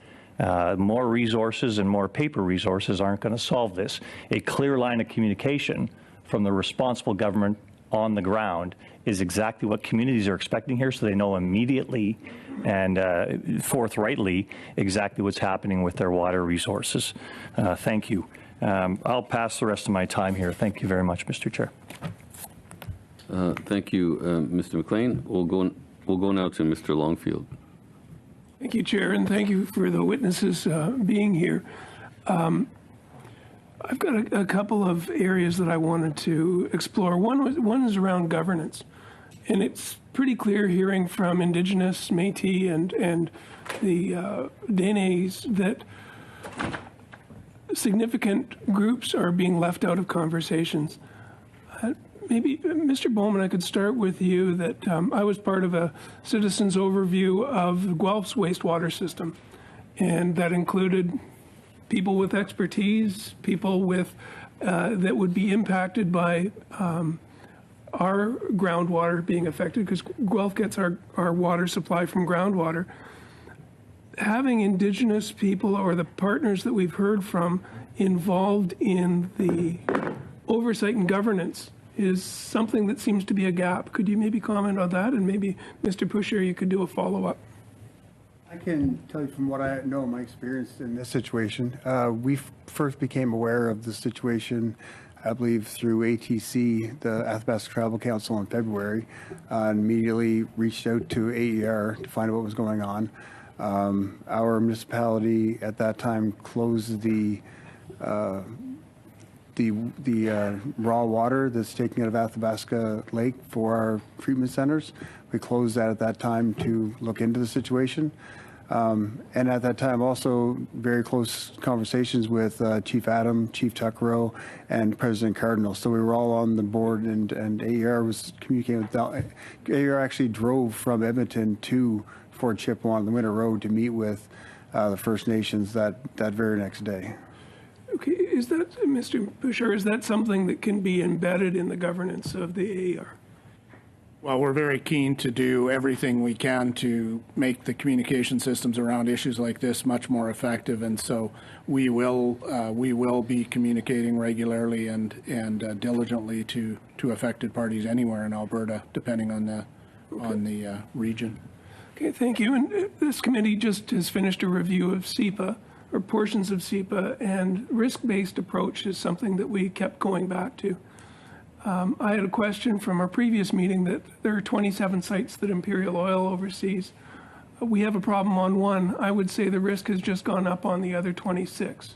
More resources and more paper resources aren't going to solve this. A clear line of communication from the responsible government on the ground is exactly what communities are expecting here, so they know immediately and forthrightly exactly what's happening with their water resources. Thank you. I'll pass the rest of my time here. Thank you very much, Mr. Chair.
Thank you, Mr. McLean. We'll go now to Mr. Longfield.
Thank you, Chair, and thank you for the witnesses being here. I've got a couple of areas that I wanted to explore. One is around governance, and it's pretty clear hearing from Indigenous, Métis, and the Denes that significant groups are being left out of conversations. Maybe, Mr. Bowman, I could start with you that I was part of a citizens overview of Guelph's wastewater system, and that included people with expertise, people with that would be impacted by our groundwater being affected, because Guelph gets our water supply from groundwater. Having Indigenous people or the partners that we've heard from involved in the oversight and governance is something that seems to be a gap. Could you maybe comment on that? And maybe, Mr. Pusher, you could do a follow-up.
I can tell you from what I know, my experience in this situation. We first became aware of the situation, I believe, through ATC, the Athabasca Tribal Council, in February, and immediately reached out to AER to find out what was going on. Our municipality at that time closed the raw water that's taken out of Athabasca Lake for our treatment centers. We closed that at that time to look into the situation. And at that time, also very close conversations with Chief Adam, Chief Tuckrow, and President Cardinal. So we were all on the board, and AER was communicating with them. AER actually drove from Edmonton to Fort Chippewa on the Winter Road to meet with the First Nations that very next day.
Okay, is that, Mr. Pusher, is that something that can be embedded in the governance of the AER?
Well, we're very keen to do everything we can to make the communication systems around issues like this much more effective, and so we will be communicating regularly and diligently to affected parties anywhere in Alberta, depending on the region.
Okay, thank you. And this committee just has finished a review of SEPA, or portions of SEPA, and risk-based approach is something that we kept going back to. I had a question from our previous meeting that there are 27 sites that Imperial Oil oversees. We have a problem on one. I would say the risk has just gone up on the other 26.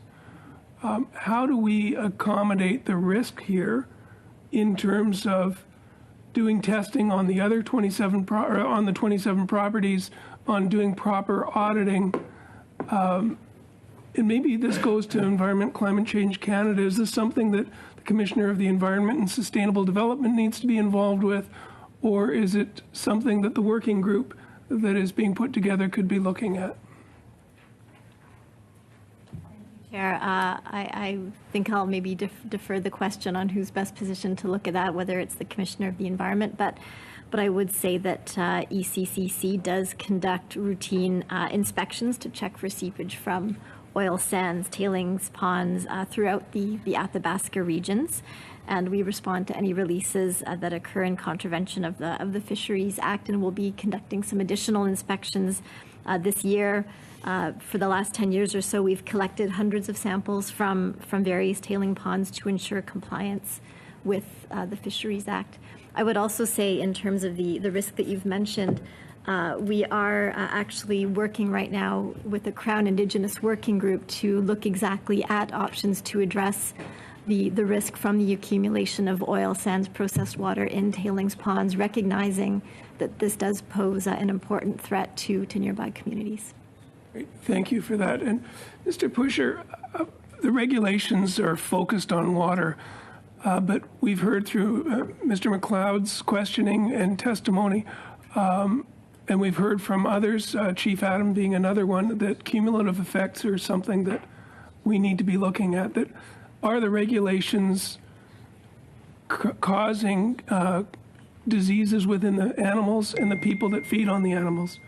How do we accommodate the risk here in terms of doing testing on the other 27 on the 27 properties, on doing proper auditing? And maybe this goes to Environment Climate Change Canada. Is this something that the Commissioner of the Environment and Sustainable Development needs to be involved with? Or is it something that the working group that is being put together could be looking at?
Chair, I think I'll maybe defer the question on who's best positioned to look at that, whether it's the Commissioner of the Environment, but I would say that ECCC does conduct routine inspections to check for seepage from oil sands, tailings, ponds throughout the Athabasca regions, and we respond to any releases that occur in contravention of the Fisheries Act, and we'll be conducting some additional inspections this year. For the last 10 years or so, we've collected hundreds of samples from various tailing ponds to ensure compliance with the Fisheries Act. I would also say, in terms of the risk that you've mentioned, we are actually working right now with the Crown Indigenous Working Group to look exactly at options to address the risk from the accumulation of oil sands processed water in tailings ponds, recognizing that this does pose an important threat to nearby communities.
Great. Thank you for that. And Mr. Pusher, the regulations are focused on water, but we've heard through Mr. McLeod's questioning and testimony, and we've heard from others, Chief Adam being another one, that cumulative effects are something that we need to be looking at. That are the regulations causing diseases within the animals and the people that feed on the animals?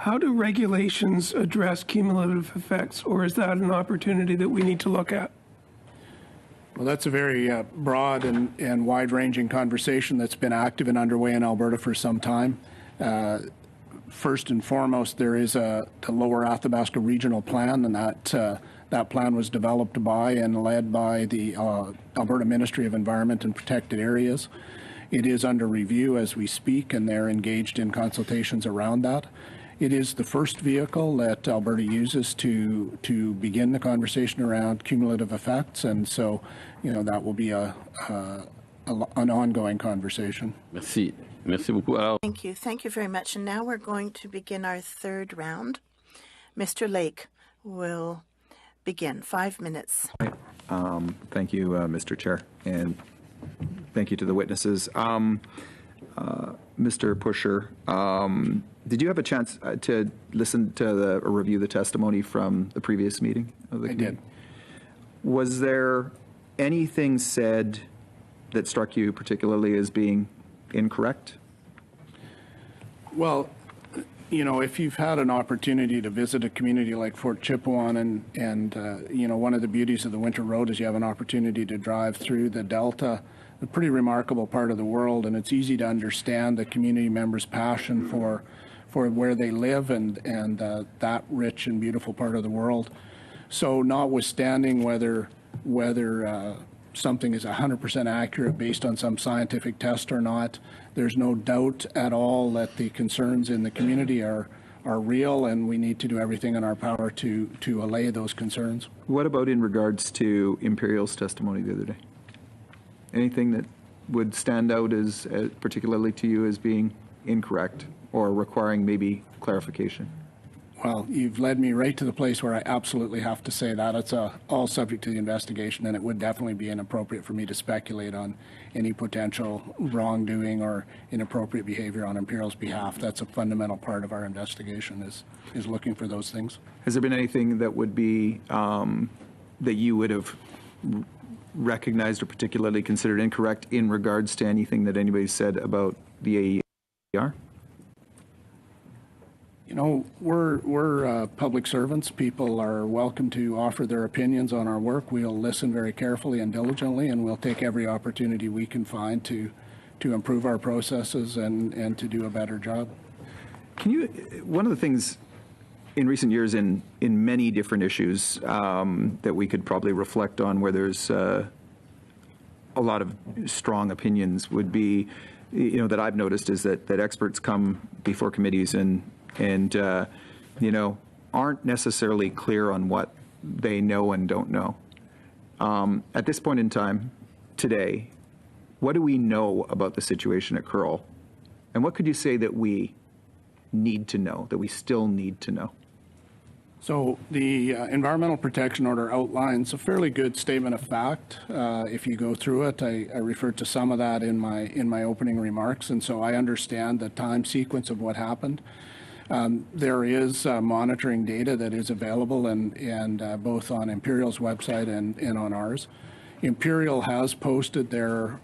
how do regulations address cumulative effects, or is that an opportunity that we need to look at?
Well, that's a very broad and wide-ranging conversation that's been active and underway in Alberta for some time. First and foremost, there is a Lower Athabasca Regional Plan, and that plan was developed by and led by the Alberta Ministry of Environment and Protected Areas. It is under review as we speak, and they're engaged in consultations around that. It is the first vehicle that Alberta uses to begin the conversation around cumulative effects, and so, you know, that will be an ongoing conversation.
Merci. Merci beaucoup.
Thank you. Thank you very much. And now we're going to begin our third round. Mr. Lake will begin. 5 minutes.
Thank you, Mr. Chair, and thank you to the witnesses. Mr. Pusher, did you have a chance to listen to or review the testimony from the previous meeting of the committee? I did. Was there anything said that struck you particularly as being incorrect?
Well, you know, if you've had an opportunity to visit a community like Fort Chipewyan, and you know, one of the beauties of the Winter Road is you have an opportunity to drive through the Delta, a pretty remarkable part of the world, and it's easy to understand the community members' passion for where they live and that rich and beautiful part of the world. So notwithstanding whether something is 100% accurate based on some scientific test or not, there's no doubt at all that the concerns in the community are real, and we need to do everything in our power to allay those concerns.
What about in regards to Imperial's testimony the other day? Anything that would stand out as particularly to you as being incorrect or requiring maybe clarification?
Well, you've led me right to the place where I absolutely have to say that. It's all subject to the investigation, and it would definitely be inappropriate for me to speculate on any potential wrongdoing or inappropriate behavior on Imperial's behalf. That's a fundamental part of our investigation, is looking for those things.
Has there been anything that would be, that you would have recognized or particularly considered incorrect in regards to anything that anybody said about the AER?
You know, we're public servants. People are welcome to offer their opinions on our work. We'll listen very carefully and diligently, and we'll take every opportunity we can find to improve our processes and to do a better job.
Can you, one of the things in recent years in many different issues that we could probably reflect on where there's a lot of strong opinions would be, you know, that I've noticed is that experts come before committees and you know, aren't necessarily clear on what they know and don't know. At this point in time, today, what do we know about the situation at Curl? And what could you say that we need to know, that we still need to know?
So the Environmental Protection Order outlines a fairly good statement of fact. If you go through it, I referred to some of that in my opening remarks, and so I understand the time sequence of what happened. There is monitoring data that is available, and both on Imperial's website and on ours. Imperial has posted their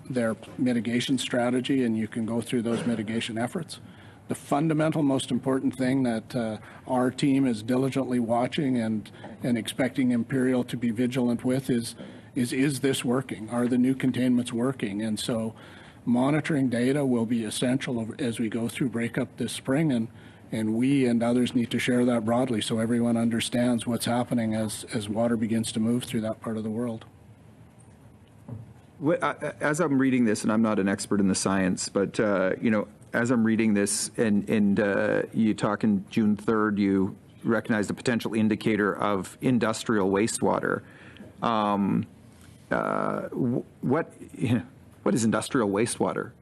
mitigation strategy, and you can go through those mitigation efforts. The fundamental, most important thing that our team is diligently watching and expecting Imperial to be vigilant with is this working? Are the new containments working? And so monitoring data will be essential as we go through breakup this spring, and we and others need to share that broadly so everyone understands what's happening as water begins to move through that part of the world.
As I'm reading this, and I'm not an expert in the science, but you know, as I'm reading this, and you talk in June 3rd, you recognize the potential indicator of industrial wastewater. What is industrial wastewater?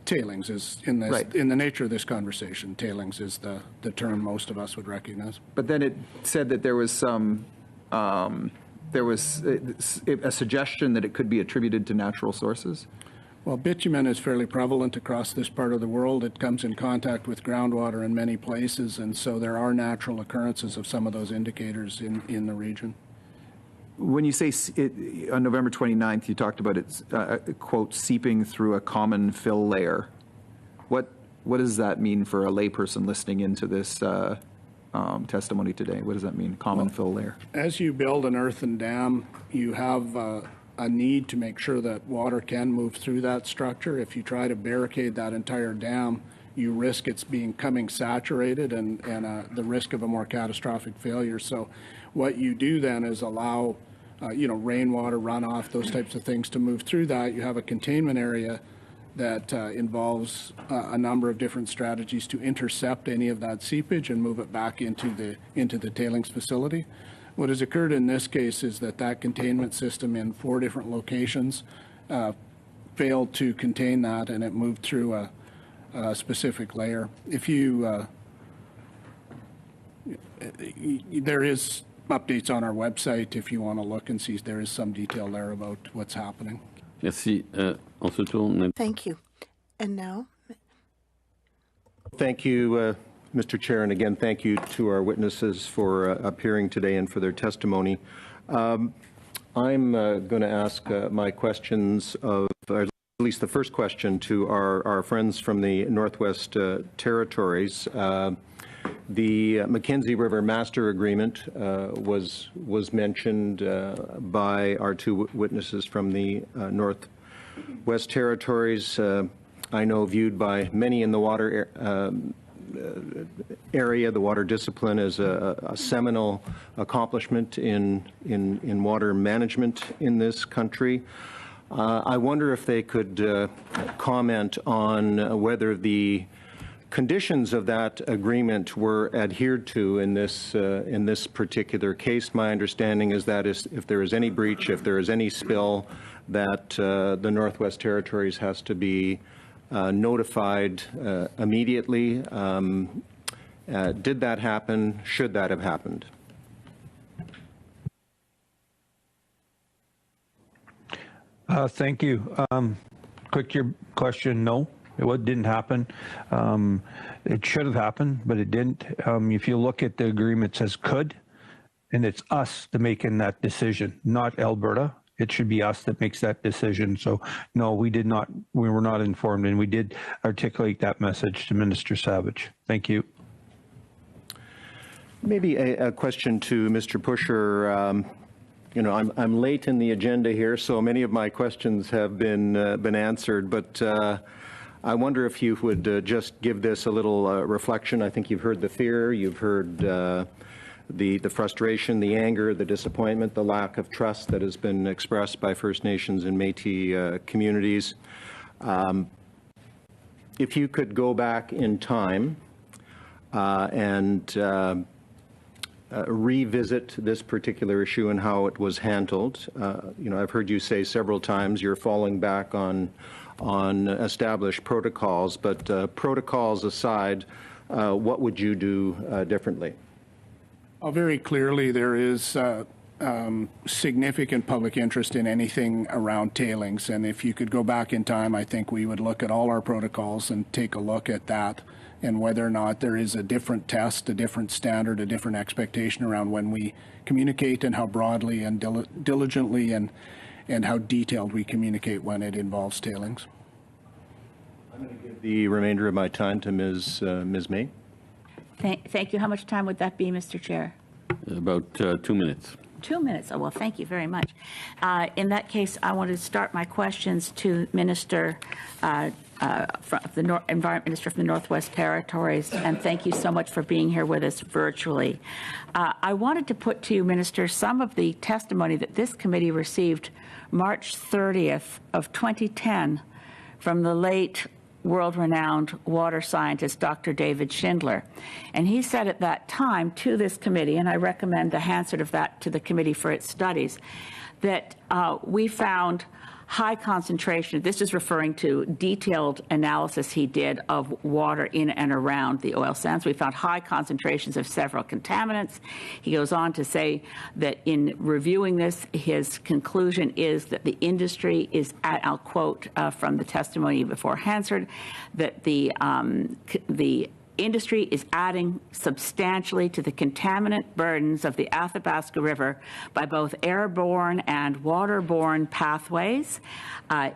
Tailings is in this, right. In the nature of this conversation, tailings is the term most of us would recognize.
But then it said that there was some, there was a suggestion that it could be attributed to natural sources.
Well, bitumen is fairly prevalent across this part of the world. It comes in contact with groundwater in many places, and so there are natural occurrences of some of those indicators in the region.
When you say on November 29th, you talked about it, quote, seeping through a common fill layer. What what does that mean for a layperson listening into this testimony today? What does that mean, common fill layer?
As you build an earthen dam, you have a need to make sure that water can move through that structure. If you try to barricade that entire dam, you risk it's becoming saturated and the risk of a more catastrophic failure. So what you do then is allow rainwater, runoff, those types of things to move through that. You have a containment area that involves a number of different strategies to intercept any of that seepage and move it back into the tailings facility. What has occurred in this case is that containment system in 4 different locations failed to contain that, and it moved through a specific layer. If you there is updates on our website if you want to look and see. There is some detail there about what's happening.
Merci. On se tourne.
Thank you. And now?
Thank you, Mr. Chair, and again, thank you to our witnesses for appearing today and for their testimony. I'm going to ask my questions of, or at least the first question, to our friends from the Northwest Territories. The Mackenzie River Master Agreement was mentioned by our 2 witnesses from the Northwest Territories. I know viewed by many in the water area, the water discipline, as a seminal accomplishment in water management in this country. I wonder if they could comment on whether the conditions of that agreement were adhered to in this particular case. My understanding is that if there is any breach, if there is any spill, that the Northwest Territories has to be notified immediately. Did that happen? Should that have happened?
Thank you. Quick your question, no. It didn't happen. It should have happened, but it didn't. If you look at the agreement, it says could, and it's us to making that decision, not Alberta. It should be us that makes that decision. So no, we did not. We were not informed, and we did articulate that message to Minister Savage. Thank you.
Maybe a question to Mr. Pusher. I'm late in the agenda here, so many of my questions have been answered, but I wonder if you would just give this a little reflection. I think you've heard the fear, you've heard the frustration, the anger, the disappointment, the lack of trust that has been expressed by First Nations and Métis communities. If you could go back in time and revisit this particular issue and how it was handled. I've heard you say several times you're falling back on established protocols, but protocols aside, what would you do differently?
Very clearly, there is significant public interest in anything around tailings, and if you could go back in time, I think we would look at all our protocols and take a look at that and whether or not there is a different test, a different standard, a different expectation around when we communicate and how broadly and diligently and how detailed we communicate when it involves tailings.
I'm going to give the remainder of my time to Ms. May.
Thank you. How much time would that be, Mr. Chair?
About 2 minutes.
2 minutes. Oh, well, thank you very much. In that case, I want to start my questions to Minister, Environment Minister from the Northwest Territories, and thank you so much for being here with us virtually. I wanted to put to you, Minister, some of the testimony that this committee received March 30th of 2010 from the late world-renowned water scientist, Dr. David Schindler. And he said at that time to this committee, and I recommend the Hansard of that to the committee for its studies, that we found high concentration, this is referring to detailed analysis he did of water in and around the oil sands. We found high concentrations of several contaminants. He goes on to say that in reviewing this, his conclusion is that the industry is, I'll quote from the testimony before Hansard, that the industry is adding substantially to the contaminant burdens of the Athabasca River by both airborne and waterborne pathways.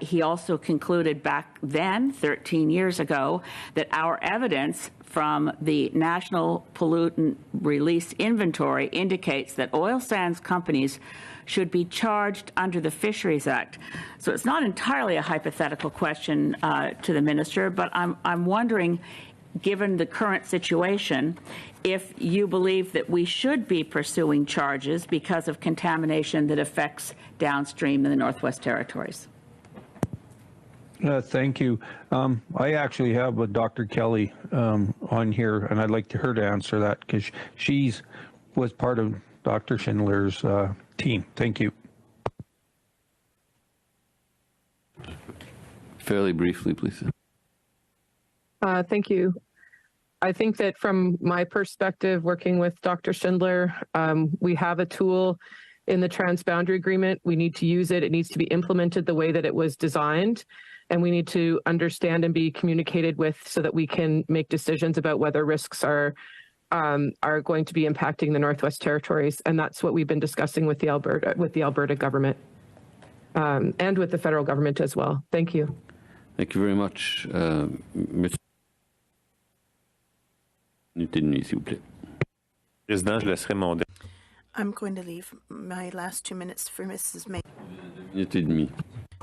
He also concluded back then, 13 years ago, that our evidence from the National Pollutant Release Inventory indicates that oil sands companies should be charged under the Fisheries Act. So it's not entirely a hypothetical question to the minister, but I'm wondering, given the current situation, if you believe that we should be pursuing charges because of contamination that affects downstream in the Northwest Territories.
Thank you. I actually have a Dr. Kelly on here, and I'd like her to answer that because she was part of Dr. Schindler's team. Thank you.
Fairly briefly, please.
Thank you. I think that from my perspective, working with Dr. Schindler, we have a tool in the transboundary agreement. We need to use it. It needs to be implemented the way that it was designed. And we need to understand and be communicated with so that we can make decisions about whether risks are going to be impacting the Northwest Territories. And that's what we've been discussing with the Alberta government and with the federal government as well. Thank you.
Thank you very much. Mr.
I'm going to leave my last 2 minutes for Mrs. May.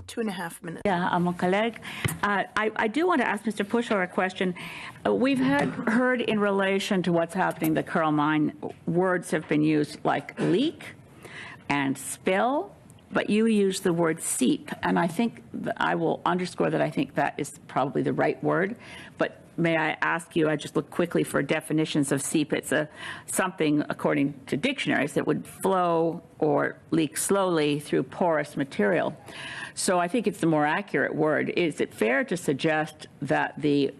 2.5 minutes.
Yeah, mon collègue. I do want to ask Mr. Pusher a question. We've heard in relation to what's happening, the Coral Mine, words have been used like leak and spill, but you use the word seep, and I think I will underscore that I think that is probably the right word, but may I ask you, I just look quickly for definitions of seep. It's something, according to dictionaries, that would flow or leak slowly through porous material. So I think it's the more accurate word. Is it fair to suggest that the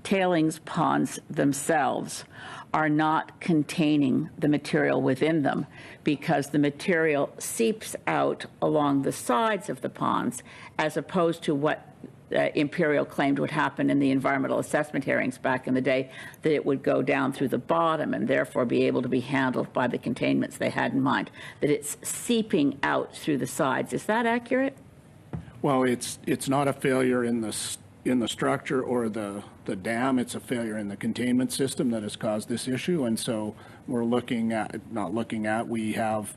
tailings ponds themselves are not containing the material within them because the material seeps out along the sides of the ponds, as opposed to what Imperial claimed would happen in the environmental assessment hearings back in the day, that it would go down through the bottom and therefore be able to be handled by the containments they had in mind, that it's seeping out through the sides. Is that accurate?
Well, it's not a failure in the structure or the dam. It's a failure in the containment system that has caused this issue. And so we're we have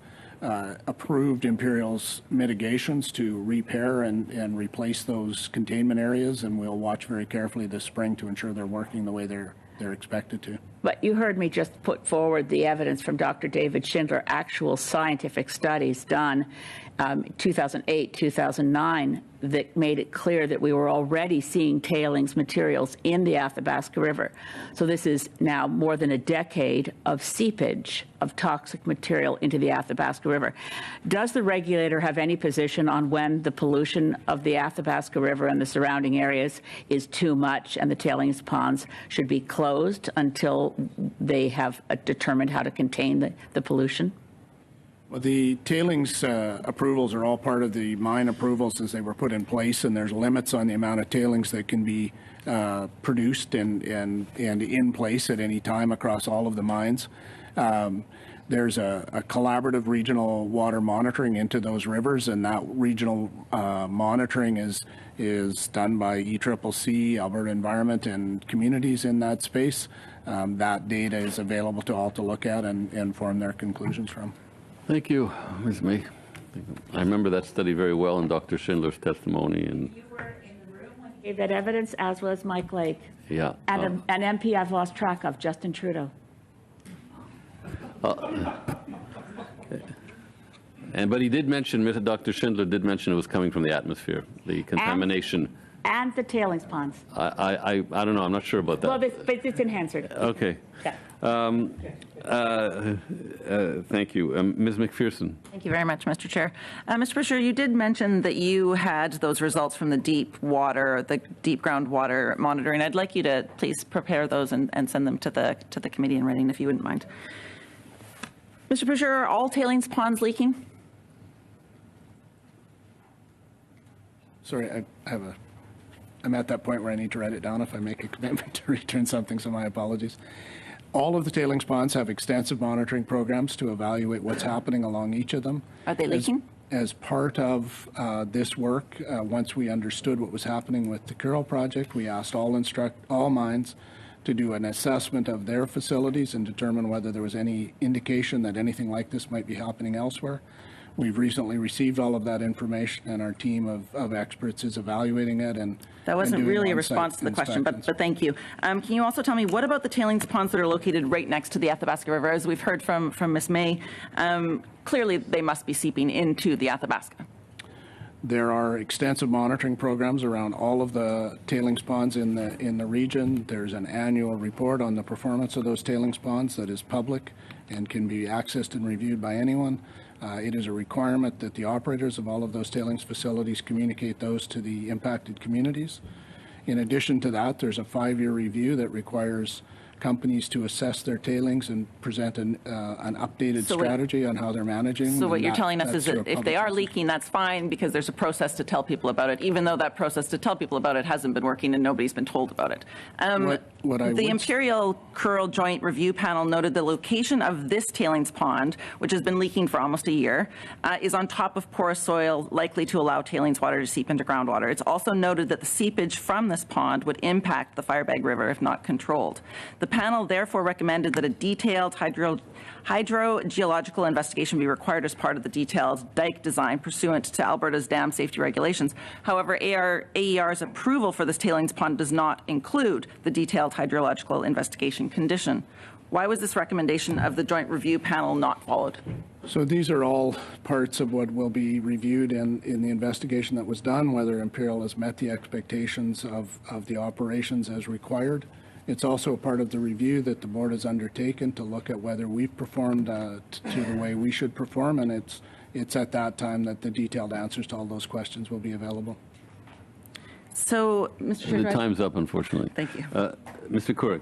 approved Imperial's mitigations to repair and replace those containment areas, and we'll watch very carefully this spring to ensure they're working the way they're expected to.
But you heard me just put forward the evidence from Dr. David Schindler, actual scientific studies done 2008, 2009, that made it clear that we were already seeing tailings materials in the Athabasca River. So this is now more than a decade of seepage of toxic material into the Athabasca River. Does the regulator have any position on when the pollution of the Athabasca River and the surrounding areas is too much and the tailings ponds should be closed until they have determined how to contain the pollution?
Well, the tailings approvals are all part of the mine approvals as they were put in place, and there's limits on the amount of tailings that can be produced and in place at any time across all of the mines. There's a collaborative regional water monitoring into those rivers, and that regional monitoring is done by ECCC, Alberta Environment, and communities in that space. That data is available to all to look at and form their conclusions from.
Thank you, Ms. May. I remember that study very well in Dr. Schindler's testimony. And
you were in the room when he gave that evidence, as was Mike Lake.
Yeah.
And an MP I've lost track of, Justin Trudeau.
But he did mention, Dr. Schindler did mention it was coming from the atmosphere, the contamination.
And the tailings ponds.
I don't know. I'm not sure about that.
Well, but it's in Hansard.
Okay.
Yeah.
Thank you. Ms. McPherson.
Thank you very much, Mr. Chair. Mr. Fisher, you did mention that you had those results from the deep groundwater monitoring. I'd like you to please prepare those and send them to the committee in writing, if you wouldn't mind. Mr. Fisher, are all tailings ponds leaking?
Sorry, I have I'm at that point where I need to write it down if I make a commitment to return something, so my apologies. All of the tailings ponds have extensive monitoring programs to evaluate what's happening along each of them.
Are they leaking?
As part of this work, once we understood what was happening with the Curl project, we asked all mines to do an assessment of their facilities and determine whether there was any indication that anything like this might be happening elsewhere. We've recently received all of that information, and our team of experts is evaluating it. And
that wasn't
and doing
really a response to the question, but thank you. Can you also tell me, what about the tailings ponds that are located right next to the Athabasca River? As we've heard from Ms. May, clearly they must be seeping into the Athabasca.
There are extensive monitoring programs around all of the tailings ponds in the region. There's an annual report on the performance of those tailings ponds that is public and can be accessed and reviewed by anyone. It is a requirement that the operators of all of those tailings facilities communicate those to the impacted communities. In addition to that, there's a 5-year review that requires companies to assess their tailings and present an updated strategy on how they're managing.
So what you're telling us is that if they are leaking, that's fine because there's a process to tell people about it, even though that process to tell people about it hasn't been working and nobody's been told about it. The Imperial Curl Joint Review Panel noted the location of this tailings pond, which has been leaking for almost a year, is on top of porous soil likely to allow tailings water to seep into groundwater. It's also noted that the seepage from this pond would impact the Firebag River if not controlled. The panel therefore recommended that a detailed hydrogeological investigation be required as part of the detailed dike design pursuant to Alberta's dam safety regulations. However, AER's approval for this tailings pond does not include the detailed hydrological investigation condition. Why was this recommendation of the Joint Review Panel not followed?
So these are all parts of what will be reviewed in the investigation that was done, whether Imperial has met the expectations of the operations as required. It's also a part of the review that the board has undertaken to look at whether we've performed to the way we should perform, and it's at that time that the detailed answers to all those questions will be available.
So, Mr. Chair,
the time's up, unfortunately.
Thank you.
Mr. Couric.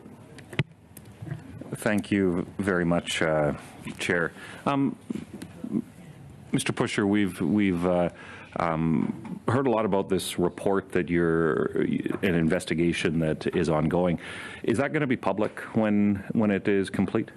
Thank you very much, Chair. Mr. Pusher, we've heard a lot about this report that an investigation that is ongoing. Is that going to be public when it is complete?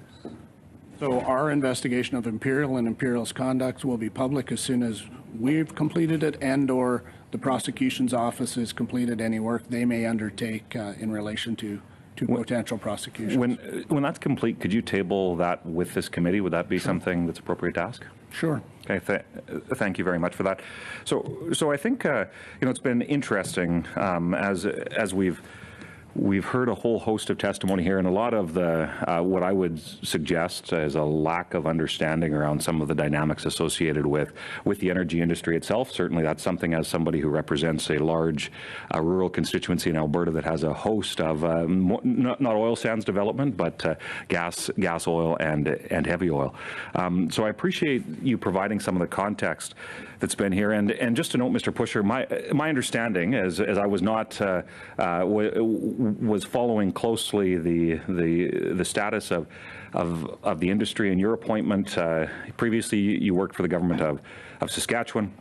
So our investigation of Imperial and Imperial's conduct will be public as soon as we've completed it and/or the prosecution's office has completed any work they may undertake in relation to potential prosecutions.
When that's complete, could you table that with this committee? Would that be something that's appropriate to ask?
Sure.
Okay, thank you very much for that. So I think it's been interesting as we've heard a whole host of testimony here, and a lot of the what I would suggest is a lack of understanding around some of the dynamics associated with the energy industry itself. Certainly, that's something as somebody who represents a large rural constituency in Alberta that has a host of not oil sands development, but gas, oil, and heavy oil. So I appreciate you providing some of the context that's been here. And just to note, Mr. Pusher, my understanding, as I was not was following closely the status of the industry and your appointment. Previously, you worked for the government of Saskatchewan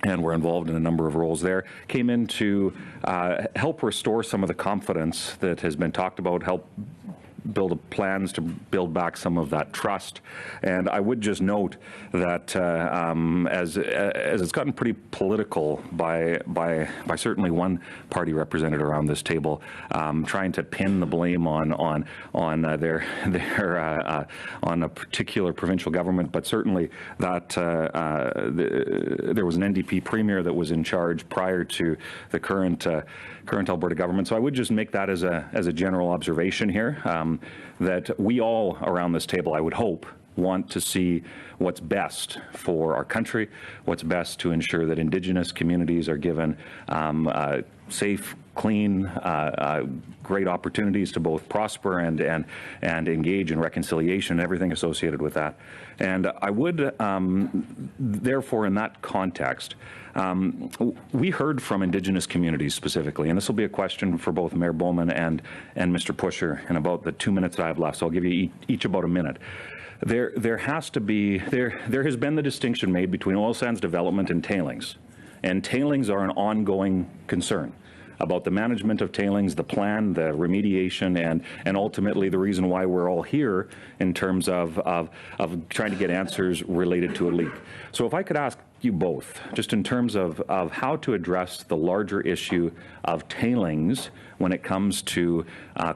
and were involved in a number of roles there, came in to help restore some of the confidence that has been talked about, help build plans to build back some of that trust. And I would just note that as it's gotten pretty political by certainly one party represented around this table, trying to pin the blame on their on a particular provincial government, but certainly that there was an NDP premier that was in charge prior to the current Alberta government. So I would just make that as a general observation here, that we all around this table, I would hope, want to see what's best for our country, what's best to ensure that Indigenous communities are given safe, clean, great opportunities to both prosper and engage in reconciliation and everything associated with that. And I would, therefore, in that context, we heard from Indigenous communities specifically, and this will be a question for both Mayor Bowman and Mr. Pusher in about the 2 minutes that I have left, so I'll give you each about a minute. There has been the distinction made between oil sands development and tailings are an ongoing concern. about the management of tailings, the plan, the remediation, and ultimately the reason why we're all here in terms of trying to get answers related to a leak. So if I could ask you both, just in terms of how to address the larger issue of tailings when it comes to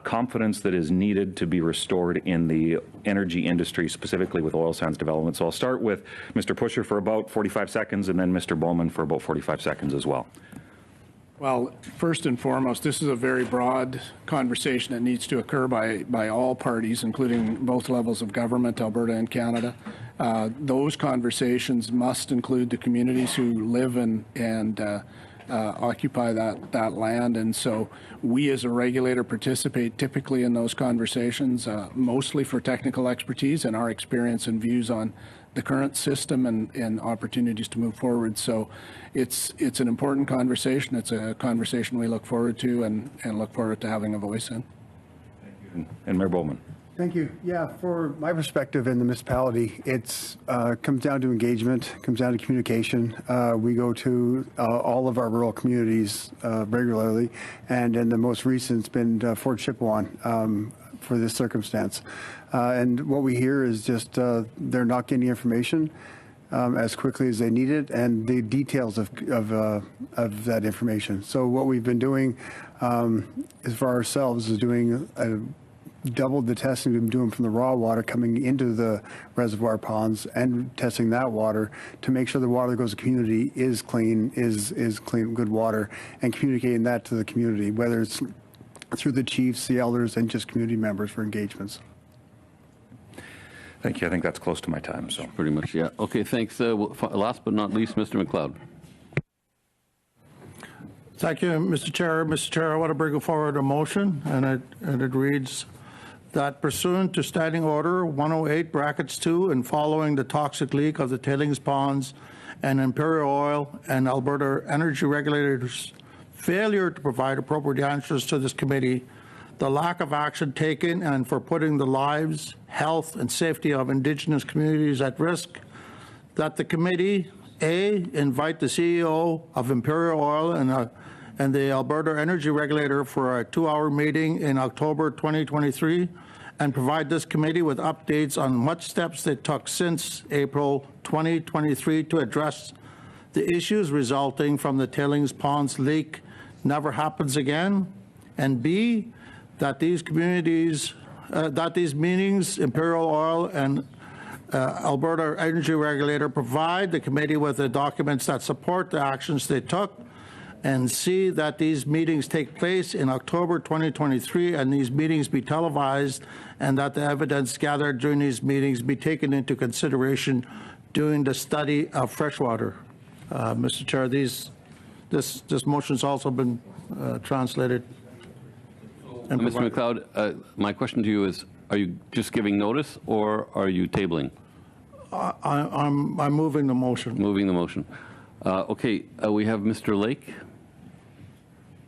confidence that is needed to be restored in the energy industry, specifically with oil sands development. So I'll start with Mr. Pusher for about 45 seconds and then Mr. Bowman for about 45 seconds as well.
Well, first and foremost, this is a very broad conversation that needs to occur by all parties, including both levels of government, Alberta and Canada. Those conversations must include the communities who live and occupy that land. And so we as a regulator participate typically in those conversations, mostly for technical expertise and our experience and views on the current system and opportunities to move forward. So it's an important conversation. It's a conversation we look forward to and look forward to having a voice in.
Thank you. And Mayor Bowman.
Thank you. Yeah, for my perspective in the municipality, it's comes down to engagement, comes down to communication. We go to all of our rural communities regularly, and in the most recent, it's been Fort Chipewyan for this circumstance. And what we hear is just they're not getting information as quickly as they need it, and the details of that information. So what we've been doing is for ourselves is doing doubled the testing we've been doing from the raw water coming into the reservoir ponds and testing that water to make sure the water that goes to the community is clean, is clean, good water, and communicating that to the community, whether it's through the chiefs, the elders, and just community members for engagements.
Thank you. I think that's close to my time. So
pretty much, yeah. Okay, thanks. Last but not least, Mr. McLeod.
Thank you, Mr. Chair. Mr. Chair, I want to bring forward a motion, and it reads that pursuant to Standing Order 108(2) and following the toxic leak of the tailings ponds and Imperial Oil and Alberta Energy Regulators' failure to provide appropriate answers to this committee, the lack of action taken and for putting the lives, health, and safety of Indigenous communities at risk, that the committee, A, invite the CEO of Imperial Oil and the Alberta Energy Regulator for a 2-hour meeting in October 2023 and provide this committee with updates on what steps they took since April 2023 to address the issues resulting from the tailings ponds leak never happens again, and B, that these meetings, Imperial Oil and Alberta Energy Regulator provide the committee with the documents that support the actions they took, and C, that these meetings take place in October 2023 and these meetings be televised, and that the evidence gathered during these meetings be taken into consideration during the study of freshwater. Mr. Chair, this motion's also been translated.
Mr. McLeod, my question to you is, are you just giving notice or are you tabling?
I'm moving the motion.
Moving the motion. Okay, we have Mr. Lake.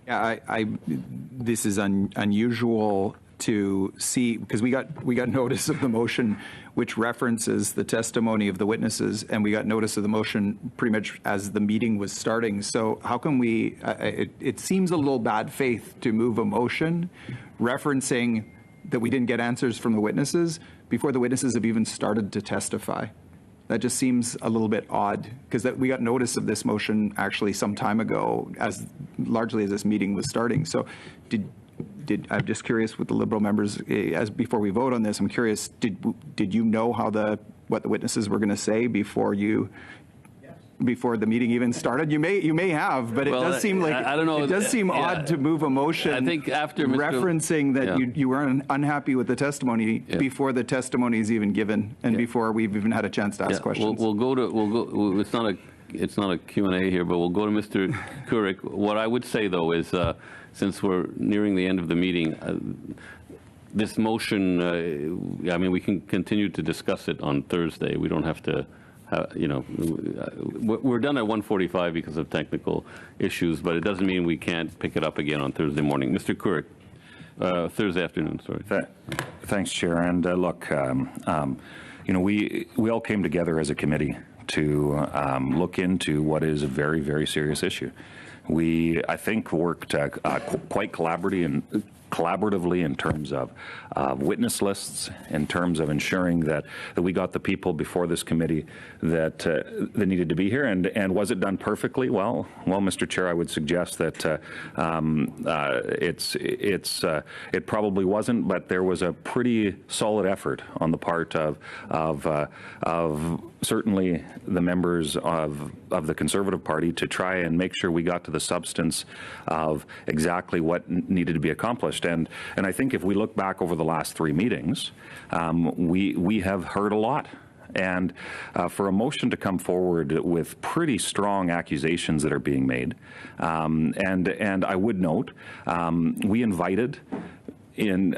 Yeah, this is unusual to see, because we got notice of the motion which references the testimony of the witnesses, and we got notice of the motion pretty much as the meeting was starting. So how can we, it seems a little bad faith to move a motion referencing that we didn't get answers from the witnesses before the witnesses have even started to testify. That just seems a little bit odd, because we got notice of this motion actually some time ago, largely as this meeting was starting. So I'm just curious with the Liberal members, before we vote on this, I'm curious, did you know what the witnesses were going to say before the meeting even started? You may have, but it does seem like I don't know. It does seem odd to move a motion.
I think after
referencing that you were unhappy with the testimony before the testimony is even given and before we've even had a chance to ask questions.
We'll go. It's not a Q&A here, but we'll go to Mr. Couric. What I would say though is, since we're nearing the end of the meeting, this motion, I mean, we can continue to discuss it on Thursday. We don't have to. We're done at 1:45 because of technical issues, but it doesn't mean we can't pick it up again on Thursday morning. Mr. Couric, Thursday afternoon, sorry.
Thanks, Chair. And look, we all came together as a committee to look into what is a very, very serious issue. We, I think, worked quite collaboratively in terms of witness lists, in terms of ensuring that we got the people before this committee that needed to be here. And was it done perfectly? Well, Mr. Chair, I would suggest that it probably wasn't, but there was a pretty solid effort on the part of certainly the members of the Conservative Party to try and make sure we got to the substance of exactly what needed to be accomplished. And I think if we look back over the last 3 meetings, we have heard a lot. And for a motion to come forward with pretty strong accusations that are being made, and I would note, we invited in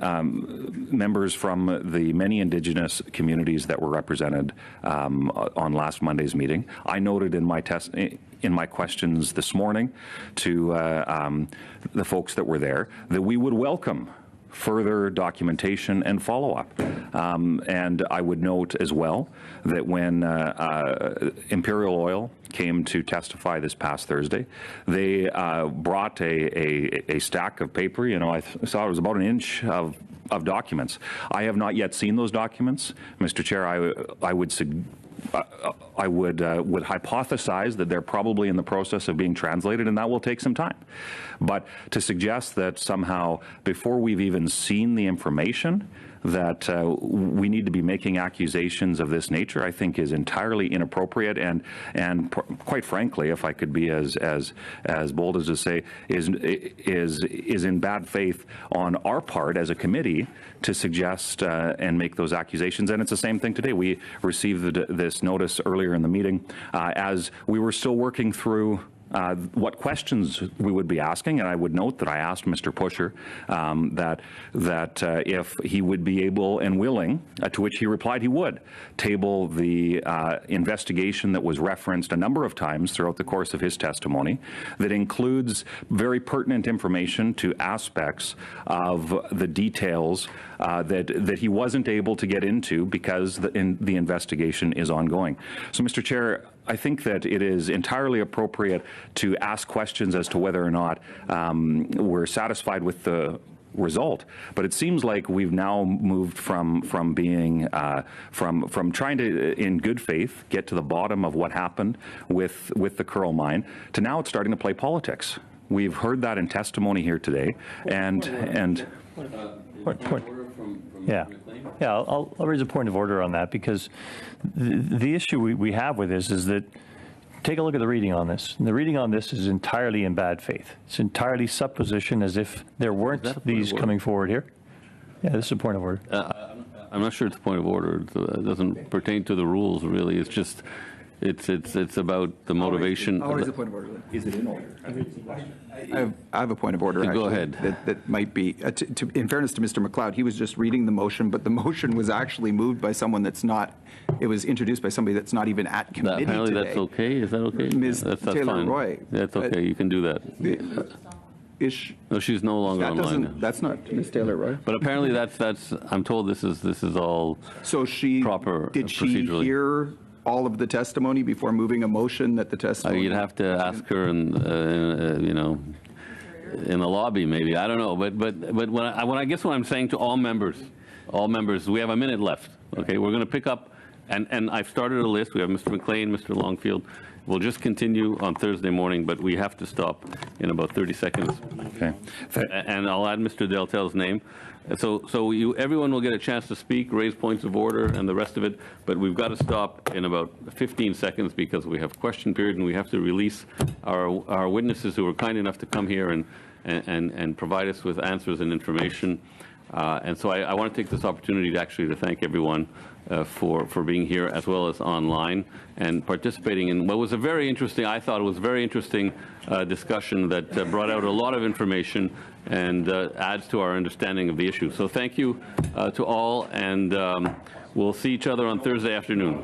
members from the many Indigenous communities that were represented on last Monday's meeting. I noted in my questions this morning to the folks that were there that we would welcome further documentation and follow-up. And I would note as well that when Imperial Oil came to testify this past Thursday, they brought a stack of paper. You know, I saw it was about an inch of documents. I have not yet seen those documents. Mr. Chair, I would hypothesize that they're probably in the process of being translated, and that will take some time. But to suggest that somehow, before we've even seen the information, that we need to be making accusations of this nature, I think is entirely inappropriate, and quite frankly, if I could be as bold as to say, is in bad faith on our part as a committee to suggest and make those accusations. And it's the same thing today. We received this notice earlier in the meeting as we were still working through what questions we would be asking, and I would note that I asked Mr. Pusher that if he would be able and willing, to which he replied he would, table the investigation that was referenced a number of times throughout the course of his testimony that includes very pertinent information to aspects of the details that he wasn't able to get into because the investigation is ongoing. So, Mr. Chair, I think that it is entirely appropriate to ask questions as to whether or not we're satisfied with the result, but it seems like we've now moved from being from trying to, in good faith, get to the bottom of what happened with the Curl mine to now it's starting to play politics. We've heard that in testimony here today, and.
Yeah, I'll raise a point of order on that, because the issue we have with this is that, take a look at the reading on this. And the reading on this is entirely in bad faith. It's entirely supposition, as if there weren't these coming forward here. Yeah, this is a point of order.
I'm not sure it's a point of order. It doesn't pertain to the rules, really. It's just, it's about the motivation.
How is the point of order? Is it in order? I have a point of order.
Go ahead.
That might be, in fairness to Mr. McLeod, he was just reading the motion, but the motion was actually moved by someone that's not, it was introduced by somebody that's not even at committee
apparently
today.
That's okay? Is that okay?
Ms.
That's
Taylor-Roy.
That's okay. You can do that. No, she's no longer online.
That's not Ms. Taylor-Roy.
But apparently that's, I'm told this is all
so proper. Did she hear all of the testimony before moving a motion that the testimony?
You'd have to ask her, you know, in the lobby, maybe. I don't know. But when I guess what I'm saying to all members, we have a minute left. Okay, we're going to pick up, and I've started a list. We have Mr. McLean, Mr. Longfield. We'll just continue on Thursday morning, but we have to stop in about 30 seconds.
Okay.
And I'll add Mr. Deltel's name. So everyone will get a chance to speak, raise points of order, and the rest of it, but we've got to stop in about 15 seconds because we have question period and we have to release our witnesses who were kind enough to come here and provide us with answers and information. And so I want to take this opportunity to thank everyone for being here, as well as online, and participating in what was a very interesting, I thought it was very interesting discussion that brought out a lot of information and adds to our understanding of the issue. So thank you to all, and we'll see each other on Thursday afternoon.